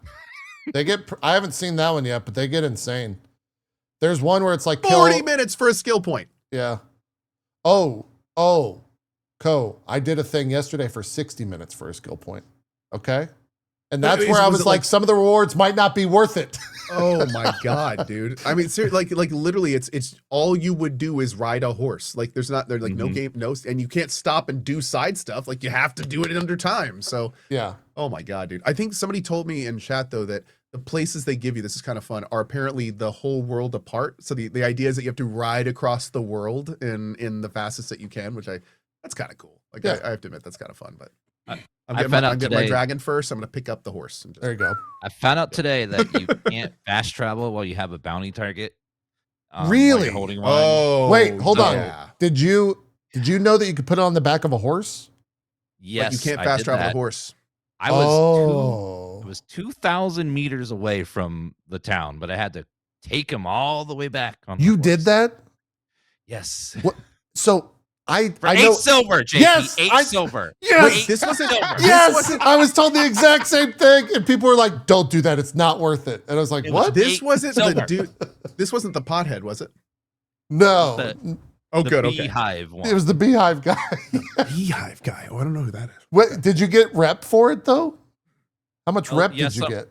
I haven't seen that one yet, but they get insane. There's one where it's like 40 minutes for a skill point. Yeah. I did a thing yesterday for 60 minutes for a skill point. Okay. And that's where I was like, some of the rewards might not be worth it. Oh my God, dude. I mean, seriously, like literally it's all you would do is ride a horse. Like there's no game, and you can't stop and do side stuff. Like you have to do it in under time. So yeah. Oh my God, dude. I think somebody told me in chat though, that the places they give you, this is kind of fun, are apparently the whole world apart. So the idea is that you have to ride across the world in the fastest that you can, which that's kind of cool. Like I have to admit that's kind of fun, but I'm getting my dragon first. I'm going to pick up the horse. There you go. I found out today that you can't fast travel while you have a bounty target. Really? You're holding one. Oh, wait, hold on. Yeah. Did you know that you could put it on the back of a horse? Yes. But you can't fast travel a horse. I was 2,000 meters away from the town, but I had to take him all the way back. You did that? Yes. What? So I know 8 silver, JP. Yes, 8 silver. Yes, Wait, this wasn't silver. Yes, I was told the exact same thing, and people were like, "Don't do that; it's not worth it." And I was like, "What?" This wasn't the dude. This wasn't the pothead, was it? No. The beehive one. It was the beehive guy. Beehive guy. Oh, I don't know who that is. What did you get rep for it though? How much rep did you get?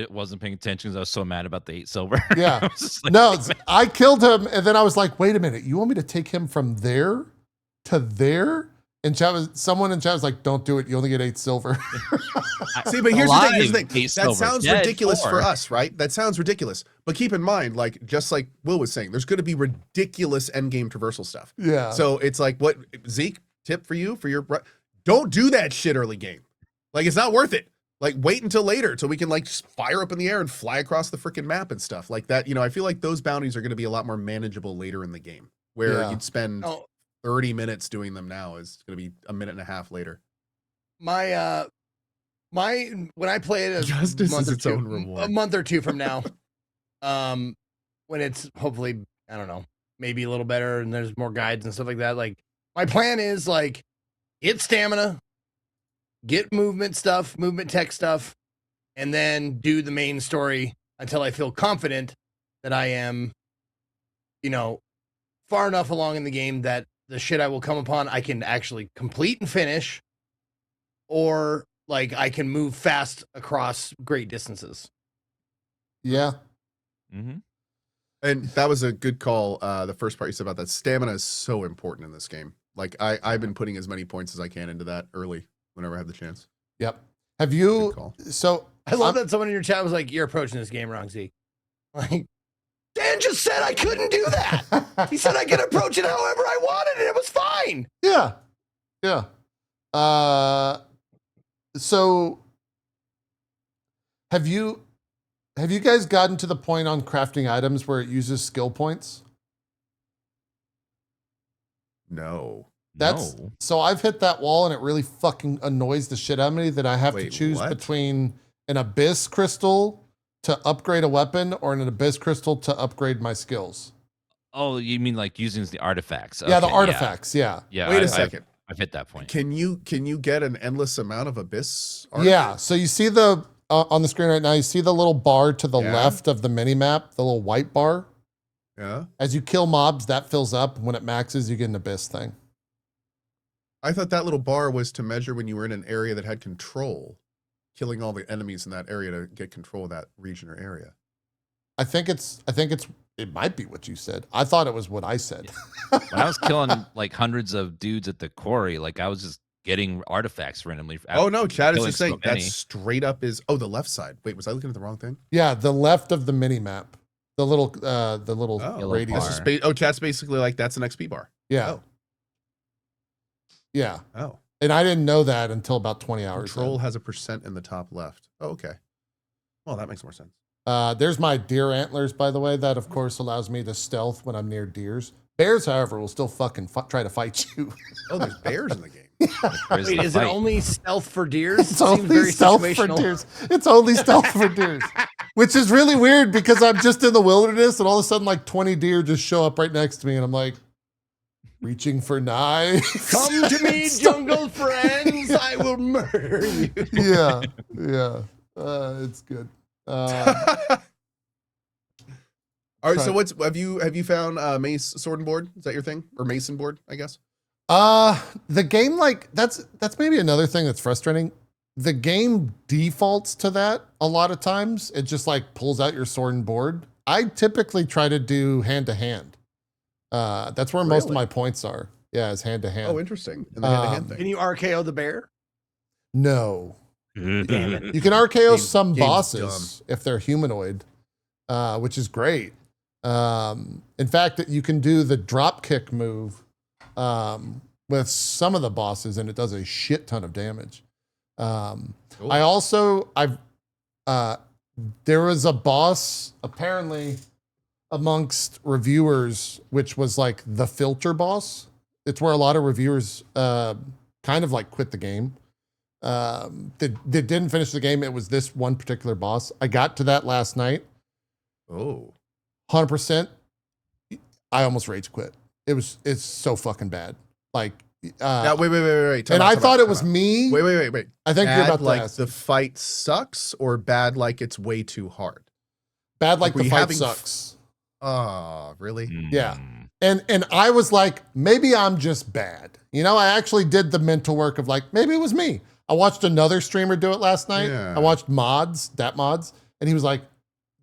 wasn't paying attention because I was so mad about the 8 silver. Yeah. Like, No, I killed him, and then I was like, wait a minute, you want me to take him from there to there? And someone in chat was like, don't do it. You only get 8 silver. See, but here's the thing. That sounds ridiculous for us, right? That sounds ridiculous. But keep in mind, like, just like Will was saying, there's going to be ridiculous endgame traversal stuff. Yeah. So it's like, what, Zeke, tip for you, don't do that shit early game. Like, it's not worth it. Like, wait until later till we can, like, just fire up in the air and fly across the freaking map and stuff like that. You know, I feel like those bounties are going to be a lot more manageable later in the game, where you'd spend 30 minutes doing them now is going to be a minute and a half later. When I play it Justice is its own reward. A month or two from now, when it's hopefully, I don't know, maybe a little better and there's more guides and stuff like that. Like, my plan is, like, get stamina, get movement tech stuff, and then do the main story until I feel confident that I am, you know, far enough along in the game that the shit I will come upon I can actually complete and finish, or like I can move fast across great distances. Yeah. Mm-hmm. And that was a good call. The first part you said about that, stamina is so important in this game. Like, I've been putting as many points as I can into that early whenever I have the chance. Yep. Have you? So I love that someone in your chat was like, "You're approaching this game wrong, Zeke." Like, Dan just said I couldn't do that. He said I could approach it however I wanted, and it was fine. Yeah. Yeah. So have you guys gotten to the point on crafting items where it uses skill points? No. So I've hit that wall and it really fucking annoys the shit out of me that I have to choose between an abyss crystal to upgrade a weapon or an abyss crystal to upgrade my skills. Oh, you mean like using the artifacts? Yeah, the artifacts. Yeah. Yeah. Wait a second. I've hit that point. Can you get an endless amount of abyss artifacts? Yeah. So you see the on the screen right now, you see the little bar to the left of the mini map, the little white bar. Yeah. As you kill mobs, that fills up. When it maxes, you get an abyss thing. I thought that little bar was to measure when you were in an area that had control, killing all the enemies in that area to get control of that region or area. I think it might be what you said. I thought it was what I said. When I was killing like hundreds of dudes at the quarry, like I was just getting artifacts randomly. Oh no, Chad is just saying that straight up is the left side. Wait, was I looking at the wrong thing? Yeah, the left of the mini map. The little radius. Chat's basically like that's an XP bar. Yeah. Oh. Yeah. Oh. And I didn't know that until about 20 hours. Control has a % in the top left. Oh, okay. Well, that makes more sense. There's my deer antlers, by the way. That, of course, allows me to stealth when I'm near deers. Bears, however, will still fucking try to fight you. Oh, there's bears in the game. Wait, is it only stealth for deers? It's only stealth for deers. It's only stealth for deers. Which is really weird because I'm just in the wilderness and all of a sudden like 20 deer just show up right next to me and I'm like, reaching for knives. Come to me, jungle friends. I will murder you. Yeah. It's good. All right. So have you found Mace Sword and Board? Is that your thing, or Mason board? I guess. The game, like that's maybe another thing that's frustrating. The game defaults to that a lot of times. It just like pulls out your sword and board. I typically try to do hand to hand. That's where most of my points are. Yeah, is hand to hand. Oh, interesting. In the hand to hand thing. Can you RKO the bear? No. Damn it. You can RKO some bosses if they're humanoid, which is great. In fact, you can do the drop kick move with some of the bosses, and it does a shit ton of damage. Cool. There was a boss apparently amongst reviewers, which was like the filter boss. It's where a lot of reviewers kind of like quit the game. They didn't finish the game. It was this one particular boss. I got to that last night. Oh, 100%. I almost rage quit. It's so fucking bad. Like, wait. And I thought it was me. Wait. I think you're about to like ask. the fight sucks, or bad like it's way too hard. Bad like the fight sucks. Oh, really? Yeah. And I was like, maybe I'm just bad. You know, I actually did the mental work of like, maybe it was me. I watched another streamer do it last night. Yeah. I watched mods, And he was like,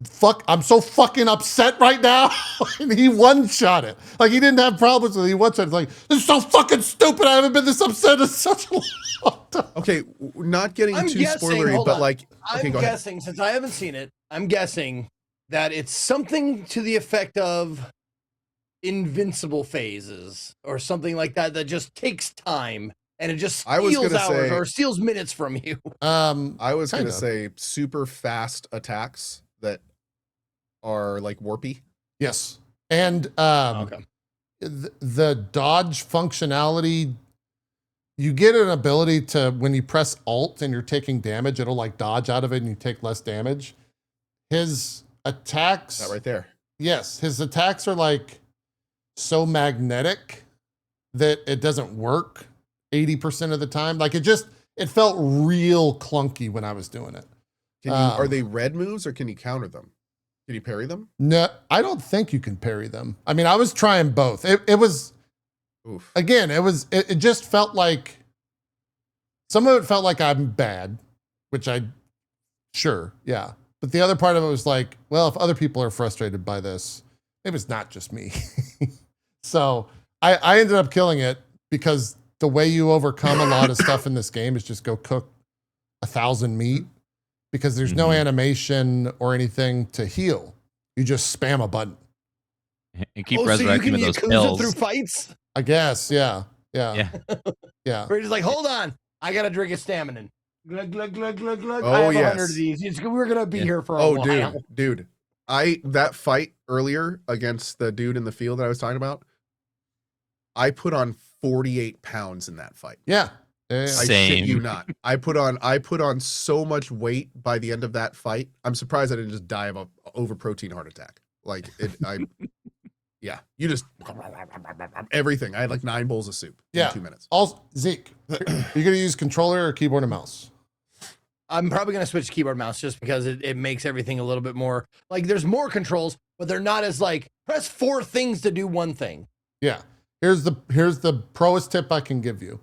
fuck, I'm so fucking upset right now. And he one-shot it. Like, he didn't have problems with it. He one-shot it. Like, this is so fucking stupid. I haven't been this upset in such a long time. Okay, not getting too spoilery, but like, okay, I'm guessing, since I haven't seen it, I'm guessing that it's something to the effect of invincible phases or something like that that just takes time and it just steals hours or steals minutes from you. I was going to say super fast attacks that are like warpy. Yes. And the dodge functionality, you get an ability to, when you press Alt and you're taking damage, it'll like dodge out of it and you take less damage. His attacks... That right there. Yes. His attacks are like so magnetic that it doesn't work 80% of the time. Like it felt real clunky when I was doing it. Are they red moves or can you counter them? Can you parry them? No, I don't think you can parry them. I mean, I was trying both. It was, oof. Again, it just felt like, some of it felt like I'm bad, which yeah. But the other part of it was like, well, if other people are frustrated by this, maybe it's not just me. So I ended up killing it because the way you overcome a lot of stuff in this game is just go cook 1,000 meat, because there's no animation or anything to heal. You just spam a button. And keep resurrecting with those pills. Through fights? I guess, yeah. Yeah. We're just like, hold on, I gotta drink a stamina. Glug, glug, glug, glug, glug. Oh, I have yes. 100 of these. We're gonna be here for a while. Dude. That fight earlier against the dude in the field that I was talking about, I put on 48 pounds in that fight. Yeah. I shit you not. I put on so much weight by the end of that fight. I'm surprised I didn't just die of a over protein heart attack. Like yeah, you just everything. I had like 9 bowls of soup in 2 minutes. Also, Zeke, you're gonna use controller or keyboard and mouse? I'm probably gonna switch to keyboard mouse just because it makes everything a little bit more like there's more controls, but they're not as like press 4 things to do one thing. Yeah. Here's the proest tip I can give you.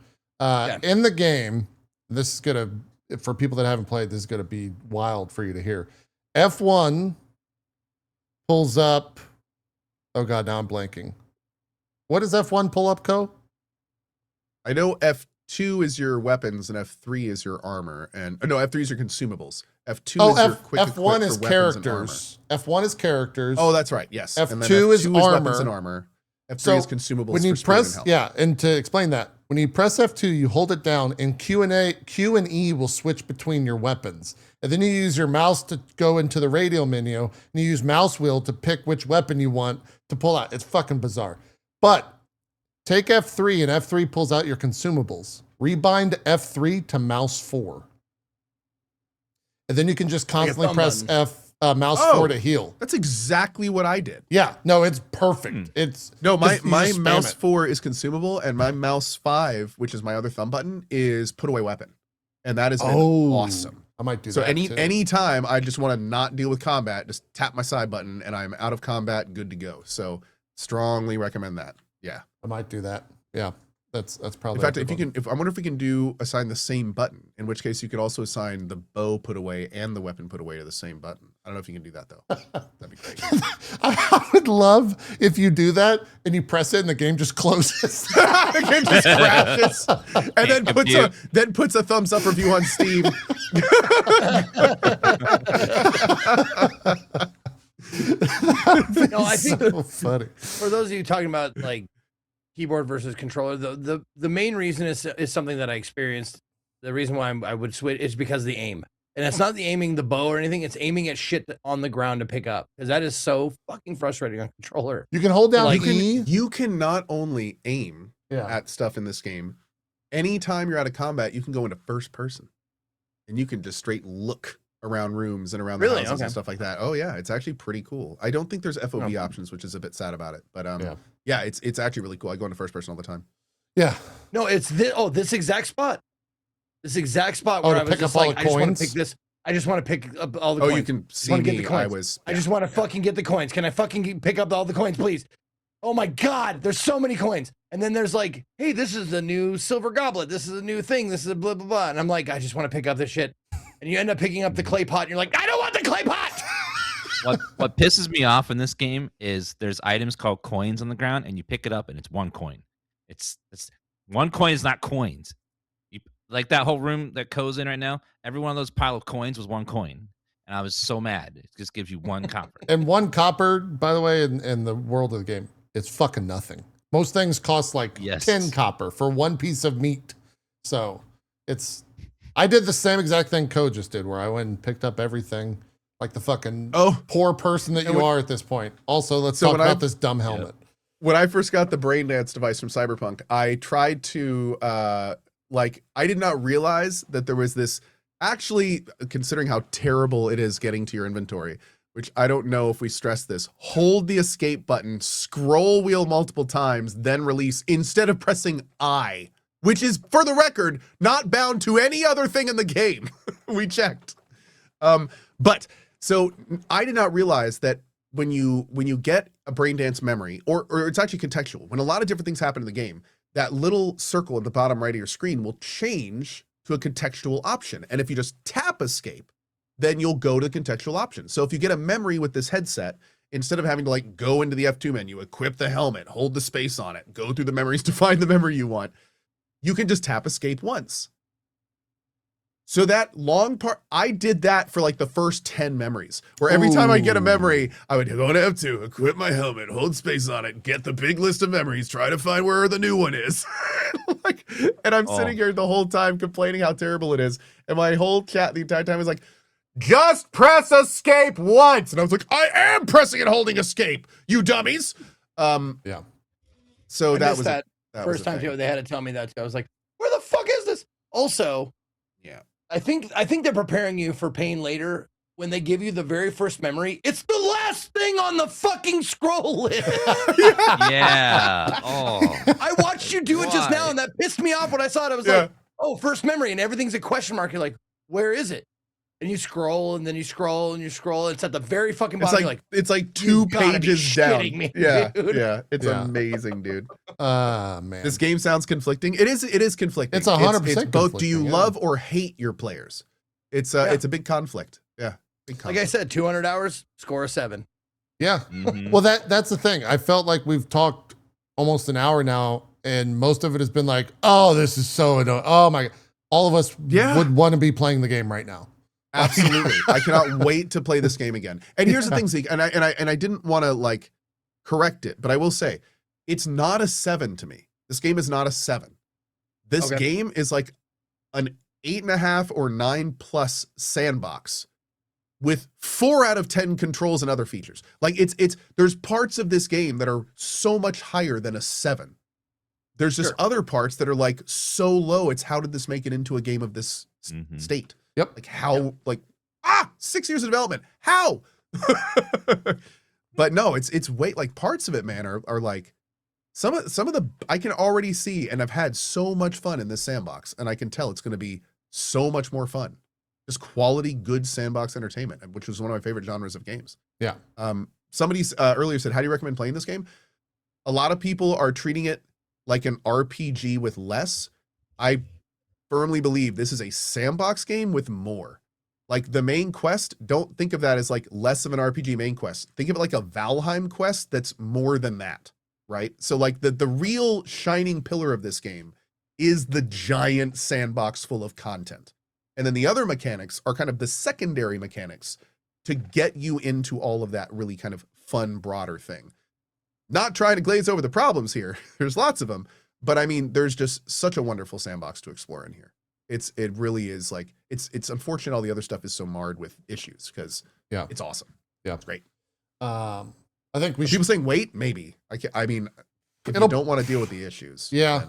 In the game, this is gonna, for people that haven't played, this is gonna be wild for you to hear. F1 pulls up. Oh God, now I'm blanking. What does F1 pull up, Co? I know F2 is your weapons and F3 is your armor, and no, F3 is your consumables. F2 is your quick F1 is characters. F1 is characters. Oh, that's right. Yes. F2 is armor. Weapons and armor. F3 is consumables. When you press, and to explain that, when you press F2, you hold it down, and Q and E will switch between your weapons. And then you use your mouse to go into the radial menu, and you use mouse wheel to pick which weapon you want to pull out. It's fucking bizarre. But take F3, and F3 pulls out your consumables. Rebind F3 to mouse 4. And then you can just constantly press mouse 4 to heal. That's exactly what I did. Yeah, no, it's perfect. It's my mouse 4 is consumable, and my mouse 5, which is my other thumb button, is put away weapon, and that has been awesome. I might do that. So any time I just want to not deal with combat, just tap my side button, and I'm out of combat, good to go. So strongly recommend that. Yeah, I might do that. Yeah. That's probably. In fact, I wonder if we can assign the same button. In which case, you could also assign the bow put away and the weapon put away to the same button. I don't know if you can do that though. That'd be great. I would love if you do that and you press it and the game just closes. The game just crashes, and then puts a thumbs up review on Steam. No, I think so funny. For those of you talking about like keyboard versus controller, the main reason is something that I experienced. The reason why I would switch is because of the aim, and it's not the aiming the bow or anything. It's aiming at shit on the ground to pick up, because that is so fucking frustrating on controller. You can hold down E. You can not only aim at stuff in this game. Anytime you're out of combat, you can go into first person, and you can just straight look around rooms and around the houses and stuff like that. Oh yeah, it's actually pretty cool. I don't think there's FOV options, which is a bit sad about it, but yeah, it's actually really cool. I go into first person all the time. Yeah. No, it's this exact spot. This exact spot where I was just like, I just want to pick this. I just want to pick up all the coins. Oh, you can see me. I just want to fucking get the coins. Can I fucking pick up all the coins, please? Oh my God, there's so many coins. And then there's like, hey, this is the new silver goblet. This is a new thing. This is a blah, blah, blah. And I'm like, I just want to pick up this shit. And you end up picking up the clay pot. And you're like, I don't want the clay pot. what pisses me off in this game is there's items called coins on the ground, and you pick it up and it's 1 coin. It's 1 coin is not coins. Like that whole room that Co's in right now, every one of those pile of coins was 1 coin. And I was so mad. It just gives you 1 copper. And 1 copper, by the way, in the world of the game, it's fucking nothing. Most things cost like 10 copper for 1 piece of meat. So I did the same exact thing Co just did, where I went and picked up everything like the fucking poor person that you are at this point. Also, let's talk about this dumb helmet. When I first got the brain dance device from Cyberpunk, I tried to, I did not realize that there was this, actually, considering how terrible it is getting to your inventory, which I don't know if we stress this, hold the escape button, scroll wheel multiple times, then release instead of pressing I, which is, for the record, not bound to any other thing in the game. We checked. But so I did not realize that when you get a brain dance memory, or it's actually contextual, when a lot of different things happen in the game, that little circle at the bottom right of your screen will change to a contextual option. And if you just tap escape, then you'll go to the contextual option. So if you get a memory with this headset, instead of having to like go into the F2 menu, equip the helmet, hold the space on it, go through the memories to find the memory you want, you can just tap escape once. So that long part, I did that for like the first 10 memories, where every time I get a memory, I would go to F2, equip my helmet, hold space on it, get the big list of memories, try to find where the new one is. And I'm sitting here the whole time complaining how terrible it is. And my whole chat the entire time was like, just press escape once. And I was like, I am pressing and holding escape, you dummies. Yeah. So that was that first time too, they had to tell me that too. I was like, where the fuck is this? Also, yeah. I think they're preparing you for pain later when they give you the very first memory. It's the last thing on the fucking scroll list. Yeah. Oh. I watched you do it just now, and that pissed me off when I saw it. I was like, oh, first memory, and everything's a question mark. You're like, where is it? And you scroll, and then you scroll, and you scroll. It's at the very fucking bottom. It's like 2 pages down. Me, yeah, dude. yeah. It's amazing, dude. Man. This game sounds conflicting. It is conflicting. It's 100% It's both. Do you love or hate your players? It's a big conflict. Yeah. Big conflict. Like I said, 200 hours, score a 7. Yeah. Well, that's the thing. I felt like we've talked almost an hour now, and most of it has been like, oh, this is so annoying. Oh my God. All of us would want to be playing the game right now. Absolutely. I cannot wait to play this game again. And here's the thing, Zeke, and I didn't want to like correct it, but I will say it's not a 7 to me. This game is not a 7. This game is like an 8.5 or 9+ sandbox with 4 out of 10 controls and other features. Like there's parts of this game that are so much higher than a 7. There's just other parts that are like so low. It's how did this make it into a game of this state? Yep. Like how, 6 years of development. How? But no, it's way, like parts of it, man, are like some of the, I can already see, and I've had so much fun in this sandbox, and I can tell it's going to be so much more fun. Just quality, good sandbox entertainment, which was one of my favorite genres of games. Yeah. Somebody earlier said, how do you recommend playing this game? A lot of people are treating it like an RPG with less. I firmly believe this is a sandbox game with more. Like the main quest, don't think of that as like less of an RPG main quest. Think of it like a Valheim quest that's more than that, right? So like the real shining pillar of this game is the giant sandbox full of content. And then the other mechanics are kind of the secondary mechanics to get you into all of that really kind of fun, broader thing. Not trying to glaze over the problems here. There's lots of them. But I mean, there's just such a wonderful sandbox to explore in here. It really is like, it's unfortunate all the other stuff is so marred with issues because it's awesome. Yeah. It's great. I think we should. People saying, wait, maybe. I mean, if you don't want to deal with the issues. Yeah.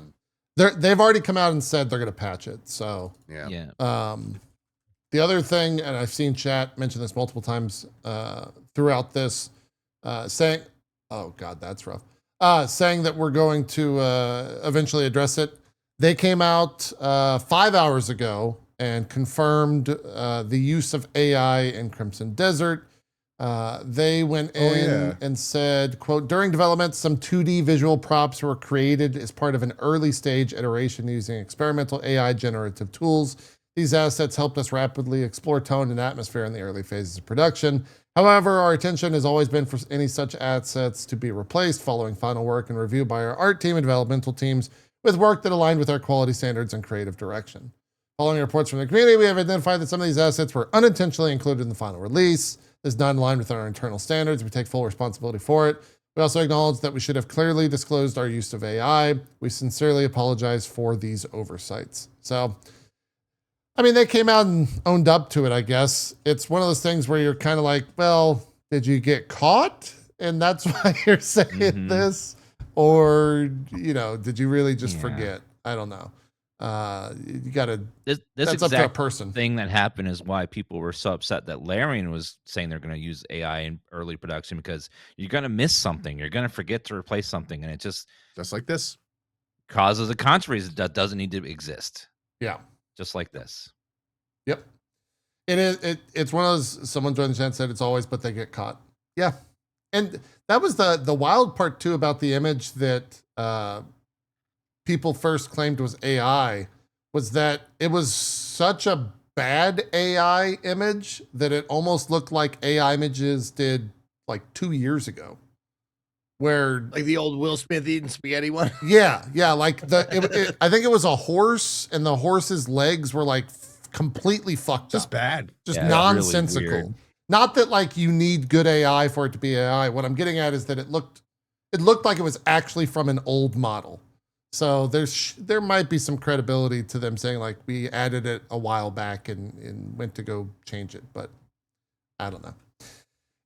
They've already come out and said they're going to patch it. So, yeah. The other thing, and I've seen chat mention this multiple times throughout this, saying, oh God, that's rough. Saying that we're going to eventually address it. They came out 5 hours ago and confirmed the use of AI in Crimson Desert. They went in and said, quote, during development, some 2D visual props were created as part of an early stage iteration using experimental AI generative tools. These assets helped us rapidly explore tone and atmosphere in the early phases of production. However, our attention has always been for any such assets to be replaced following final work and review by our art team and developmental teams with work that aligned with our quality standards and creative direction. Following reports from the community, we have identified that some of these assets were unintentionally included in the final release. This is not in line with our internal standards. We take full responsibility for it. We also acknowledge that we should have clearly disclosed our use of AI. We sincerely apologize for these oversights. So, I mean, they came out and owned up to it, I guess. It's one of those things where you're kind of like, well, did you get caught? And that's why you're saying this? Or, you know, did you really just forget? I don't know. You got to, that's up to a person. Thing that happened is why people were so upset that Larian was saying they're going to use AI in early production, because you're going to miss something. You're going to forget to replace something. And it just like this causes a controversy that doesn't need to exist. Yeah. Just like this. Yep. It is. It's one of those, someone joined the chat and said it's always, but they get caught. Yeah. And that was the wild part too about the image that people first claimed was AI, was that it was such a bad AI image that it almost looked like AI images did like 2 years ago. Where like the old Will Smith eating spaghetti one. Yeah. Like I think it was a horse, and the horse's legs were like completely fucked just up. Bad. Just nonsensical. Really not that like you need good AI for it to be AI. What I'm getting at is that it looked like it was actually from an old model. So there might be some credibility to them saying like we added it a while back and went to go change it, but I don't know.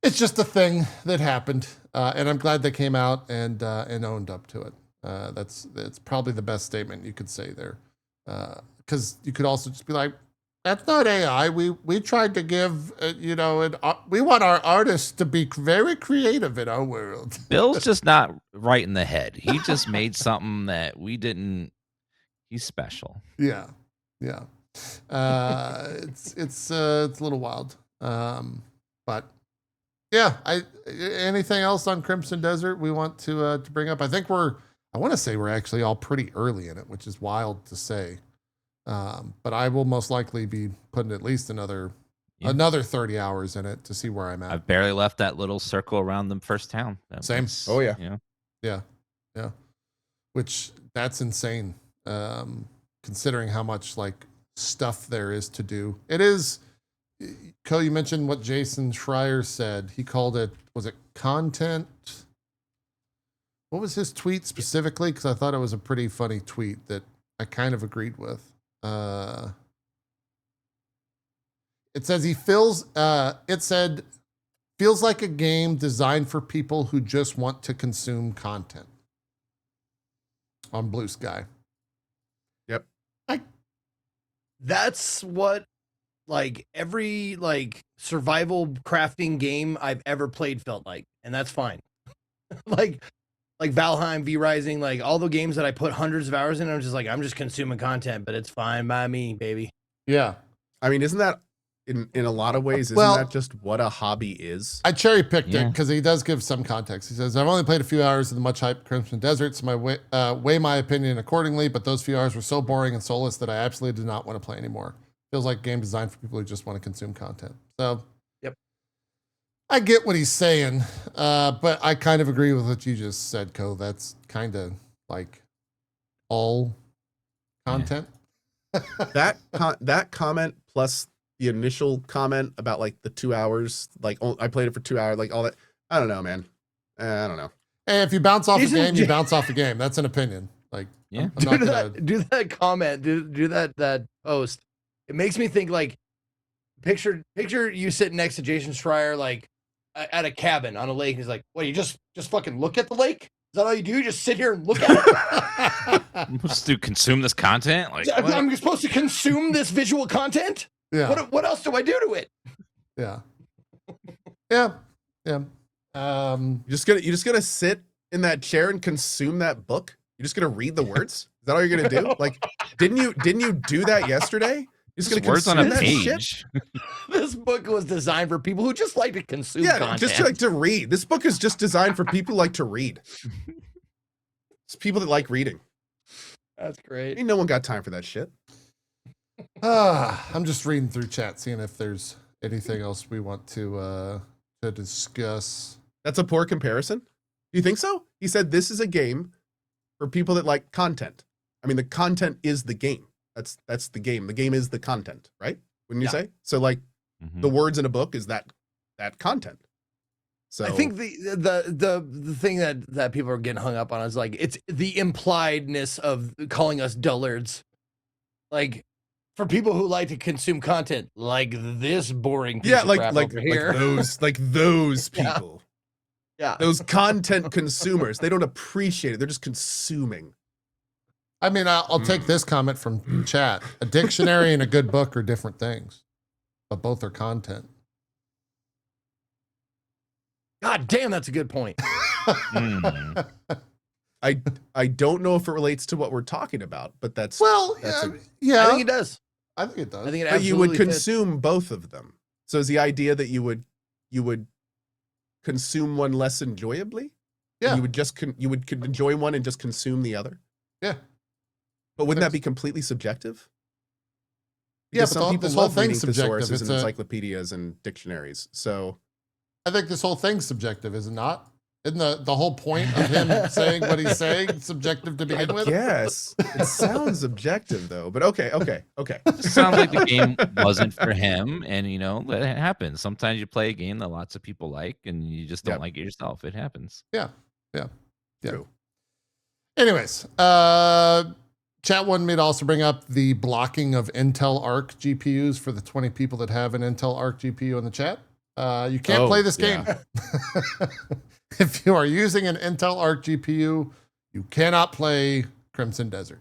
It's just a thing that happened, and I'm glad they came out and owned up to it. That's probably the best statement you could say there, because you could also just be like, "That's not AI. We tried to give we want our artists to be very creative in our world." Bill's just not right in the head. He just made something that we didn't. He's special. Yeah. It's a little wild, but. Yeah, anything else on Crimson Desert we want to bring up? I think I want to say we're actually all pretty early in it, which is wild to say. But I will most likely be putting at least another 30 hours in it to see where I'm at. I've barely left that little circle around the first town. Same. Oh yeah. Yeah. Which that's insane. Considering how much like stuff there is to do. It is. Co, you mentioned what Jason Schreier said. He called it, was it content? What was his tweet specifically? Because I thought it was a pretty funny tweet that I kind of agreed with. It says feels like a game designed for people who just want to consume content on Blue Sky. Yep. That's what like every like survival crafting game I've ever played felt like, and that's fine. like Valheim, V Rising, like all the games that I put hundreds of hours in, I'm just consuming content, but it's fine by me, baby. Yeah. I mean, isn't that in a lot of ways, isn't that just what a hobby is? I cherry picked it because he does give some context. He says, I've only played a few hours of the much hyped Crimson Desert, so weigh my opinion accordingly, but those few hours were so boring and soulless that I absolutely did not want to play anymore. Feels like a game designed for people who just want to consume content. So, yep, I get what he's saying, but I kind of agree with what you just said, Co. That's kind of like all content. That comment plus the initial comment about like the 2 hours, like I played it for 2 hours, like all that. I don't know, man. I don't know. Hey, if you bounce off a game, you bounce off a game. That's an opinion. Like, yeah, do that comment, do that post. It makes me think like picture you sitting next to Jason Schreier like at a cabin on a lake. He's like, "What? You just fucking look at the lake? Is that all you do? You just sit here and look at it?" I'm supposed to consume this content? Like, I'm supposed to consume this visual content? Yeah. What else do I do to it? Yeah. Yeah. You're just gonna sit in that chair and consume that book? You're just gonna read the words? Is that all you're gonna do? Like, didn't you do that yesterday? You're just gonna words on a page. Shit? This book was designed for people who just like to consume content. Just like to read. This book is just designed for people who like to read. It's people that like reading. That's great. Ain't no one got time for that shit. I'm just reading through chat, seeing if there's anything else we want to discuss. That's a poor comparison. Do you think so? He said this is a game for people that like content. I mean, the content is the game. That's the game. The game is the content, right? Wouldn't you say? So like the words in a book is that content. So I think the thing that people are getting hung up on is like it's the impliedness of calling us dullards. Like for people who like to consume content like this boring piece of crap over here. like those people. Yeah. Those content consumers. They don't appreciate it. They're just consuming. I mean, I'll take this comment from chat. A dictionary and a good book are different things, but both are content. God damn, that's a good point. I don't know if it relates to what we're talking about, but that's yeah. I think it does. I think it does. I think it but you would absolutely consume both of them. So is the idea that you would consume one less enjoyably? Yeah. And you would just you would enjoy one and just consume the other? Yeah. But wouldn't that be completely subjective? Because some people this whole love reading thing's subjective. thesaurus and encyclopedias and dictionaries. So I think this whole thing's subjective, is it not? Isn't the whole point of him saying what he's saying subjective to begin with? Yes. It sounds objective though, but okay. It sounds like the game wasn't for him, and let it happen. Sometimes you play a game that lots of people like, and you just don't like it yourself. It happens. Yeah. True. Anyways, chat wanted me to also bring up the blocking of Intel Arc GPUs for the 20 people that have an Intel Arc GPU in the chat. You can't play this game. If you are using an Intel Arc GPU, you cannot play Crimson Desert.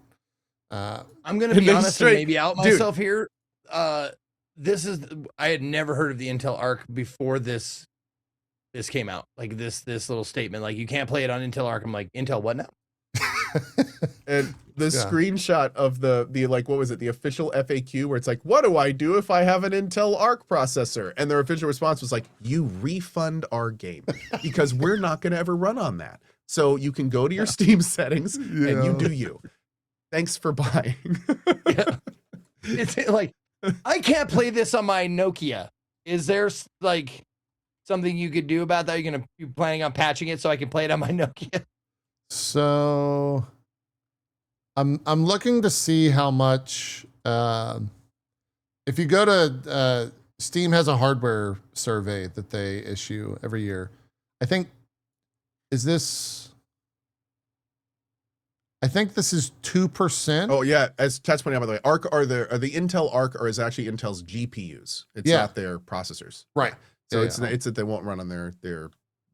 I'm going to be honest and maybe out myself here. I had never heard of the Intel Arc before this came out. Like this little statement, like you can't play it on Intel Arc. I'm like, Intel what now? And the screenshot of the like, what was it? The official FAQ where it's like, what do I do if I have an Intel Arc processor? And their official response was like, you refund our game because we're not going to ever run on that. So you can go to your Steam settings and you do you. Thanks for buying. It's like, I can't play this on my Nokia. Is there like something you could do about that? You're planning on patching it so I can play it on my Nokia? So I'm looking to see how much if you go to Steam has a hardware survey that they issue every year. I think this is 2%. Oh yeah, as Chat's pointing out, by the way, Arc are the Intel Arc is actually Intel's GPUs. It's not their processors. Right. So it's that they won't run on their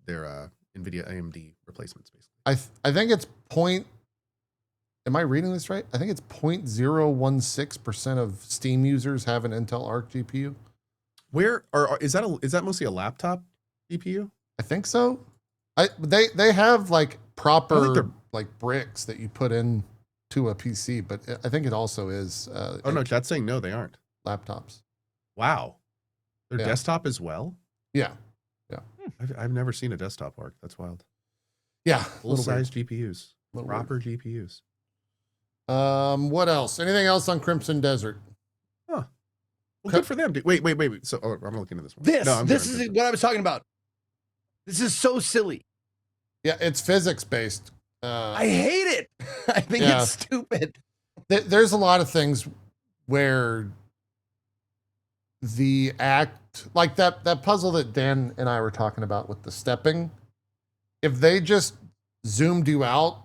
Nvidia AMD replacements basically. I think it's am I reading this right? I think it's 0.016% of Steam users have an Intel Arc GPU. Where is that mostly a laptop GPU? I think so. They have like proper like bricks that you put in to a PC, but I think it also is. Oh no, Chat's saying no, they aren't laptops. Wow, they're desktop as well. Yeah. I've never seen a desktop Arc. That's wild. Yeah, full size GPUs, proper GPUs. What else? Anything else on Crimson Desert? Huh. Well, good for them. Wait. So I'm looking at this one. This is what I was talking about. This is so silly. Yeah, it's physics based. I hate it. I think it's stupid. There's a lot of things where the act, like that puzzle that Dan and I were talking about with the stepping, if they just zoomed you out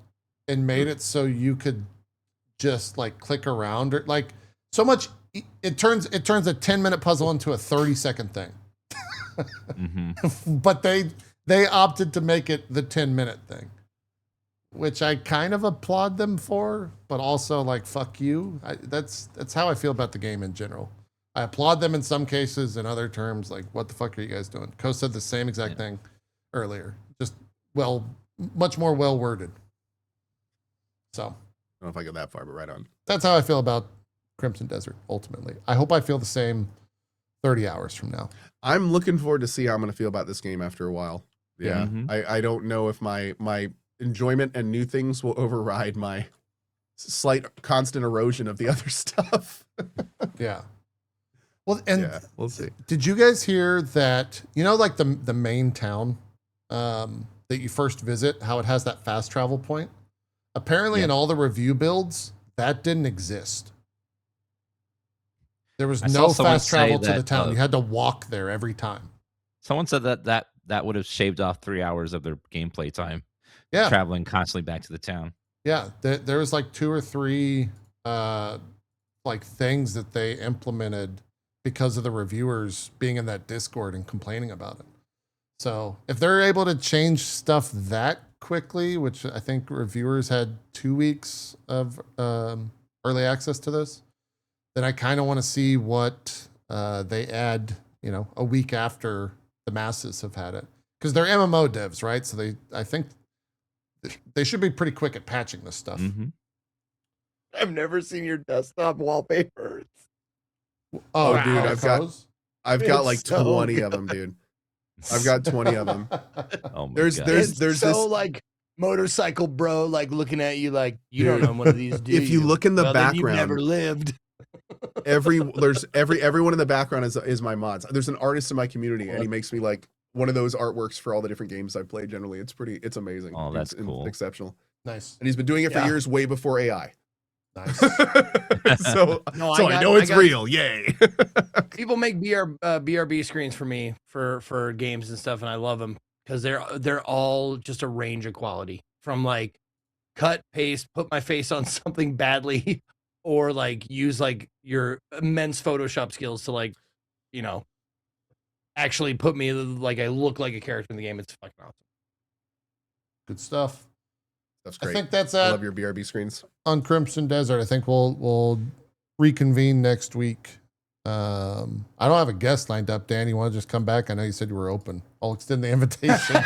and made it so you could just like click around or like so much, it turns a 10-minute puzzle into a 30-second thing. But they opted to make it the 10-minute thing, which I kind of applaud them for, but also like, fuck you. That's how I feel about the game in general. I applaud them in some cases, in other terms, like, what the fuck are you guys doing? Ko said the same exact thing earlier. Just much more well worded. So I don't know if I go that far, but right on. That's how I feel about Crimson Desert, ultimately. I hope I feel the same 30 hours from now. I'm looking forward to see how I'm going to feel about this game after a while. Yeah. I don't know if my enjoyment and new things will override my slight constant erosion of the other stuff. Yeah. Well, and yeah, we'll see. Did you guys hear that, like the main town that you first visit, how it has that fast travel point? Apparently in all the review builds, that didn't exist. There was no fast travel to the town. You had to walk there every time. Someone said that would have shaved off 3 hours of their gameplay time. Yeah. Traveling constantly back to the town. Yeah. There was like 2 or 3 like things that they implemented because of the reviewers being in that Discord and complaining about it. So if they're able to change stuff that quickly, which I think reviewers had 2 weeks of early access to this, then I kind of want to see what they add, a week after the masses have had it. Because they're MMO devs, right? So I think they should be pretty quick at patching this stuff. Mm-hmm. I've never seen your desktop wallpapers. Oh, wow. Dude, I've got like 20 good. of them, dude. I've got 20 of them. Oh my there's God. there's so this like motorcycle bro, like looking at you like you don't know one of these dudes. If you look in the background, you've never lived. everyone in the background is my mods. There's an artist in my community, and he makes me like one of those artworks for all the different games I play. Generally, it's amazing. Oh, that's cool. Exceptional. Nice. And he's been doing it for years, way before AI. Nice. so I know it's real. Yay. People make BRB screens for me for games and stuff, and I love them because they're all just a range of quality, from like cut, paste, put my face on something badly, or like use like your immense Photoshop skills to like, actually put me like I look like a character in the game. It's fucking awesome. Good stuff. That's great. I think that's I love your BRB screens. On Crimson Desert. I think we'll reconvene next week. I don't have a guest lined up. Dan, you want to just come back? I know you said you were open. I'll extend the invitation.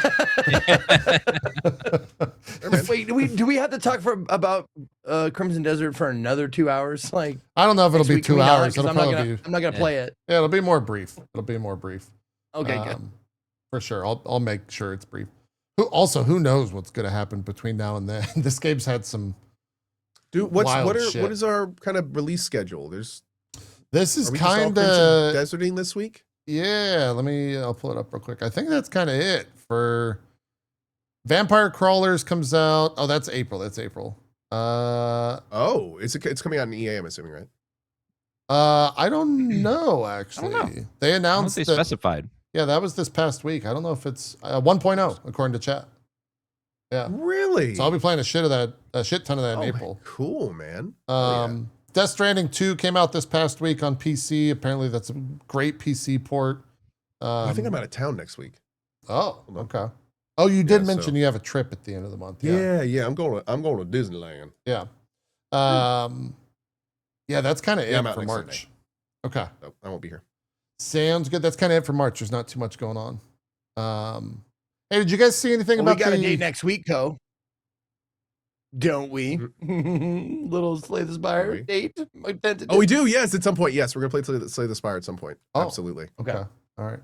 Wait, do we have to talk about Crimson Desert for another 2 hours? Like, I don't know if it'll be 2 hours. I'm not gonna play it. Yeah, it'll be more brief. Okay, good. For sure. I'll make sure it's brief. Who knows what's going to happen between now and then? This game's had some. Dude, what is our kind of release schedule? This is kind of deserting this week. Yeah, I'll pull it up real quick. I think that's kind of it for Vampire Crawlers comes out. Oh, that's April. It's coming out in EA, I'm assuming, right? I don't know actually. I don't know. They announced they specified. Yeah, that was this past week. I don't know if it's 1.0 according to chat. Yeah. Really? So I'll be playing a shit ton of that in April. Cool, man. Death Stranding 2 came out this past week on PC. Apparently that's a great PC port. I think I'm out of town next week. Oh, okay. Oh, you did mention you have a trip at the end of the month. Yeah. I'm going to Disneyland. Yeah. Yeah, that's kind of it for March. Sunday. Okay. No, I won't be here. Sounds good. That's kind of it for March. There's not too much going on. Hey, did you guys see anything about we got a date next week, Co? Don't we? Little Slay the Spire date. Oh, we do. Yes, at some point. Yes, we're gonna play Slay the Spire at some point. Oh, absolutely. Okay. All right.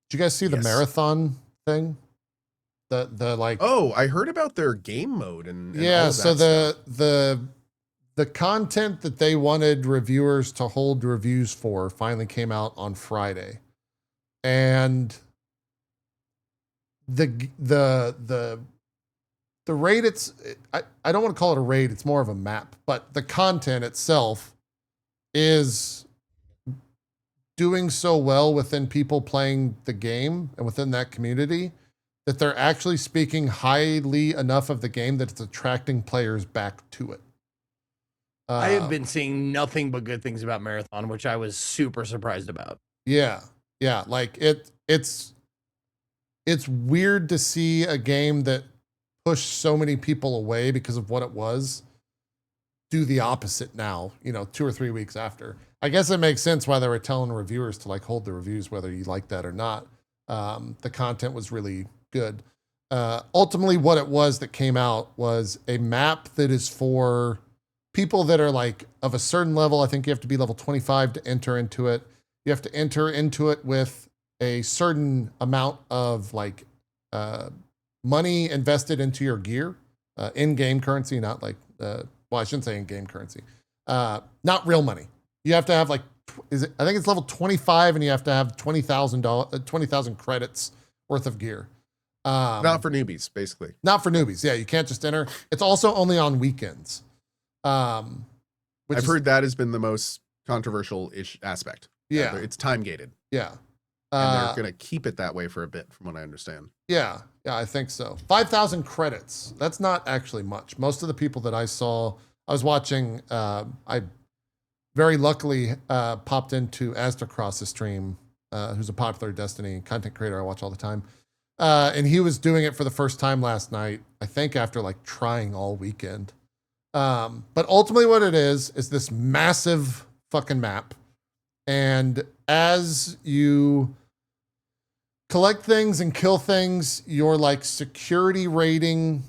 Did you guys see the marathon thing? The like. Oh, I heard about their game mode and yeah. All of so that the content that they wanted reviewers to hold reviews for finally came out on Friday, and the raid, I don't want to call it a raid, it's more of a map, but the content itself is doing so well within people playing the game and within that community that they're actually speaking highly enough of the game that it's attracting players back to it. I have been seeing nothing but good things about Marathon, which I was super surprised about. Yeah. Like it's weird to see a game that pushed so many people away because of what it was do the opposite now, 2 or 3 weeks after. I guess it makes sense why they were telling reviewers to like hold the reviews, whether you like that or not. The content was really good. Ultimately what it was that came out was a map that is for people that are like of a certain level. I think you have to be level 25 to enter into it. You have to enter into it with a certain amount of like money invested into your gear, in-game currency, not like, well, I shouldn't say in-game currency, Not real money. You have to have like, I think it's level 25 and you have to have $20,000 credits worth of gear. Not for newbies, basically. Not for newbies. Yeah, you can't just enter. It's also only on weekends. I've heard that has been the most controversial-ish aspect. Yeah. It's time gated. Yeah. And they're going to keep it that way for a bit, from what I understand. Yeah. Yeah, I think so. 5,000 credits. That's not actually much. Most of the people that I saw, I was watching, I very luckily popped into Astacross's stream, who's a popular Destiny content creator I watch all the time. And he was doing it for the first time last night, I think after like trying all weekend. But ultimately what it is this massive fucking map. And as you collect things and kill things, your like security rating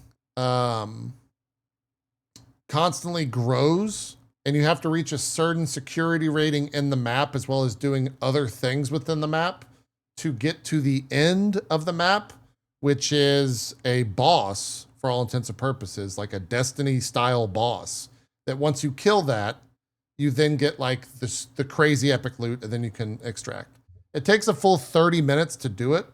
constantly grows, and you have to reach a certain security rating in the map as well as doing other things within the map to get to the end of the map, which is a boss for all intents and purposes, like a Destiny style boss, that once you kill that, you then get like the crazy epic loot, and then you can extract. It takes a full 30 minutes to do it.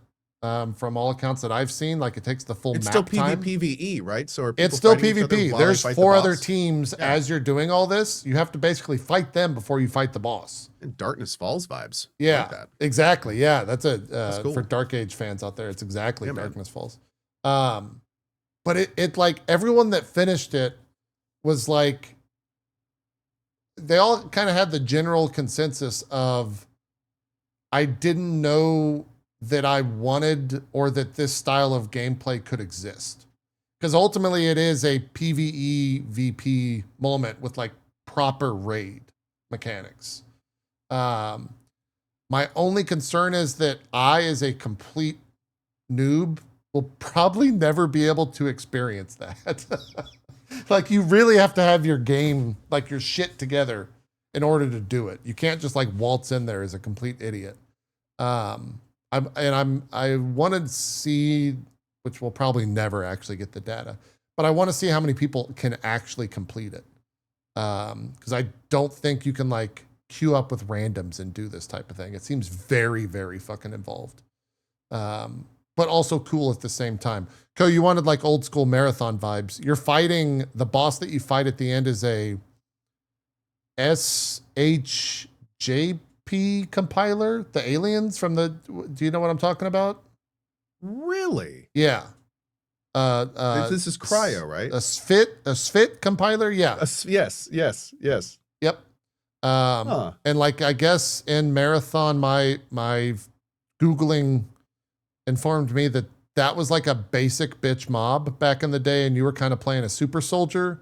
From all accounts that I've seen, like it takes the full it's map still time. PvPvE, right? So it's still PvP. There's 4 other teams as you're doing all this. You have to basically fight them before you fight the boss. And Darkness Falls vibes. Yeah, like that. exactly. Yeah, that's cool. For Dark Age fans out there. It's exactly Darkness Falls. But it like everyone that finished it was like, they all kind of had the general consensus of, I didn't know that I wanted or that this style of gameplay could exist. Because ultimately it is a PvE VP moment with like proper raid mechanics. My only concern is that I, as a complete noob, will probably never be able to experience that. Like you really have to have your game, like your shit together in order to do it. You can't just like waltz in there as a complete idiot. I wanted to see, which we'll probably never actually get the data, but I want to see how many people can actually complete it. Because I don't think you can like queue up with randoms and do this type of thing. It seems very, very fucking involved. But also cool at the same time. Ko, you wanted like old school marathon vibes. You're fighting, the boss that you fight at the end is a SHJP compiler, the aliens from the, do you know what I'm talking about? Really? Yeah. This is Cryo, right? A SFIT compiler? Yeah. Yes. Yep. And like, I guess in Marathon, my Googling informed me that that was like a basic bitch mob back in the day, and you were kind of playing a super soldier.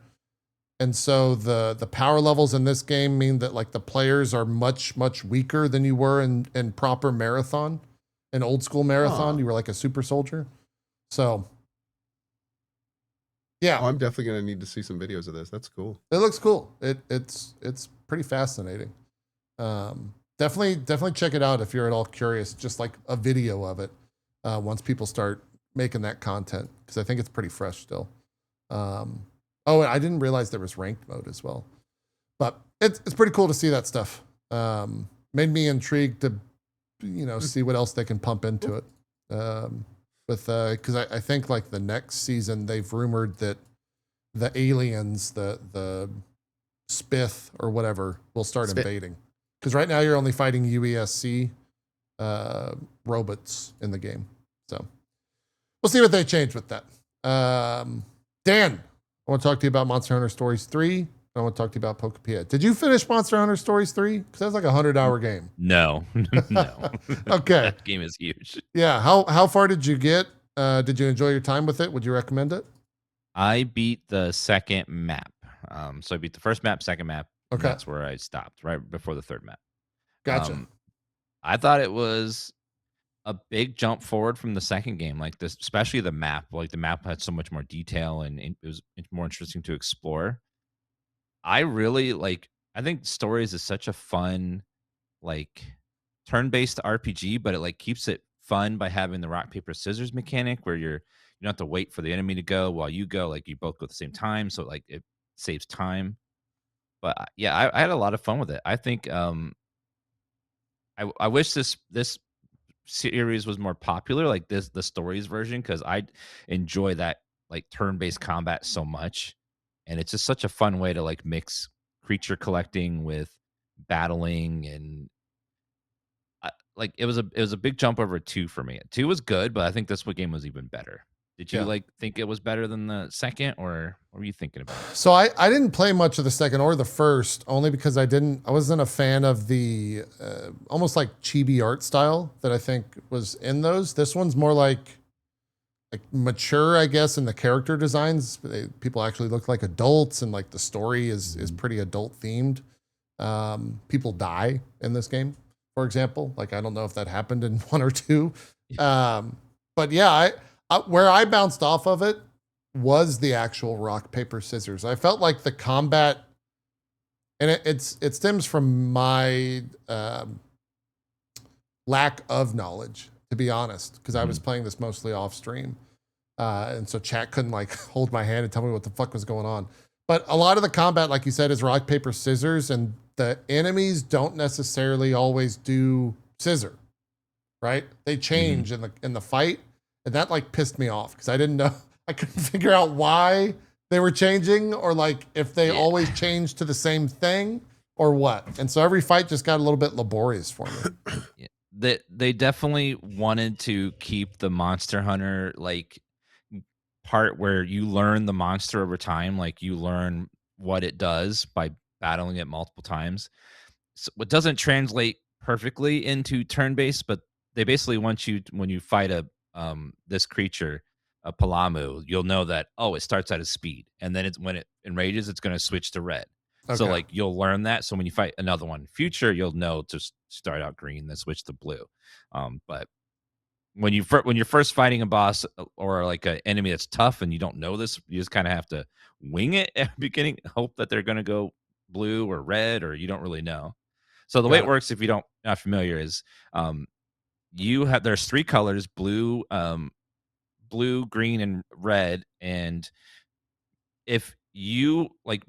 And so the power levels in this game mean that like the players are much, much weaker than you were in proper Marathon. In old school Marathon, you were like a super soldier. So yeah. I'm definitely gonna need to see some videos of this. That's cool. It looks cool. It's pretty fascinating. Definitely check it out if you're at all curious, just like a video of it. Once people start making that content, because I think it's pretty fresh still. Oh, I didn't realize there was ranked mode as well, but it's pretty cool to see that stuff. Made me intrigued to, see what else they can pump into it. Because I think like the next season they've rumored that the aliens, the Spith or whatever, will start invading. Because right now you're only fighting UESC robots in the game, so we'll see what they change with that. Dan, I want to talk to you about Monster Hunter Stories 3. I want to talk to you about Pokopia. Did you finish Monster Hunter Stories 3? Because that's like a 100-hour game. No. Okay. That game is huge. Yeah. How far did you get? Did you enjoy your time with it? Would you recommend it? I beat the second map. So I beat the first map, second map. Okay. That's where I stopped, right before the third map. Gotcha. I thought it was a big jump forward from the second game, like this, especially the map. Like the map had so much more detail and it was more interesting to explore. I really I think Stories is such a fun, like turn-based RPG, but it like keeps it fun by having the rock, paper, scissors mechanic where you don't have to wait for the enemy to go while you go, like you both go at the same time. So like it saves time. But yeah, I had a lot of fun with it. I think I wish this series was more popular, like the stories version, because I enjoy that like turn-based combat so much, and it's just such a fun way to like mix creature collecting with battling, and like it was a big jump over 2 for me. 2 was good, but I think this game was even better. Did you like think it was better than the second, or what were you thinking about it? So I didn't play much of the second or the first, only because I wasn't a fan of the almost like chibi art style that I think was in those. This one's more like mature, I guess, in the character designs. People actually look like adults, and like the story is pretty adult themed. People die in this game, for example. Like I don't know if that happened in 1 or 2, but yeah, where I bounced off of it was the actual rock, paper, scissors. I felt like the combat, and it stems from my lack of knowledge, to be honest, because I was playing this mostly off stream. And so chat couldn't like hold my hand and tell me what the fuck was going on. But a lot of the combat, like you said, is rock, paper, scissors, and the enemies don't necessarily always do scissor, right? They change in the fight. And that like pissed me off because I didn't know, I couldn't figure out why they were changing, or like if they always change to the same thing or what. And so every fight just got a little bit laborious for me. They definitely wanted to keep the Monster Hunter like part where you learn the monster over time, like you learn what it does by battling it multiple times. So it doesn't translate perfectly into turn-based, but they basically want you, when you fight this creature, a Palamu, you'll know that, oh, it starts at a speed, and then when it enrages, it's going to switch to red. Okay. So like you'll learn that. So when you fight another one in future, you'll know to start out green, then switch to blue. But when you're first fighting a boss or like an enemy that's tough and you don't know this, you just kind of have to wing it at the beginning, hope that they're going to go blue or red, or you don't really know. So the way it works, if you not familiar, is there's 3 colors: blue, green, and red. And if you like,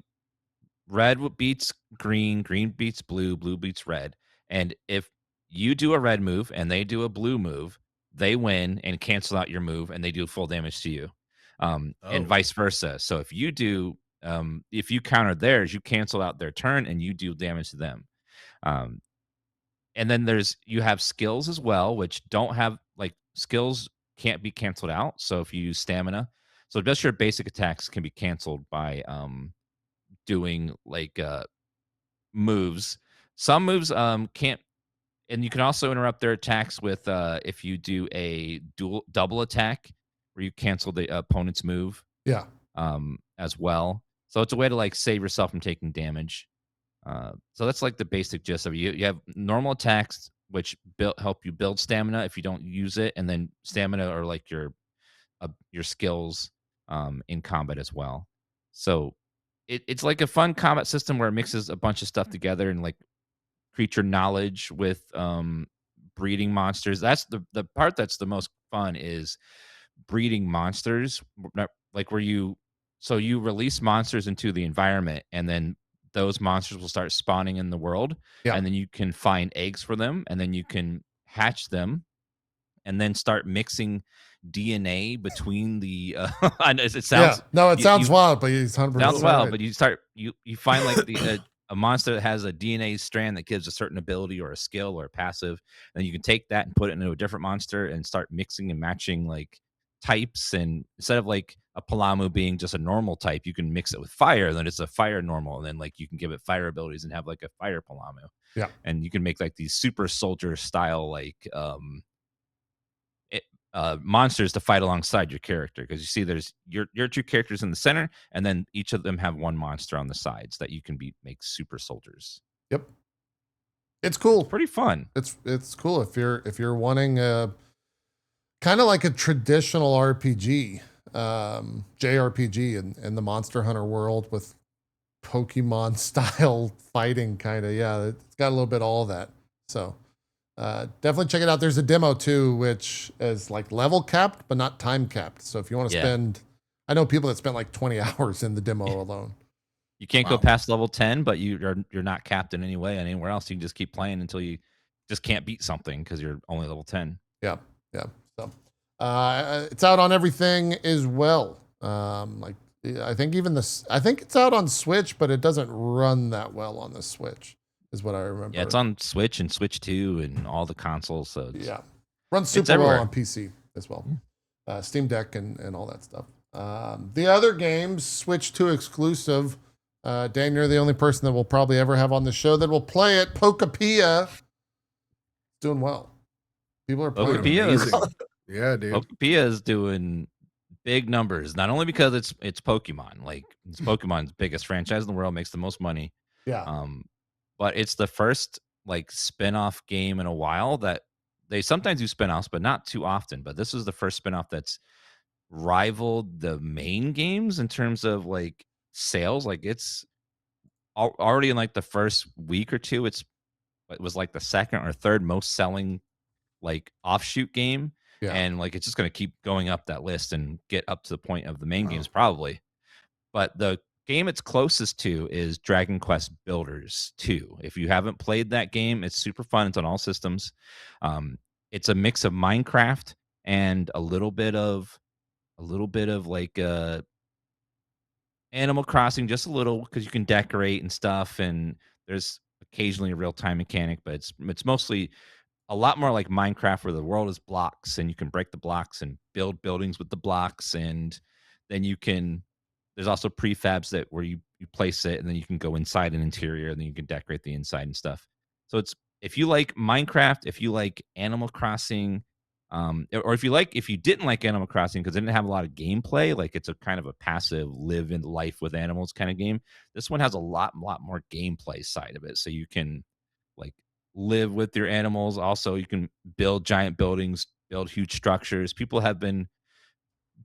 red beats green, green beats blue, blue beats red. And if you do a red move and they do a blue move, they win and cancel out your move, and they do full damage to you, and vice versa. So if you counter theirs, you cancel out their turn and you do damage to them. And then you have skills as well, which don't have like, skills can't be canceled out. So if you use stamina, so just your basic attacks can be canceled by doing like moves. Some moves can't, and you can also interrupt their attacks with if you do a double attack where you cancel the opponent's move. Yeah. As well. So it's a way to like save yourself from taking damage. So that's like the basic gist of it. You have normal attacks, which help you build stamina if you don't use it, and then stamina are like your skills in combat as well. So it's like a fun combat system where it mixes a bunch of stuff together, and like creature knowledge with breeding monsters. That's the part that's the most fun, is breeding monsters, like where you release monsters into the environment, and then those monsters will start spawning in the world, and then you can find eggs for them, and then you can hatch them, and then start mixing DNA between the it sounds it sounds wild, but it's 100% sounds wild, but you find like a monster that has a DNA strand that gives a certain ability or a skill or a passive, and you can take that and put it into a different monster and start mixing and matching like types. And instead of like a Palamu being just a normal type, you can mix it with fire, and then it's a fire normal, and then like you can give it fire abilities and have like a fire Palamu. Yeah. And you can make like these super soldier style like monsters to fight alongside your character, because you see there's your 2 characters in the center, and then each of them have 1 monster on the sides that you can make super soldiers. Yep. It's cool. It's pretty fun. It's cool if you're wanting kind of like a traditional RPG, JRPG in the Monster Hunter world with Pokemon style fighting, kind of. Yeah, it's got a little bit of all of that. So definitely check it out. There's a demo too, which is like level capped, but not time capped. So if you want to spend, I know people that spent like 20 hours in the demo alone. You can't go past level 10, but you're not capped in any way anywhere else. You can just keep playing until you just can't beat something because you're only level 10. Yeah. So it's out on everything as well. I think it's out on Switch, but it doesn't run that well on the Switch, is what I remember. Yeah, it's on Switch and Switch 2 and all the consoles. So runs super well on PC as well. Steam Deck and all that stuff. The other games, Switch 2 exclusive. Dan, you're the only person that we'll probably ever have on the show that will play it. Pokopia, doing well. People are playing. Yeah, dude. Pokopia is doing big numbers, not only because it's Pokemon, like it's Pokemon's biggest franchise in the world, makes the most money. Yeah. But it's the first like spin-off game in a while that they sometimes do spin-offs, but not too often. But this is the first spin-off that's rivaled the main games in terms of like sales. Like it's already in like the first week or two, it was like the second or third most selling like offshoot game. Yeah. And like it's just going to keep going up that list and get up to the point of the main games probably. But the game it's closest to is Dragon Quest Builders 2. If you haven't played that game, it's super fun. It's on all systems. It's a mix of Minecraft and a little bit of like Animal Crossing, just a little, because you can decorate and stuff, and there's occasionally a real-time mechanic, but it's mostly a lot more like Minecraft, where the world is blocks and you can break the blocks and build buildings with the blocks, and then there's also prefabs where you place it and then you can go inside an interior and then you can decorate the inside and stuff. So if you like Minecraft, if you like Animal Crossing, or if you didn't like Animal Crossing because it didn't have a lot of gameplay, like it's a kind of a passive live in life with animals kind of game, this one has a lot more gameplay side of it. So you can like live with your animals. Also, you can build giant buildings, build huge structures. People have been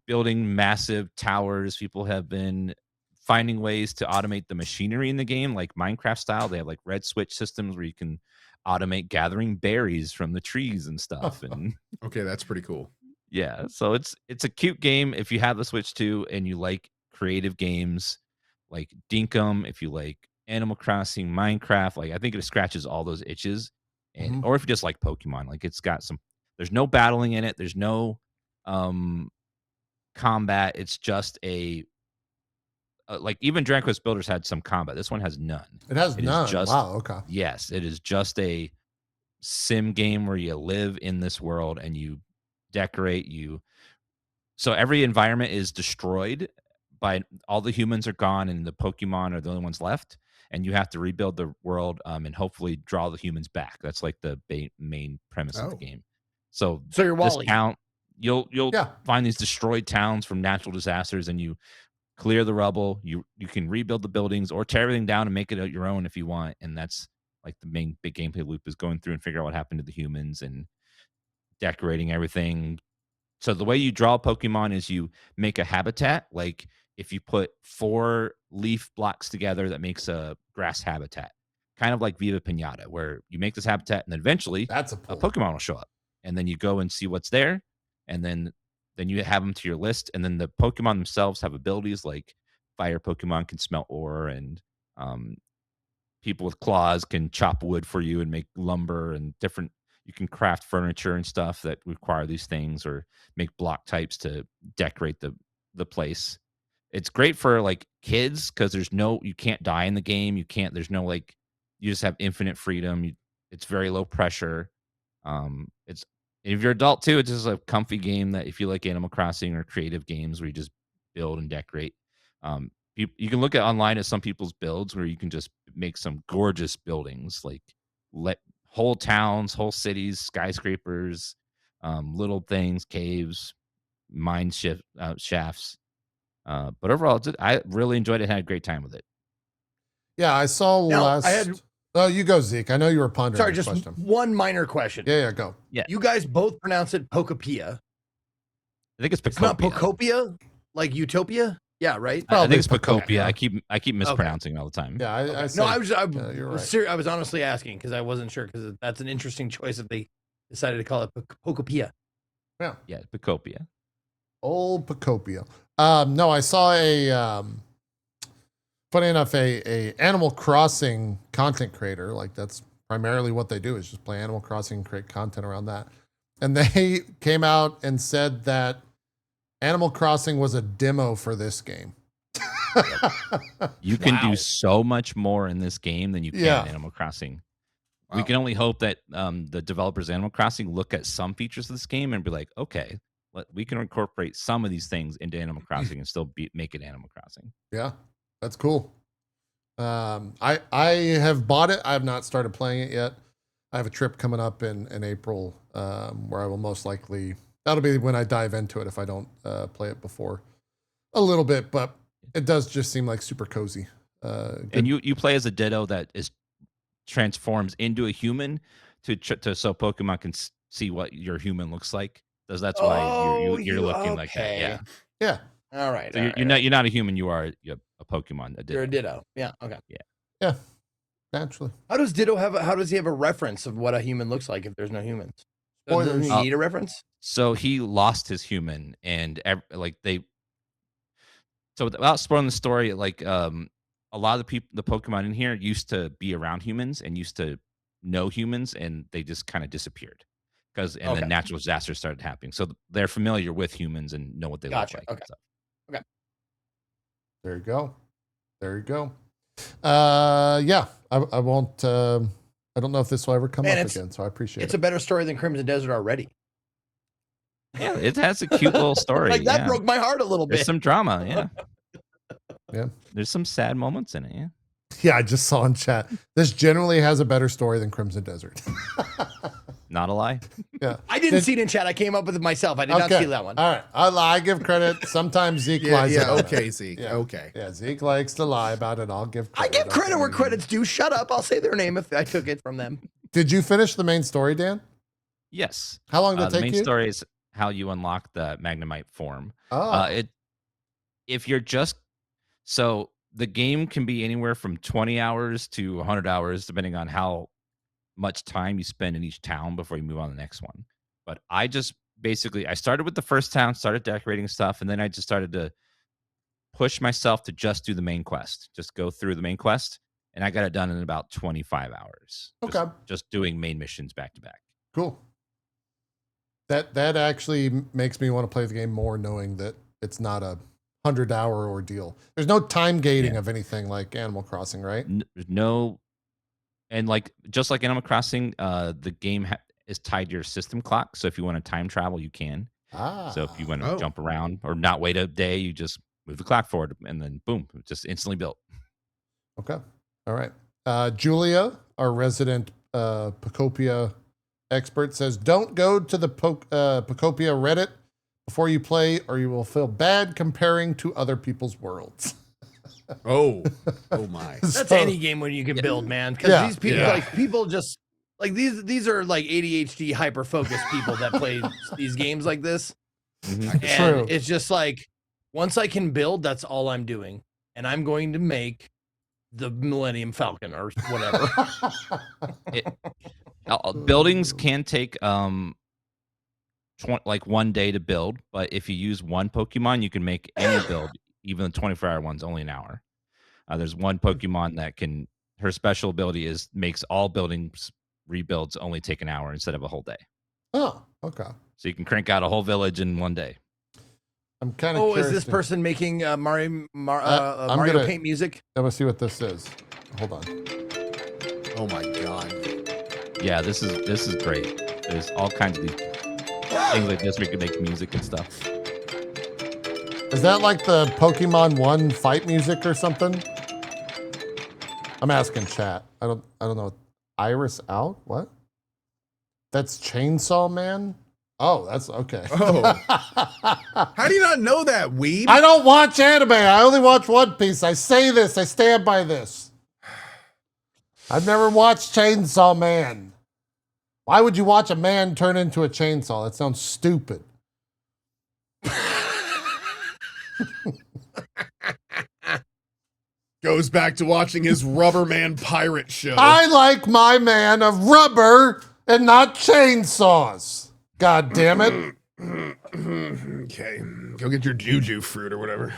building massive towers. People have been finding ways to automate the machinery in the game, like Minecraft style. They have like red switch systems where you can automate gathering berries from the trees and stuff. And okay, that's pretty cool. Yeah, so it's a cute game if you have the Switch 2 and you like creative games like Dinkum, if you like Animal Crossing, Minecraft, like I think it scratches all those itches. And or if you just like Pokemon, like it's got there's no battling in it, there's no combat. It's just like even Dragon Quest Builders had some combat. This one has none. It has none. Wow. Okay. Yes, it is just a sim game where you live in this world and you decorate. So every environment is destroyed by all the humans are gone and the Pokemon are the only ones left, and you have to rebuild the world and hopefully draw the humans back. That's like the main premise of the game. So you're Wally. You'll find these destroyed towns from natural disasters, and you clear the rubble. You can rebuild the buildings or tear everything down and make it your own if you want. And that's like the main big gameplay loop, is going through and figure out what happened to the humans and decorating everything. So the way you draw Pokemon is you make a habitat. Like if you put 4 leaf blocks together, that makes a grass habitat, kind of like Viva Pinata, where you make this habitat and then eventually a Pokemon will show up, and then you go and see what's there, and then you have them to your list. And then the Pokemon themselves have abilities, like fire Pokemon can smelt ore, and people with claws can chop wood for you and make lumber and different. You can craft furniture and stuff that require these things, or make block types to decorate the place. It's great for like kids because you can't die in the game. You just have infinite freedom. It's very low pressure. If you're adult too, it's just a comfy game that if you like Animal Crossing or creative games where you just build and decorate. You can look at online at some people's builds where you can just make some gorgeous buildings, like whole towns, whole cities, skyscrapers, little things, caves, mine shafts. But overall, I really enjoyed it. Had a great time with it. Yeah, I saw Oh, you go, Zeke. I know you were pondering. Sorry, just question. One minor question. Yeah, go. Yeah, you guys both pronounce it Pokopia. I think it's Pokopia. It's not Pokopia, like Utopia. Yeah, right. I think it's Pokopia. I keep mispronouncing it all the time. Yeah, I was honestly asking because I wasn't sure, because that's an interesting choice if they decided to call it Pokopia. Yeah, Pokopia. Old Pokopia. No, I saw a funny enough, a Animal Crossing content creator, like that's primarily what they do is just play Animal Crossing and create content around that. And they came out and said that Animal Crossing was a demo for this game. You can do so much more in this game than you can in Animal Crossing. Wow. We can only hope that the developers of Animal Crossing look at some features of this game and be like, okay, we can incorporate some of these things into Animal Crossing and still make it Animal Crossing. Yeah, that's cool. I have bought it. I have not started playing it yet. I have a trip coming up in April where I will most likely, that'll be when I dive into it if I don't play it before a little bit, but it does just seem like super cozy. And you play as a Ditto that transforms into a human so Pokemon can see what your human looks like. That's why you're looking like that. Yeah. Yeah. All right. So you're not a human. You're a Pokemon. You're a Ditto. Yeah. Okay. Yeah. Naturally. How does Ditto how does he have a reference of what a human looks like if there's no humans? Doesn't he need a reference? So he lost his human, and so without spoiling the story, like a lot of the Pokemon in here used to be around humans and used to know humans, and they just kind of disappeared then natural disasters started happening. So they're familiar with humans and know what they look like. Okay. There you go. Yeah, I won't. I don't know if this will ever come up again, so I appreciate it. It's a better story than Crimson Desert already. Yeah, it has a cute little story. Like that broke my heart a little bit. There's some drama, yeah. Yeah. There's some sad moments in it, yeah. Yeah, I just saw in chat. This generally has a better story than Crimson Desert. Not a lie. Yeah. I didn't see it in chat. I came up with it myself. I did not see that one. All right. I give credit. Sometimes Zeke lies. Yeah, okay, Zeke. Yeah. Okay. Yeah, Zeke likes to lie about it. I'll give credit. I give credit where credit's due. Shut up. I'll say their name if I took it from them. Did you finish the main story, Dan? Yes. How long did it take you? The main story is how you unlock the Magnemite form. Oh. If you're just... So the game can be anywhere from 20 hours to 100 hours, depending on how much time you spend in each town before you move on to the next one. But I started with the first town, started decorating stuff, and then I just started to push myself to just do the main quest, just go through the main quest, and I got it done in about 25 hours. Okay. Just doing main missions back to back. Cool. That actually makes me want to play the game more, knowing that it's not a 100-hour ordeal. There's no time gating of anything like Animal Crossing, right? No. And just like Animal Crossing, the game is tied to your system clock. So if you want to time travel, you can. So if you want to jump around or not wait a day, you just move the clock forward and then boom, it's just instantly built. Okay. All right. Julia, our resident Pokopia expert, says, don't go to the Pokopia Reddit before you play or you will feel bad comparing to other people's worlds. Oh my. That's any game when you can build, man. Because these people, people just these are like ADHD hyper focused people that play these games like this. Mm-hmm. And it's just like, once I can build, that's all I'm doing. And I'm going to make the Millennium Falcon or whatever. Buildings can take 1 day to build, but if you use one Pokemon, you can make any build. Even the 24-hour one's only an hour. There's one Pokemon that her special ability makes all buildings rebuilds only take an hour instead of a whole day. Oh, okay. So you can crank out a whole village in one day. I'm kind of curious. Is this person making Mario Paint music? I'm going to see what this is. Hold on. Oh my God. Yeah, this is great. There's all kinds of these things like this where you can make music and stuff. Is that like the Pokemon 1 fight music or something? I'm asking chat. I don't know. Iris out? What? That's Chainsaw Man? Oh, that's okay. Oh. How do you not know that, weeb? I don't watch anime. I only watch One Piece. I say this. I stand by this. I've never watched Chainsaw Man. Why would you watch a man turn into a chainsaw? That sounds stupid. Goes back to watching his Rubber Man pirate show. I like my man of rubber and not chainsaws. God damn it. Okay, go get your juju fruit or whatever.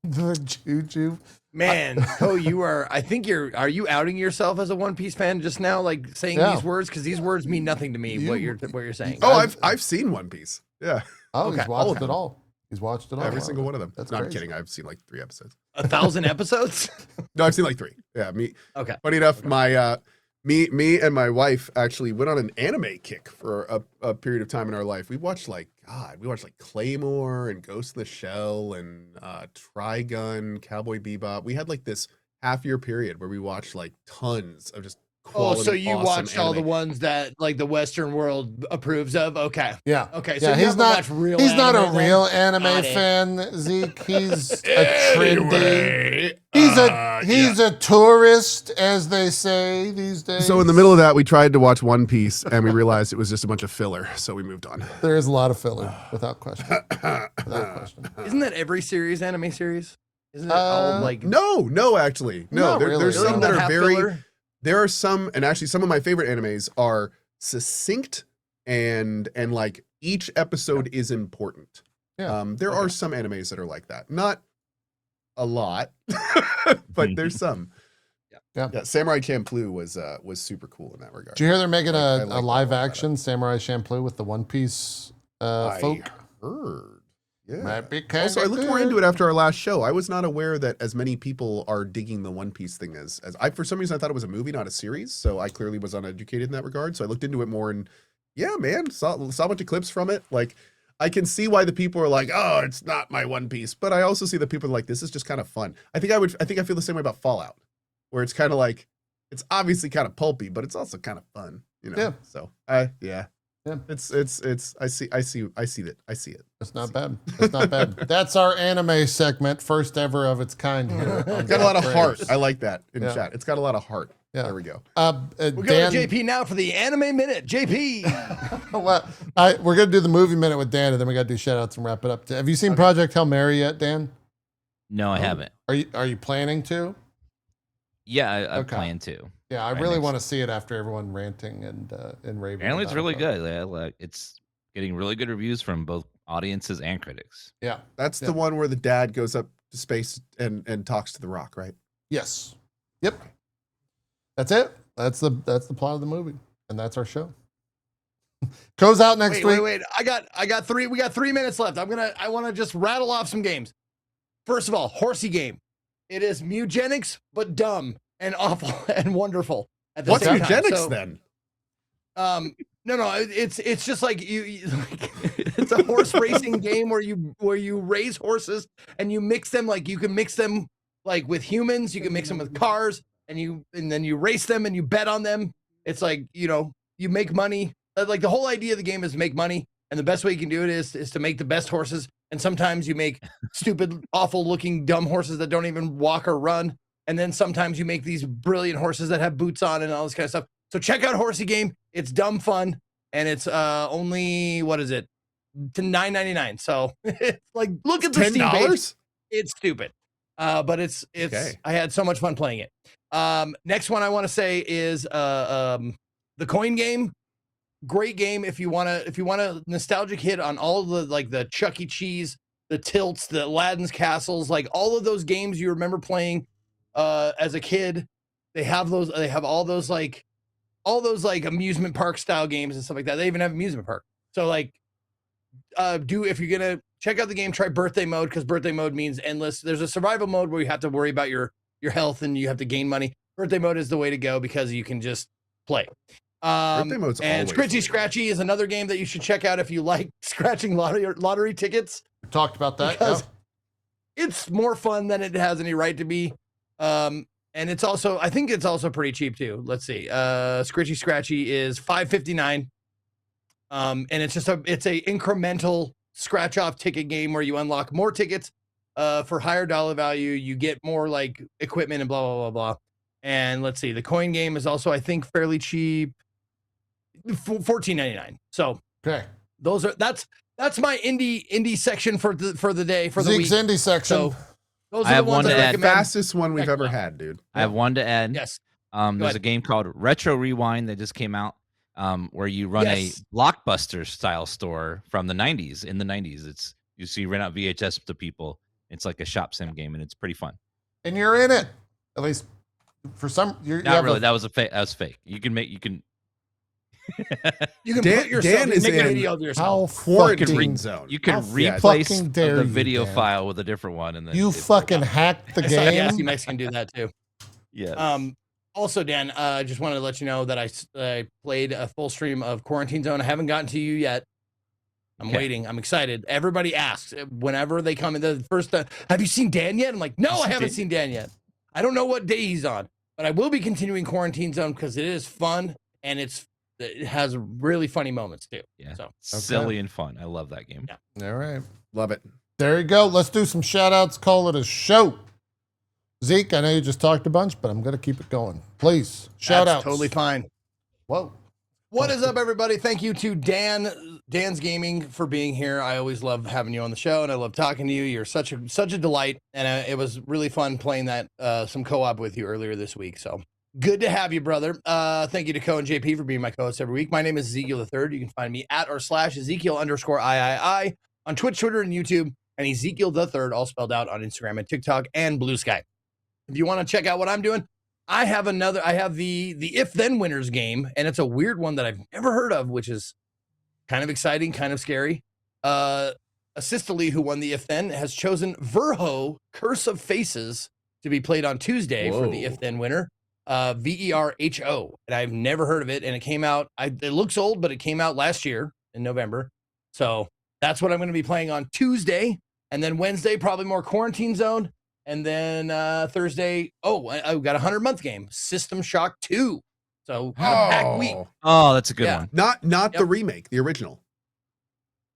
The juju. Man, I think are you outing yourself as a One Piece fan just now, like saying these words? Because these words mean nothing to me, what you're saying. Oh, I've seen One Piece. Yeah. Oh, Okay. He's watched it all. He's watched it all. Every single one of them. That's not crazy. kidding. I've seen like 3 episodes. 1,000 episodes? No, I've seen like 3. Yeah, me. Okay. Funny enough, my me and my wife actually went on an anime kick for a period of time in our life. We watched like Claymore and Ghost in the Shell and Trigun, Cowboy Bebop. We had like this half-year period where we watched like tons of just quality, so you awesome watched all the anime. ones that like the Western world approves of? Okay. Yeah. Okay. So yeah, you he's haven't not. watched real He's not a anime, then? real anime Got it. fan, Zeke. He's a trendy. Anyway, He's a tourist, as they say these days. So in the middle of that, we tried to watch One Piece, and we realized it was just a bunch of filler, so we moved on. There is a lot of filler, without question. Without question. Isn't that every anime series? Isn't it all like No, actually, no. Not really. There's some that are very. filler? There are some, and actually some of my favorite animes are succinct and like each episode is important. Yeah. There are some animes that are like that. Not a lot, but there's some. Yeah. Samurai Champloo was super cool in that regard. Did you hear they're making I a like live that action Samurai Champloo with the One Piece folk? I heard. Yeah. Might be Also, I looked more good. into it after our last show. I was not aware that as many people are digging the One Piece thing as I, for some reason, I thought it was a movie, not a series. So I clearly was uneducated in that regard. So I looked into it more and yeah, man, saw a bunch of clips from it. Like, I can see why the people are like, oh, it's not my One Piece. But I also see that people are like, this is just kind of fun. I think I feel the same way about Fallout, where it's kind of like, it's obviously kind of pulpy, but it's also kind of fun, you know? Yeah. So Yeah. It's I see it. It's not bad. It's not bad. That's our anime segment, first ever of its kind here. It's got a lot of heart. I like that in Yeah. chat. It's got a lot of heart. Yeah. There we go. We're going to JP now for the anime minute. JP. Well, we're gonna do the movie minute with Dan, and then we gotta do shout outs and wrap it up. Have you seen Project Hail Mary yet, Dan? No, I haven't. Are you planning to? Yeah, I Okay. plan to. Yeah, I Right really next- want to see it after everyone ranting and raving. Apparently, it's about really it. good. Yeah, like, it's getting really good reviews from both audiences and critics. Yeah. That's the one where the dad goes up to space and talks to the rock, right? Yes. Yep. That's it. That's the plot of the movie, and that's our show. Goes out next week. Wait. I got 3. We got 3 minutes left. I want to just rattle off some games. First of all, Horsey Game. It is mugenics, but dumb and awful and wonderful at the What's same time. eugenics So, then? No, it's just like you like, it's a horse racing game where you raise horses and you mix them, like you can mix them like with humans, you can mix them with cars, and then you race them and you bet on them. It's like, you make money. Like the whole idea of the game is to make money, and the best way you can do it is to make the best horses. And sometimes you make stupid, awful looking, dumb horses that don't even walk or run. And then sometimes you make these brilliant horses that have boots on and all this kind of stuff. So check out Horsey Game. It's dumb fun, and it's only, what is it, to $9.99. So it's like, look at the Steam page. $10? It's stupid, but it's Okay. I had so much fun playing it. Next one I want to say is the Coin Game. Great game if you want a nostalgic hit on all the, like, the Chuck E. Cheese, the Tilts, the Aladdin's Castles, like all of those games you remember playing as a kid. They have those. They have all those like amusement park style games and stuff like that. They even have amusement park. So like, if you're gonna check out the game, try birthday mode, because birthday mode means endless. There's a survival mode where you have to worry about your health and you have to gain money. Birthday mode is the way to go because you can just play. Birthday mode's And always Scritchy fun. Scratchy is another game that you should check out if you like scratching lottery tickets. We talked about that. Because Yeah. it's more fun than it has any right to be. And it's also, I think it's also pretty cheap too. Let's see. Scritchy Scratchy is $5.59. And it's a incremental scratch off ticket game where you unlock more tickets for higher dollar value. You get more like equipment and blah, blah, blah, blah. And let's see. The Coin Game is also, I think, fairly cheap. $14.99. So Okay. that's my indie section for the day, for the Zeke's week. indie section. So those I are the have ones one I to add. recommend. Fastest one we've Check ever them out. had, dude. I have one to add. Yes. There's ahead. a game called Retro Rewind that just came out, where you run Yes. a Blockbuster style store from the 90s. In the 90s, you rent out VHS to people, It's like a shop sim game, and it's pretty fun. And you're in it, at least for some. Not really. That was fake. That was fake. You can you can put yourself. Dan is make a in video of yourself. quarantine zone. You can replace the video file with a different one, and then you fucking hacked the game. Yassy Mex can do that too. Yeah. Also, Dan, I just wanted to let you know that I played a full stream of Quarantine Zone. I haven't gotten to you yet. I'm waiting. I'm excited. Everybody asks whenever they come in the first time, have you seen Dan yet? I'm like, no, I haven't seen Dan yet. I don't know what day he's on, but I will be continuing Quarantine Zone because it is fun and it has really funny moments too. Yeah. So silly and fun. I love that game. Yeah. All right. Love it. There you go. Let's do some shout outs. Call it a show. Zeke, I know you just talked a bunch, but I'm going to keep it going. Please, shout outs. Totally fine. Whoa. What is up, everybody? Thank you to Dan's Gaming for being here. I always love having you on the show, and I love talking to you. You're such a delight, and it was really fun playing that some co-op with you earlier this week. So good to have you, brother. Thank you to Co and JP for being my co-hosts every week. My name is Ezekiel III. You can find me at or / Ezekiel_III on Twitch, Twitter, and YouTube, and Ezekiel III, all spelled out, on Instagram and TikTok and Blue Sky. If you want to check out what I'm doing, I have the If Then Winners game, and it's a weird one that I've never heard of, which is kind of exciting, kind of scary. Assistily, who won the If Then, has chosen Verho Curse of Faces to be played on Tuesday for the If Then winner. VERHO, and I've never heard of it, and it came out. It looks old, but it came out last year in November. So that's what I'm going to be playing on Tuesday, and then Wednesday probably more Quarantine Zone. And then Thursday, I got a 100-month game, System Shock 2. So packed week. Oh, that's a good one. Not the remake, the original.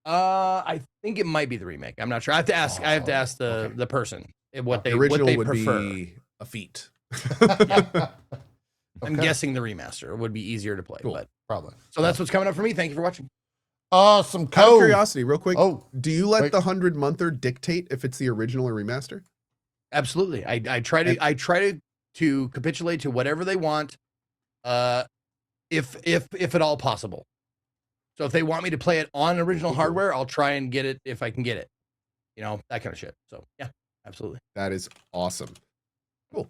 I think it might be the remake. I'm not sure. I have to ask. The person what they would prefer. Be a feat. I'm guessing the remaster would be easier to play, but probably. So that's what's coming up for me. Thank you for watching. Awesome. Out of curiosity, real quick. Do you let wait. the 100-monther dictate if it's the original or remaster? Absolutely. I try to capitulate to whatever they want, if at all possible. So if they want me to play it on original hardware, I'll try and get it if I can get it. You know, that kind of shit. So yeah, absolutely. That is awesome. Cool.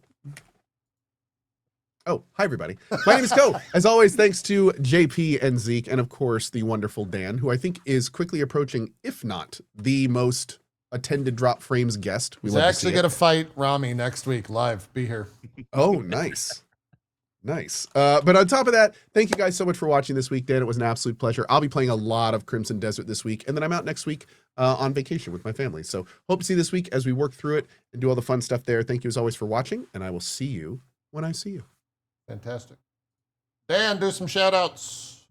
Oh, hi everybody. My name is Co. As always, thanks to JP and Zeke, and of course the wonderful Dan, who I think is quickly approaching, if not the most attended Drop Frames guest. He's actually going to fight Rami next week live. Be here. Oh, nice. Nice. But on top of that, thank you guys so much for watching this week, Dan. It was an absolute pleasure. I'll be playing a lot of Crimson Desert this week, and then I'm out next week on vacation with my family. So hope to see you this week as we work through it and do all the fun stuff there. Thank you as always for watching, and I will see you when I see you. Fantastic. Dan, do some shout outs.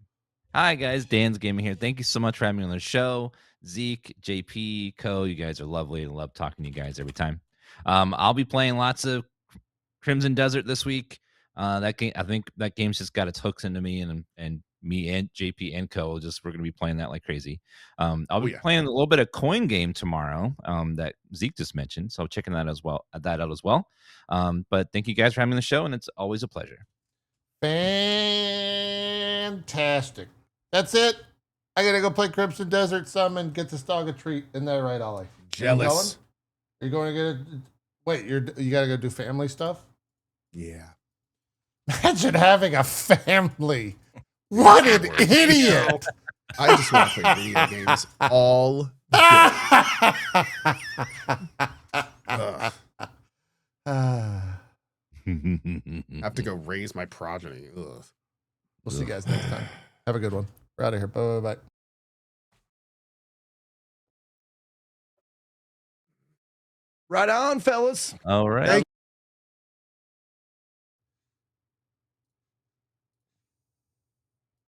Hi guys, Dan's Gaming here. Thank you so much for having me on the show. Zeke, JP, Co, you guys are lovely. I love talking to you guys every time. I'll be playing lots of Crimson Desert this week. That game, I think that game's just got its hooks into me, and me and JP and Co. We're gonna be playing that like crazy. I'll be playing a little bit of Coin Game tomorrow. That Zeke just mentioned, so checking that out as well. But thank you guys for having me on the show, and it's always a pleasure. Fantastic. That's it. I gotta go play Crimson Desert some and get this dog a treat. Isn't that right, Ollie? Jealous. Are you going to get it? Wait, you gotta go do family stuff? Yeah. Imagine having a family. What an idiot. I just want to play video games all day. Have to go raise my progeny. Ugh. We'll see you guys next time. Have a good one. We're out of here. Bye. Right on, fellas. All right.